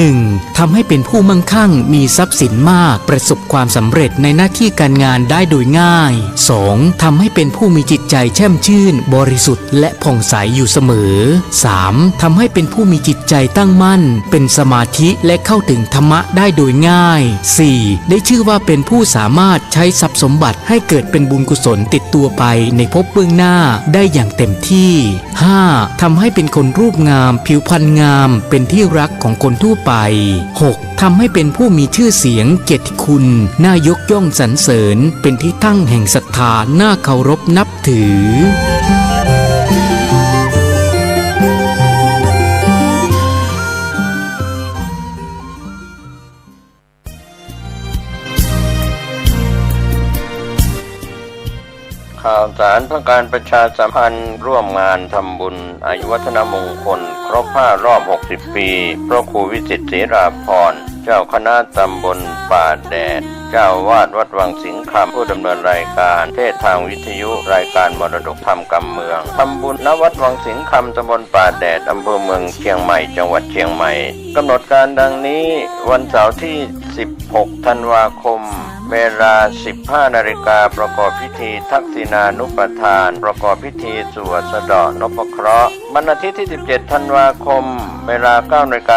1. ทำให้เป็นผู้มั่งคั่งมีทรัพย์สินมากประสบความสำเร็จในหน้าที่การงานได้โดยง่าย 2. ทำให้เป็นผู้มีจิตใจแช่มชื่นบริสุทธิ์และผ่องใสอยู่เสมอ 3. ทำให้เป็นผู้มีจิตใจตั้งมั่นเป็นสมาธิและเข้าถึงธรรมะได้โดยง่าย 4. ได้ชื่อว่าเป็นผู้สามารถใช้ทรัพย์สมบัติให้เกิดเป็นบุญกุศลติดตัวไปในภพเบื้องหน้าได้อย่างเต็มที่ 5. ทำให้เป็นคนรูปงามผิวพรรณงามเป็นที่รักของคนทั่วไป 6. ทำให้เป็นผู้มีชื่อเสียงเกียรติคุณน่ายกย่องสรรเสริญเป็นที่ตั้งแห่งศรัทธาน่าเคารพนับถือข่าวสารเพื่อการประชาสัมพันธ์ร่วมงานทำบุญอายุวัฒนมงคลครบ5 รอบ 60 ปีพระครูวิสิทธิ์ศรีราภรณ์เจ้าคณะตำบลป่าแดดเจ้าวาดวัดวังสิงห์คำผู้ดำเนินรายการเทศทางวิทยุรายการมรดกธรรมกำเมืองทำบุญณวัดวังสิงห์คำตำบลป่าแดดอำเภอเมืองเชียงใหม่จังหวัดเชียงใหม่กำหนดการดังนี้วันเสาร์ที่ 16 ธันวาคมเว เวลา 15 นาฬิกาประกอบพิธีทักษิณานุปทานประกอบพิธีสวดสะเดาะนพเคราะห์วันอาทิตย์ที่ 17 ธันวาคมเวลา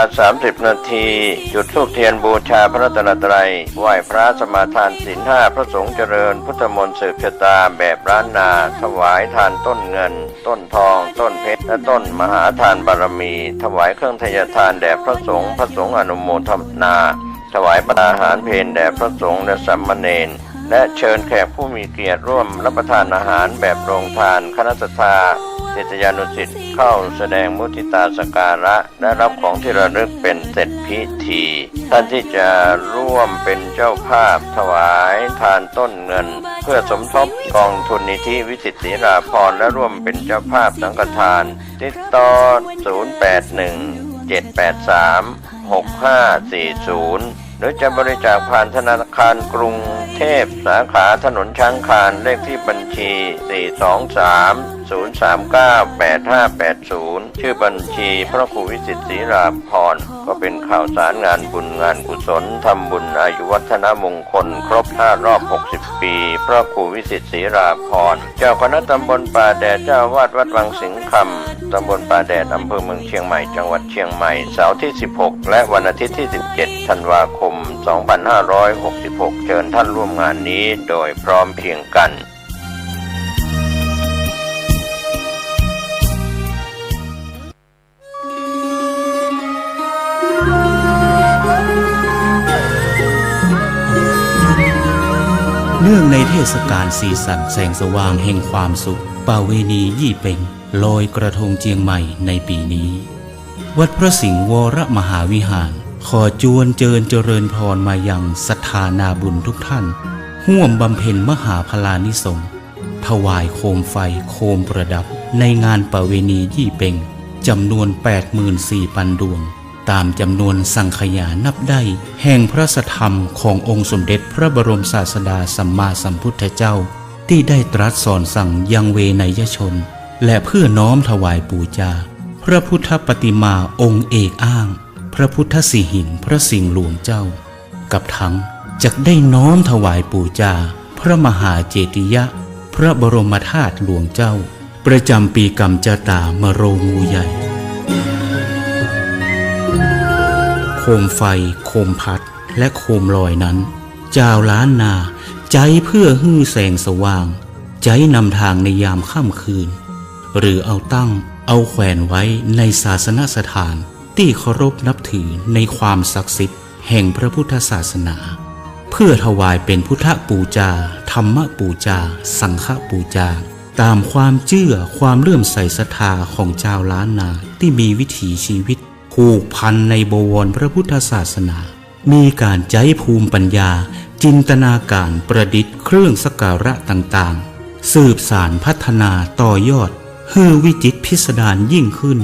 9:30 นาทีจุดธูปเทียนบูชาพระรัตนตรัยไหว้พระสมาทานศีล 5พระสงฆ์เจริญพุทธมนต์สืบชะตาแบบล้านนาถวายทานต้นเงินต้นทองต้นเพชรและต้นมหาทานบารมีถวายเครื่องทยทานแด่พระสงฆ์อนุโมทนาถวายอาหารเพลแด่พระสงฆ์และสามเณรและเชิญแขกผู้มีเกียรติร่วมรับประทานอาหารแบบโรงทานคณะสัตยาศิษยานุศิษย์เข้าแสดงมุทิตาสการะและรับของที่ระลึกเป็นเสร็จพิธีท่านที่จะร่วมเป็นเจ้าภาพถวายทานต้นเงินเพื่อสมทบกองทุนนิธิวิสิตศรีราภรณ์และร่วมเป็นเจ้าภาพสังฆทานติดต่อ 0817836540 หรือจะบริจาคผ่านธนาคารกรุงเทพสาขาถนนช้างคานเลขที่บัญชี 423-039-8580 ชื่อบัญชีพระครูวิสิตศรีราภรณ์ก็เป็นข่าวสารงานบุญงานกุศลทำบุญอายุวัฒนมงคลครบ5 รอบ 60 ปีพระครูวิสิตศรีราภรณ์เจ้าคณะตำบลป่าแดดเจ้าวาดวัดวังสิงห์คำตำบลป่าแดดอำเภอเมืองเชียงใหม่จังหวัดเชียงใหม่เสาร์ที่ 16 และวันอาทิตย์ที่ 17 ธันวาคม 2566 เชิญท่านร่วมงานนี้โดยพร้อมเพรียงกันเนื่องในเทศกาลสีสันแสงสว่างแห่งความสุขประเวณียี่เป็งลอยกระทงเจียงใหม่ในปีนี้วัดพระสิงห์วรมหาวิหารขอจวนเจริญพรมายังศรัทธานาบุญทุกท่านร่วมบำเพ็ญมหาพลานิสงส์ถวายโคมไฟโคมประดับในงานประเวณียี่เป็งจำนวน 84,000 ดวงตามจำนวนสังขยานับได้แห่งพระสัทธรรมขององค์สมเด็จพระบรมศาสดาสัมมาสัมพุทธเจ้าที่ได้ตรัสสอนสั่งยังเวนยชนและเพื่อน้อมถวายบูชาพระพุทธปฏิมาองค์เอกอ้างพระพุทธสิหิงพระสิงห์หลวงเจ้ากับทั้งจักได้น้อมถวายบูชาพระมหาเจติยะพระบรมธาตุหลวงเจ้าประจำปีกำจตามโรงงูใหญ่โคมไฟโคมพัดและโคมลอยนั้นเจ้าล้านนาใจเพื่อฮื้อแสงสว่างใจนำทางในยามค่ำคืนหรือเอาตั้งเอาแขวนไว้ในศาสนสถานที่เคารพนับถือในความศักดิ์สิทธิ์แห่งพระพุทธศาสนาเพื่อถวายเป็นพุทธบูชาธรรมบูชาสังฆบูชาตามความเชื่อความเลื่อมใสศรัทธาของชาวล้านนาที่มีวิถีชีวิตผูกพันในบวรพระพุทธศาสนามีการใช้ภูมิปัญญาจินตนาการประดิษฐ์เครื่องสักการะต่างๆสืบสานพัฒนาต่อยอดให้วิจิตรพิสดารยิ่งขึ้น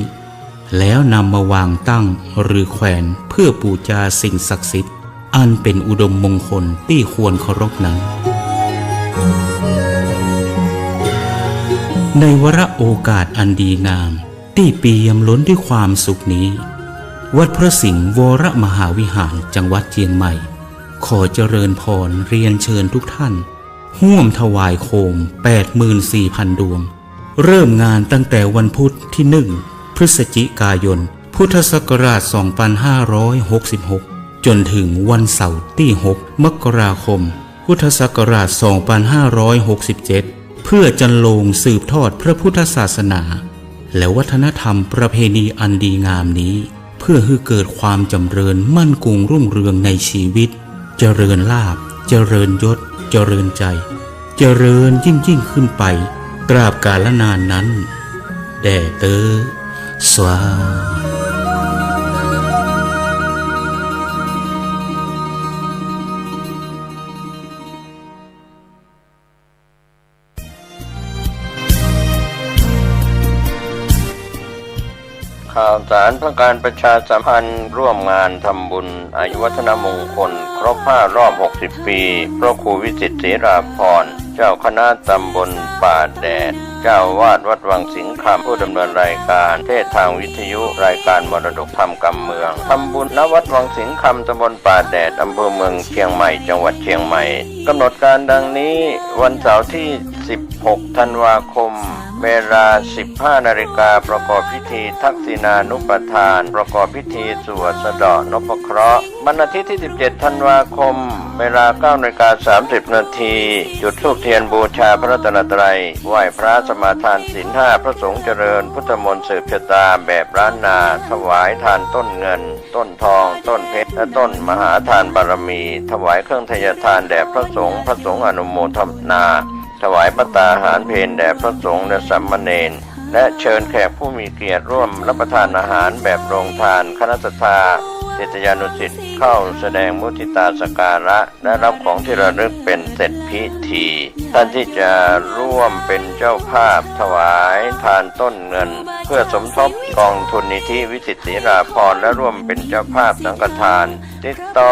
แล้วนำมาวางตั้งหรือแขวนเพื่อบูชาสิ่งศักดิ์สิทธิ์อันเป็นอุดมมงคลที่ควรเคารพนั้นในวาระโอกาสอันดีงามที่เปี่ยมล้นด้วยความสุขนี้วัดพระสิงห์วรมหาวิหารจังหวัดเชียงใหม่ขอเจริญพรเรียนเชิญทุกท่านร่วมถวายโคม 84,000 ดวงเริ่มงานตั้งแต่วันพุธที่ 1 พฤศจิกายนพุทธศักราช 2566 จนถึงวันเสาร์ที่ 6 มกราคม พุทธศักราช 2567 เพื่อจันโลงสืบทอดพระพุทธศาสนาและวัฒนธรรมประเพณีอันดีงามนี้เพื่อให้เกิดความจำเริญมั่นคงรุ่งเรืองในชีวิตเจริญลาภเจริญยศเจริญใจเจริญยิ่งขึ้นไปตราบกาลนานนั้นแด่เตอสวาข่าวสารเพื่อการประชาสัมพันธ์ร่วมงานทำบุญอายุวัฒนมงคลครบ5 รอบ 60 ปีพระครูวิสิตศรีราภรณ์ เจ้าคณะตำบลป่าแดดเจ้าวาดวัดวังสิงห์คำผู้ดำเนินรายการเทศทางวิทยุรายการมรดกธรรมกำเมืองทำบุญณวัดวังสิงห์คำตำบลป่าแดดอำเภอเมืองเชียงใหม่จังหวัดเชียงใหม่กำหนดการดังนี้วันเสาร์ที่16 ธันวาคมเวลา 15 นาฬิกาประกอบพิธีทักษิณานุปทานประกอบพิธีสวดสะเดาะนพเคราะห์วันอาทิตย์ที่17 ธันวาคมเวลา 9:30 นาทีจุดธูปเทียนบูชาพระรัตนตรัยไหว้พระสมาทานศีล 5พระสงฆ์เจริญพุทธมนต์สืบชะตาแบบล้านนาถวายทานต้นเงินต้นทองต้นเพชรและต้นมหาทานบารมีถวายเครื่องทยทานแด่พระสงฆ์อนุโมทนาถวายภัตตาหารเพลแด่พระสงฆ์และสามเณรและเชิญแขกผู้มีเกียรติร่วมรับประทานอาหารแบบโรงทานคณะศรัทธาศิษยานุศิษย์เข้าแสดงมุทิตาสักการะและรับของที่ระลึกเป็นเสร็จพิธีท่านที่จะร่วมเป็นเจ้าภาพถวายทานต้นเงินเพื่อสมทบกองทุนนิธิวิสิตศรีราภรณ์และร่วมเป็นเจ้าภาพสังฆทานติดต่อ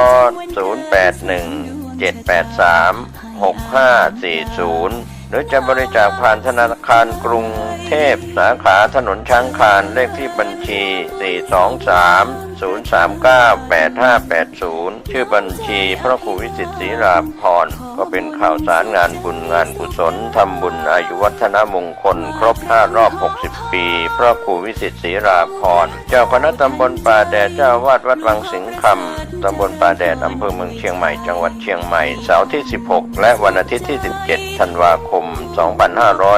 081-783-6540 หรือจะบริจาคผ่านธนาคารกรุงเทพสาขาถนนช้างคานเลขที่บัญชี 423-039-8580 ชื่อบัญชีพระครูวิสิตศรีราภรณ์ก็เป็นข่าวสารงานบุญงานกุศลทำบุญอายุวัฒนมงคลครบ5 รอบ 60 ปีพระครูวิสิตศรีราภรณ์เจ้าคณะตำบลป่าแดดเจ้าวาดวัดวังสิงห์คำตำบลป่าแดดอำเภอเมืองเชียงใหม่จังหวัดเชียงใหม่เสาร์ที่16และวันอาทิตย์ที่17 ธันวาคม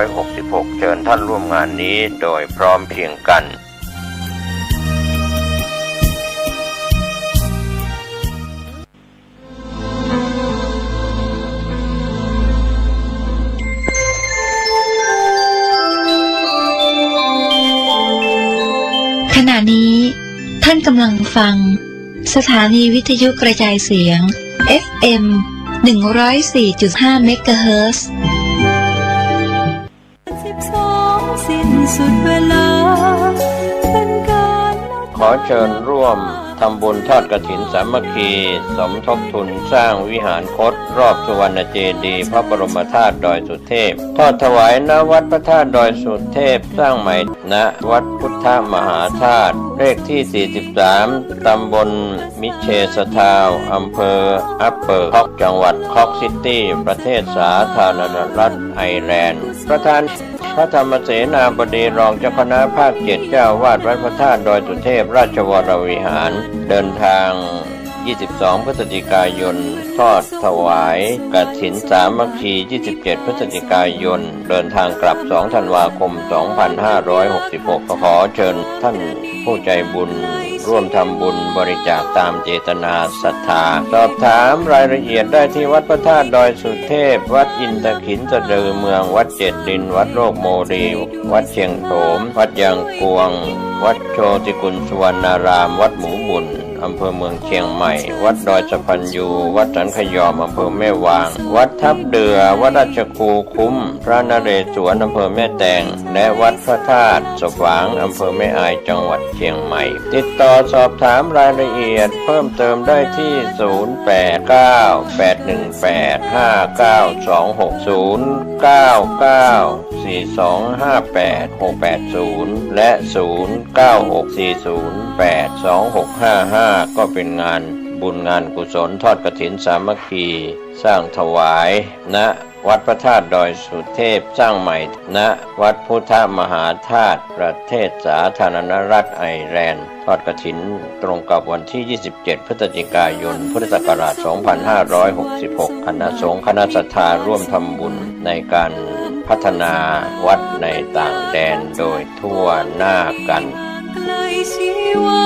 2566 เชิญท่านร่วมงานนี้โดยพร้อมเพรียงกันขณะนี้ท่านกำลังฟังสถานีวิทยุกระจายเสียง FM 104.5 เมกะเฮิรตซ์สิ้นสุดเวลาเป็นการขอเชิญร่วมทำบุญทอดกฐินสามัคคีสมทบทุนสร้างวิหารคตรอบสุวรรณเจดีย์พระบรมธาตุดอยสุเทพทอดถวายณวัดพระธาตุดอยสุเทพสร้างใหม่ณวัดพุทธมหาธาตุเลขที่ 43 ตำบลมิเชสทาวอำเภออัปเปอร์คอกจังหวัดคอกซิตี้ประเทศสาธารณรัฐไอร์แลนด์ประธานพระธรรมเสนาบดีรองเจ้าคณะภาค 7เจ้าวาดวัดพระธาตุดอยสุเทพราชวรวิหารเดินทาง22 พฤศจิกายนทอดถวายกฐินสามัคคี27 พฤศจิกายนเดินทางกลับ2 ธันวาคม 2566 ขอเชิญท่านผู้ใจบุญร่วมทำบุญบริจาคตามเจตนาศรัทธาสอบถามรายละเอียดได้ที่วัดพระธาตุดอยสุเทพวัดอินทขินสะดือเมืองวัดเจ็ดดินวัดโลกโมดีวัดเชียงโถมวัดยางกวงวัดโชติกุลสุวรรณารามวัดหมูบุญอำเภอเมืองเชียงใหม่วัดดอยสะพันยูวัดสันขยอมอำเภอแม่วางวัดทับเดือวัดราชครูคุ้มพระนเรศวรอำเภอแม่แตงและวัดพระธาตุสฝางอำเภอแม่อายจังหวัดเชียงใหม่ติดต่อสอบถามรายละเอียดเพิ่มเติมได้ที่ 089-818-5926 099-4258-680 และ 096-408-2655 ก็เป็นงานบุญงานกุศลทอดกฐินสามัคคีสร้างถวายณวัดพระธาตุดอยสุเทพสร้างใหม่ณวัดพุทธมหาธาตุประเทศสาธารณรัฐไอร์แลนด์ทอดกฐินตรงกับวันที่ 27 พฤศจิกายน พุทธศักราช 2566 คณะสงฆ์คณะศรัทธาร่วมทำบุญในการพัฒนาวัดในต่างแดนโดยทั่วหน้ากันไกลชีวา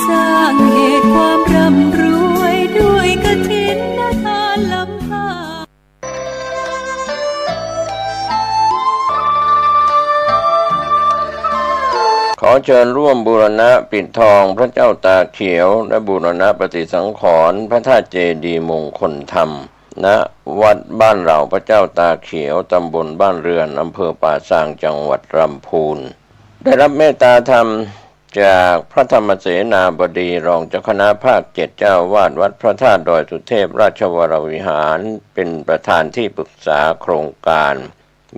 สร้างเหตุความร่ำรวยด้วยกฐินทานลำพาขอเชิญร่วมบูรณะปิดทองพระเจ้าตาเขียวและบูรณะปฏิสังขรณ์พระธาตุเจดีย์มงคลธรรมณวัดบ้านเหล่าพระเจ้าตาเขียวตำบลบ้านเรือนอำเภอป่าซางจังหวัดลำพูนได้รับเมตตาธรรม จากพระธรรมเสนาบดีรองเจ้าคณะภาค7เจ้าวาดวัดพระธาตุดอยสุเทพราชวรวิหารเป็นประธานที่ปรึกษาโครงการ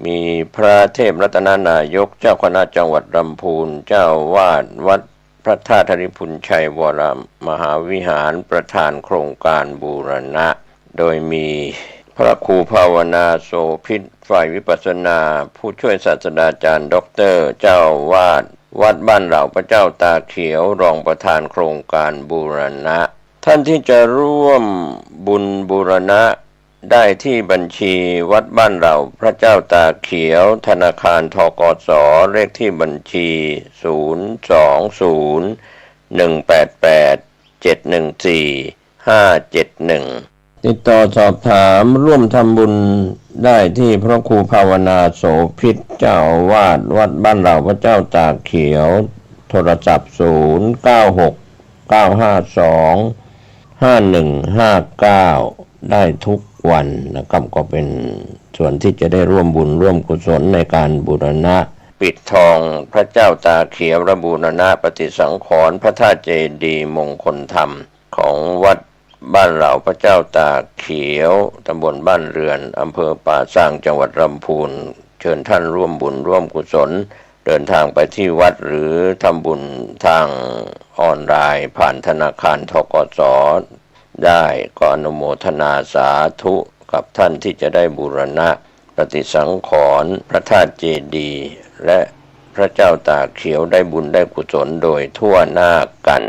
มีพระเทพรัตนนายกเจ้าคณะจังหวัดลำพูนเจ้าวาดวัดพระธาตุธริพุนชัยวรมหาวิหารประธานโครงการบูรณะโดยมีพระครูภาวนาโสภิตฝ่ายวิปัสสนาผู้ช่วยศาสตราจารย์ด็อกเตอร์เจ้าวาดวัดบ้านเหล่าพระเจ้าตาเขียวรองประธานโครงการบูรณะท่านที่จะร่วมบุญบูรณะได้ที่บัญชีวัดบ้านเหล่าพระเจ้าตาเขียวธนาคารธกสเลขที่บัญชี020188714 ติดต่อสอบถามร่วมทำบุญได้ที่พระครูภาวนาโสภิตเจ้าอาวาสวัดบ้านเหล่าพระเจ้าตากเขียวโทรศัพท์0969525159ได้ทุกวันนะครับก็เป็นส่วนที่จะได้ร่วมบุญร่วมกุศลในการบูรณะปิดทองพระเจ้าตาเขียวและบูรณะปฏิสังขรณ์พระธาตุเจดีย์มงคลธรรมของวัดบ้านเหล่าพระเจ้าตากเขียวตำบลบ้านเรือนอำเภอป่าซางจังหวัดลำพูนเชิญท่านร่วมบุญร่วมกุศลเดินทางไปที่วัดหรือทำบุญทางออนไลน์ผ่านธนาคารธกสได้ก็อนุโมทนาสาธุกับท่านที่จะได้บูรณะปฏิสังขรณ์พระธาตุเจดีย์และพระเจ้าตากเขียวได้บุญได้กุศลโดยทั่วหน้ากัน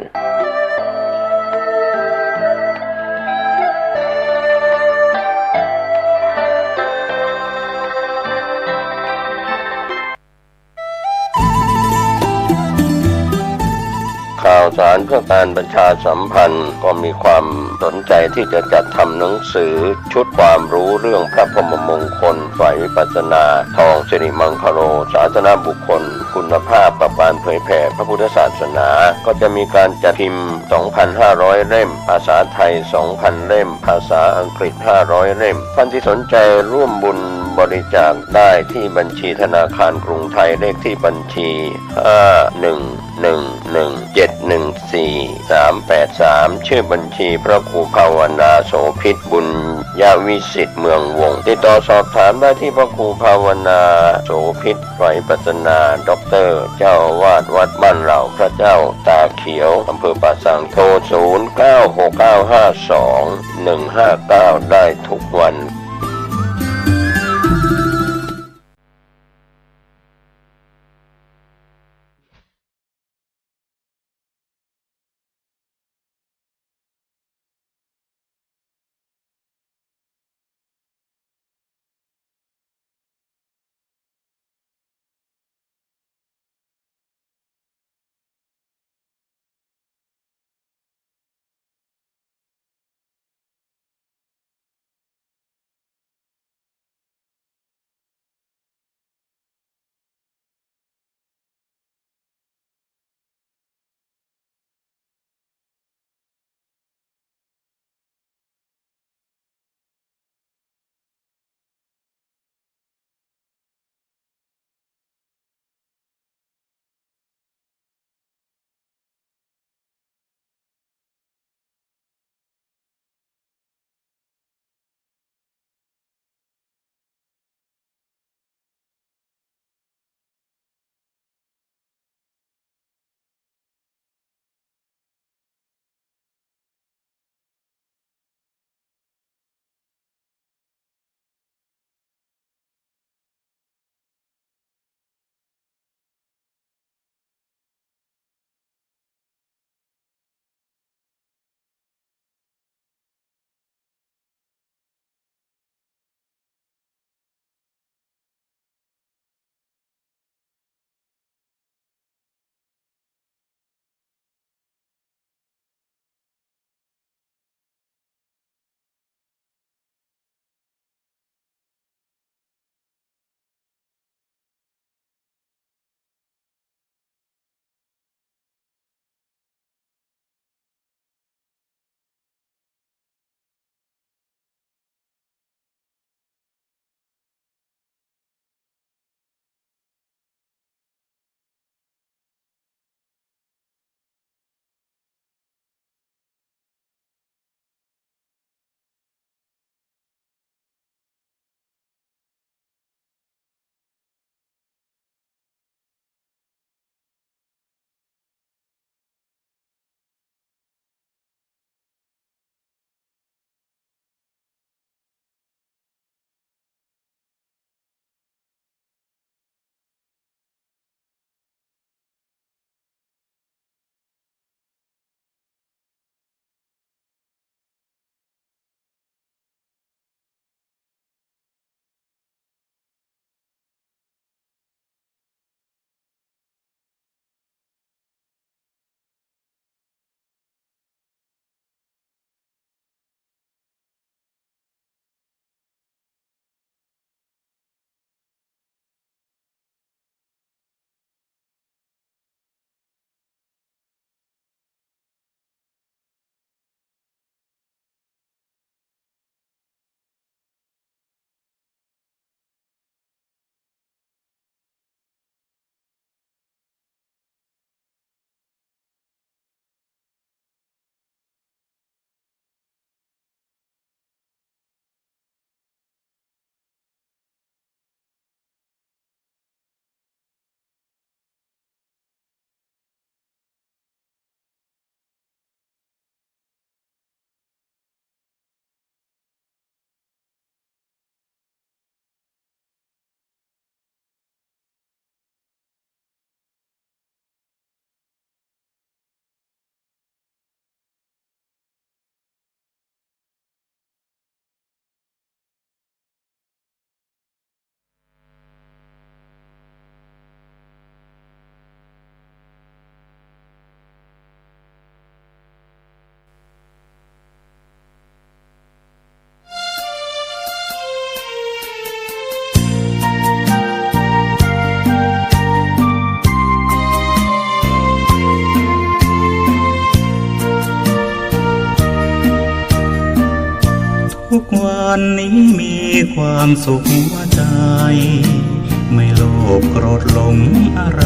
ข่าวสารเพื่อการประชาสัมพันธ์ก็มีความสนใจที่จะจัดทำหนังสือชุดความรู้เรื่องพระพรหมมงคลฝ่ายวิปัสสนาทองสิริมังคโลศาสนบุคคลคุณภาพกับการเผยแผ่พระพุทธศาสนาก็จะมีการจัดพิมพ์ 2,500 เล่มภาษาไทย 2,000 เล่มภาษาอังกฤษ 500 เล่มท่านที่สนใจร่วมบุญบริจาคได้ที่บัญชีธนาคารกรุงไทยเลขที่บัญชี5111714-383ชื่อบัญชีพระครูภาวนาโสภิตบุญญาวิสิทธิ์เมืองวงศ์ติดต่อสอบถามได้ที่พระครูภาวนาโสภิตฝ่ายปัสนาด็อกเตอร์เจ้าอาวาสวัดบ้านเหล่าพระเจ้าตาเขียวอำเภอป่าสังโทร0969521159ได้ทุกวัน วันนี้มีความสุขหัวใจไม่โลภโกรธหลงอะไร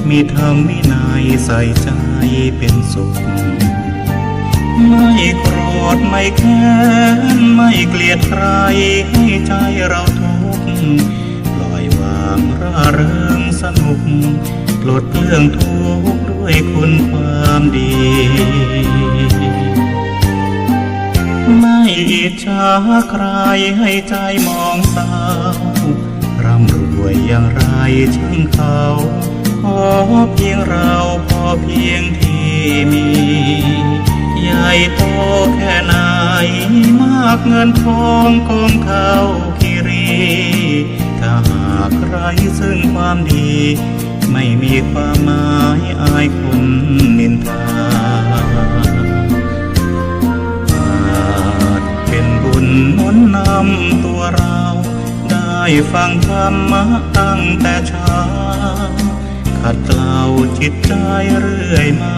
มีธรรมวินัยใส่ใจเป็นสุขไม่โกรธไม่แค้นไม่เกลียดใครให้ใจเราทุกข์ปล่อยวางร่าเริงสนุกปลดเปลื้องทุกข์ด้วยคุณความดีไม่อิจฉาใครให้ใจมองเศร้าร่ำรวยอย่างไรช่างเขาขอเพียงเราพอเพียงที่มีใหญ่โตแค่ไหนมากเงินทองกองเขาคิรีถ้าหากใครซึ่งความดีไม่มีความหมายอายคนนินทาอาจเป็นบุญหนุนนำตัวเราได้ฟังธรรมะตั้งแต่เช้าขัดเกลาจิตใจเรื่อยมา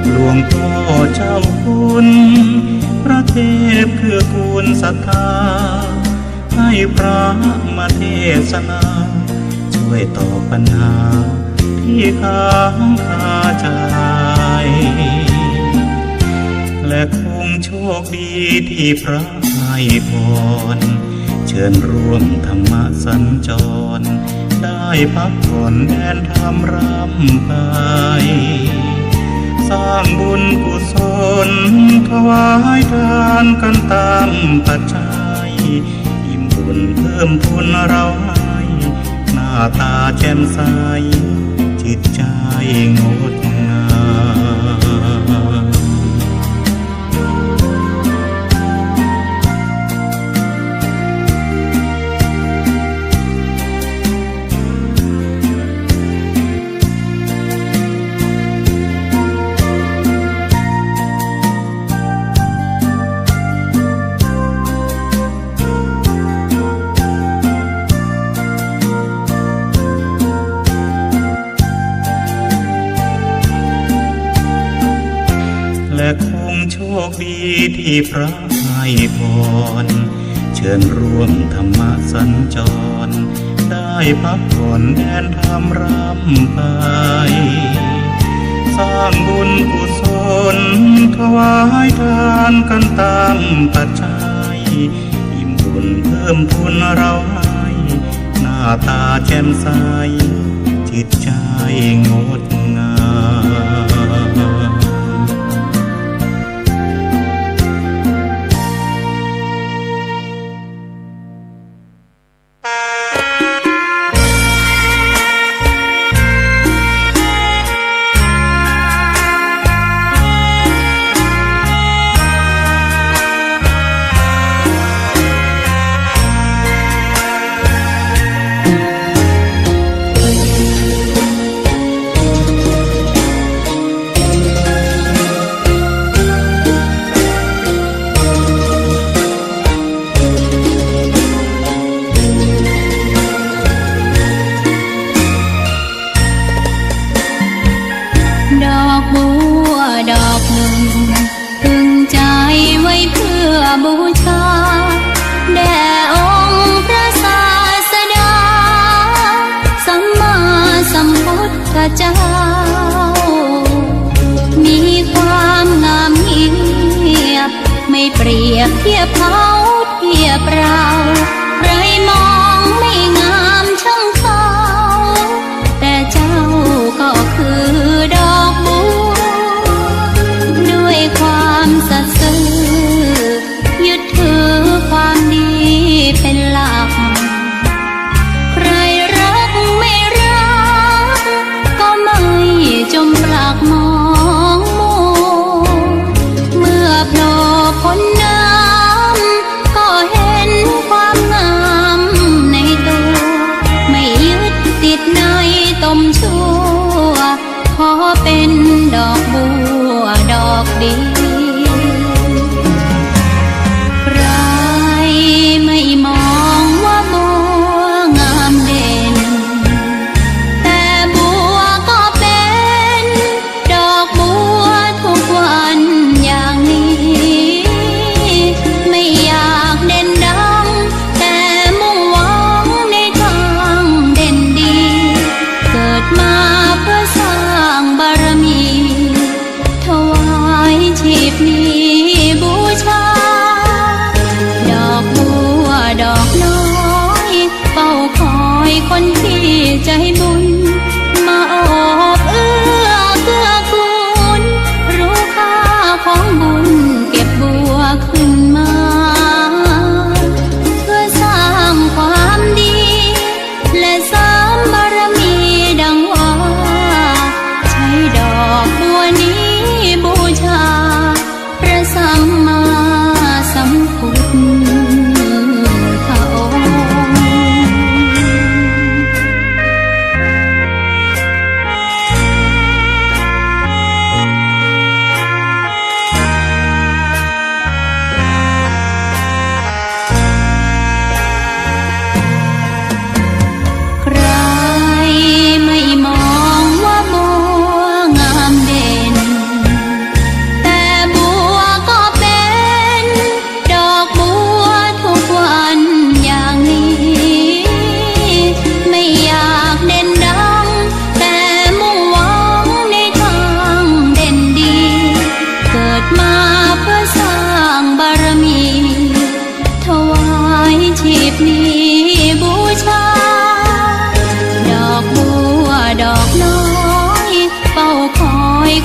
หลวงพ่อเจ้าคุณพระเทพคือกูลศรัทธาให้พระมาเทศนาช่วยตอบปัญหาที่ค้างคาใจและคงโชคดีที่พระให้พรเชิญร่วมธรรมสัญจรได้พักผ่อนแดนธรรมรำไปสร้างบุญกุศลถวายทานกันตามปัจจัยอิ่มบุญเพิ่มพูนเราให้หน้าตาแจ่มใสจิตใจงดงามและคงโชคดีที่พระให้พรเชิญร่วมธรรมสัญจรได้พักผ่อนแดนธรรมรำไปสร้างบุญกุศลถวายทานกันตามปัจจัยอิ่มบุญเพิ่มพูนเราให้หน้าตาแจ่มใสจิตใจงดงามบูชาแด่องค์พระศาสดาสัมมาสัมพุทธเจ้ามีความงามเงียบไม่เปรียบเทียบเขาเทียบเราใครมองไม่งามช่างเขาแต่เจ้าก็คือดอกบัวด้วยความสัตย์ซื่อยึดถือความดีเป็นหลักใครรักไม่รักก็ไม่จมปลักมองมัวเมื่อโผล่พ้นน้ำก็เห็นความงามในตัวไม่ยึดติดในตมชั่วขอเป็นดอกบัวดอกดีไม่มองว่าบัวงามเด่นแต่บัวก็เป็นดอกบัวทุกวันอย่างนี้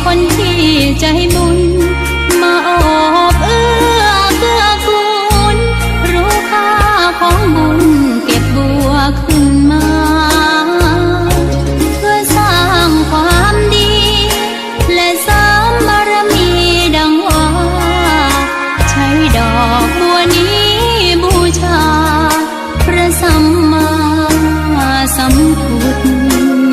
คนที่ใจบุญมาออบเอื้อเกื้อกูลรู้ค่าของบุญเก็บบัวขึ้นมาเพื่อสร้างความดีและสร้างบารมีดังว่าใช้ดอกบัวนี้บูชาพระสัมมาสัมพุทธองค์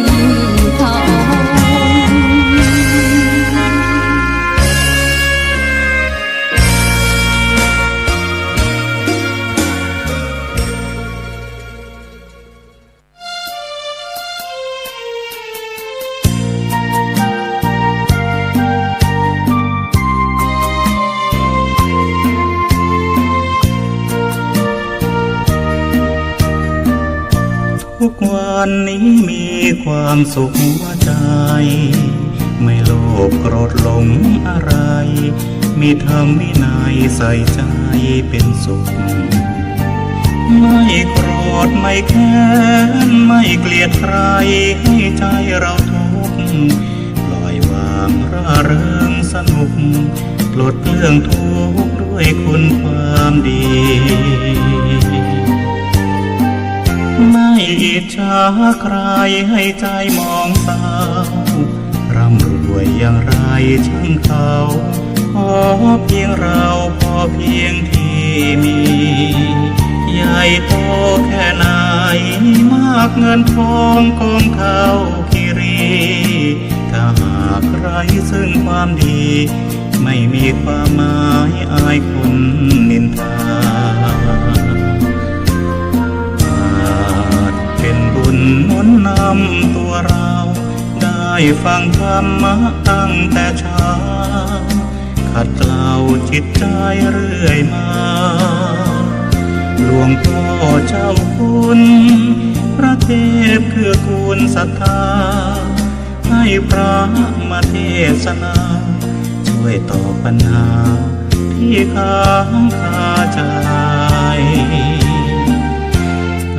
ทุกวันนี้มีความสุขหัวใจไม่โลภโกรธหลงอะไรมีธรรมวินัยใส่ใจเป็นสุขไม่โกรธไม่แค้นไม่เกลียดใครให้ใจเราทุกข์ปล่อยวางร่าเริงสนุกปลดเปลื้องทุกข์ด้วยคุณความดีไม่อิจฉาใครให้ใจมองเศร้าร่ำรวยอย่างไรช่างเขาขอเพียงเราพอเพียงที่มีใหญ่โตแค่ไหนมากเงินทองกองเท่าคิรีถ้าหากใครซึ่งความดีไม่มีความหมายอายคนนินทาเป็นบุญหนุนนำตัวเราได้ฟังธรรมะตั้งแต่เช้าขัดเกลาจิตใจเรื่อยมาหลวงพ่อเจ้าคุณพระเทพคือกูลศรัทธาให้พระมาเทศนาช่วยตอบปัญหาที่ค้างคาใจ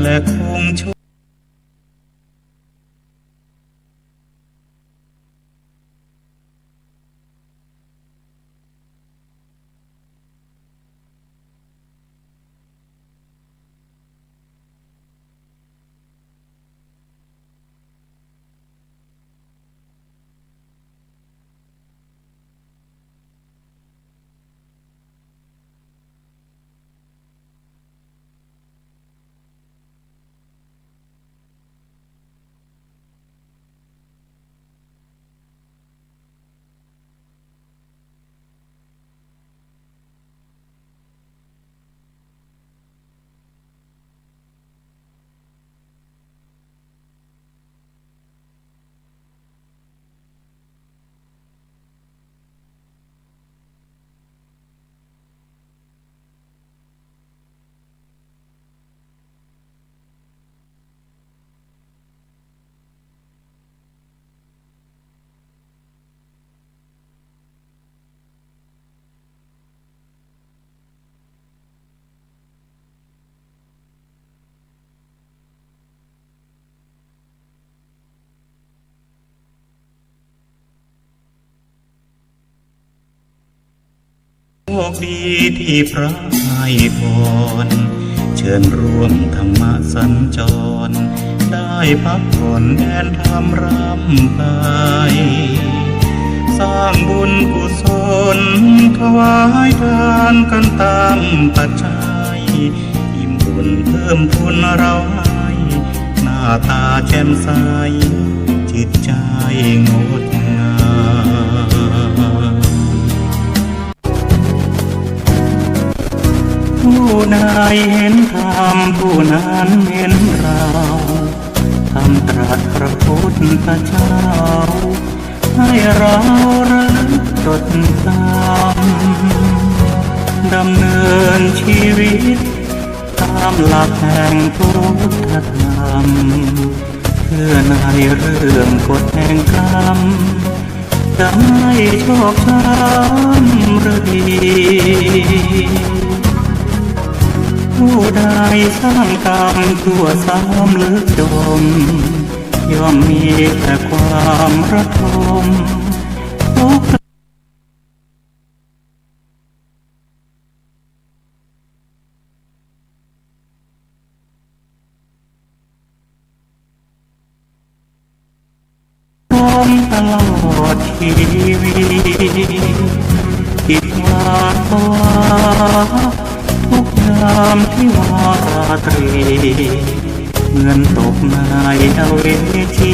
และคงช่วยโชคดีที่พระให้พรเชิญร่วมธรรมสัญจรได้พักผ่อนแดนธรรมรำไปสร้างบุญกุศลถวายทานกันตามปัจจัยอิ่มบุญเพิ่มพูนเราให้หน้าตาแจ่มใสจิตใจงดงามผู้ใดเห็นธรรมผู้นั้นเห็นเราทำตรัสพระพุทธเจ้าให้เราระลึกจดจำดำเนินชีวิตตามหลักแห่งพุทธธรรมเพื่อในเรื่องกฎแห่งกรรมจะไม่โชคช้ำหรือดีผู้ใดสร้างกรรมชั่วซ้ำลึกจมย่อมมีแต่ความระทมพบ ลอดชีวิตคิดว่าตัวทุกยามที่วาราตรีเหมือนตกในเวที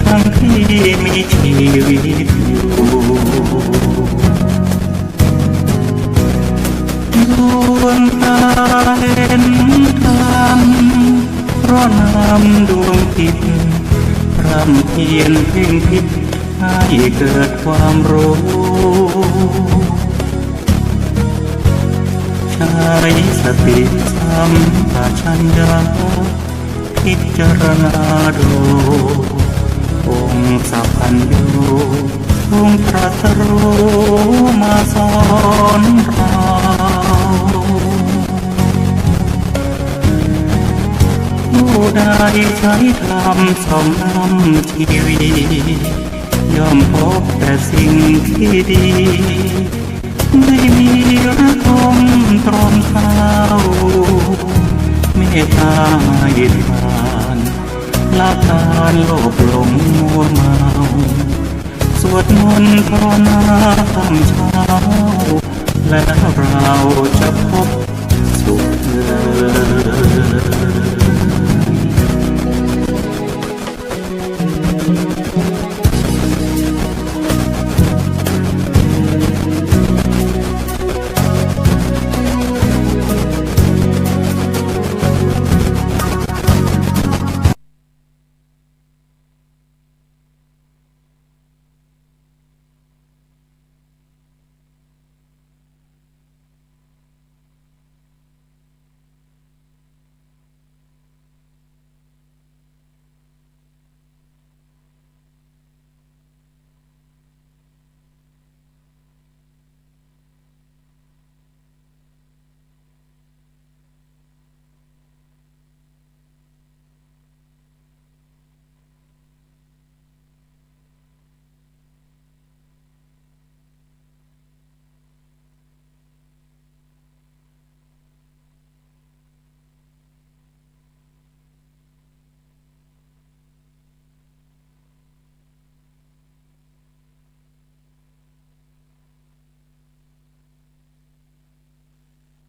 ทั้งที่มีชีวิตอยู่ดวงตาเห็นธรรมเพราะนำดวงจิตพร่ำเพียรเพ่งพิษให้เกิดความรู้ใช้สติสัมปชัญญะพิจารณาดูองค์สัพพัญญูทรงตรัสรู้มาสอนเราผู้ใดใช้ธรรมส่องนำชีวิตย่อมพบแต่สิ่งที่ดีไม่มีระทมตรอมข้าวเมตตาให้ทานละการโลภหลงมัวเมาสวดมนต์ภาวนาตอนเช้าแล้วเราจะพบสุข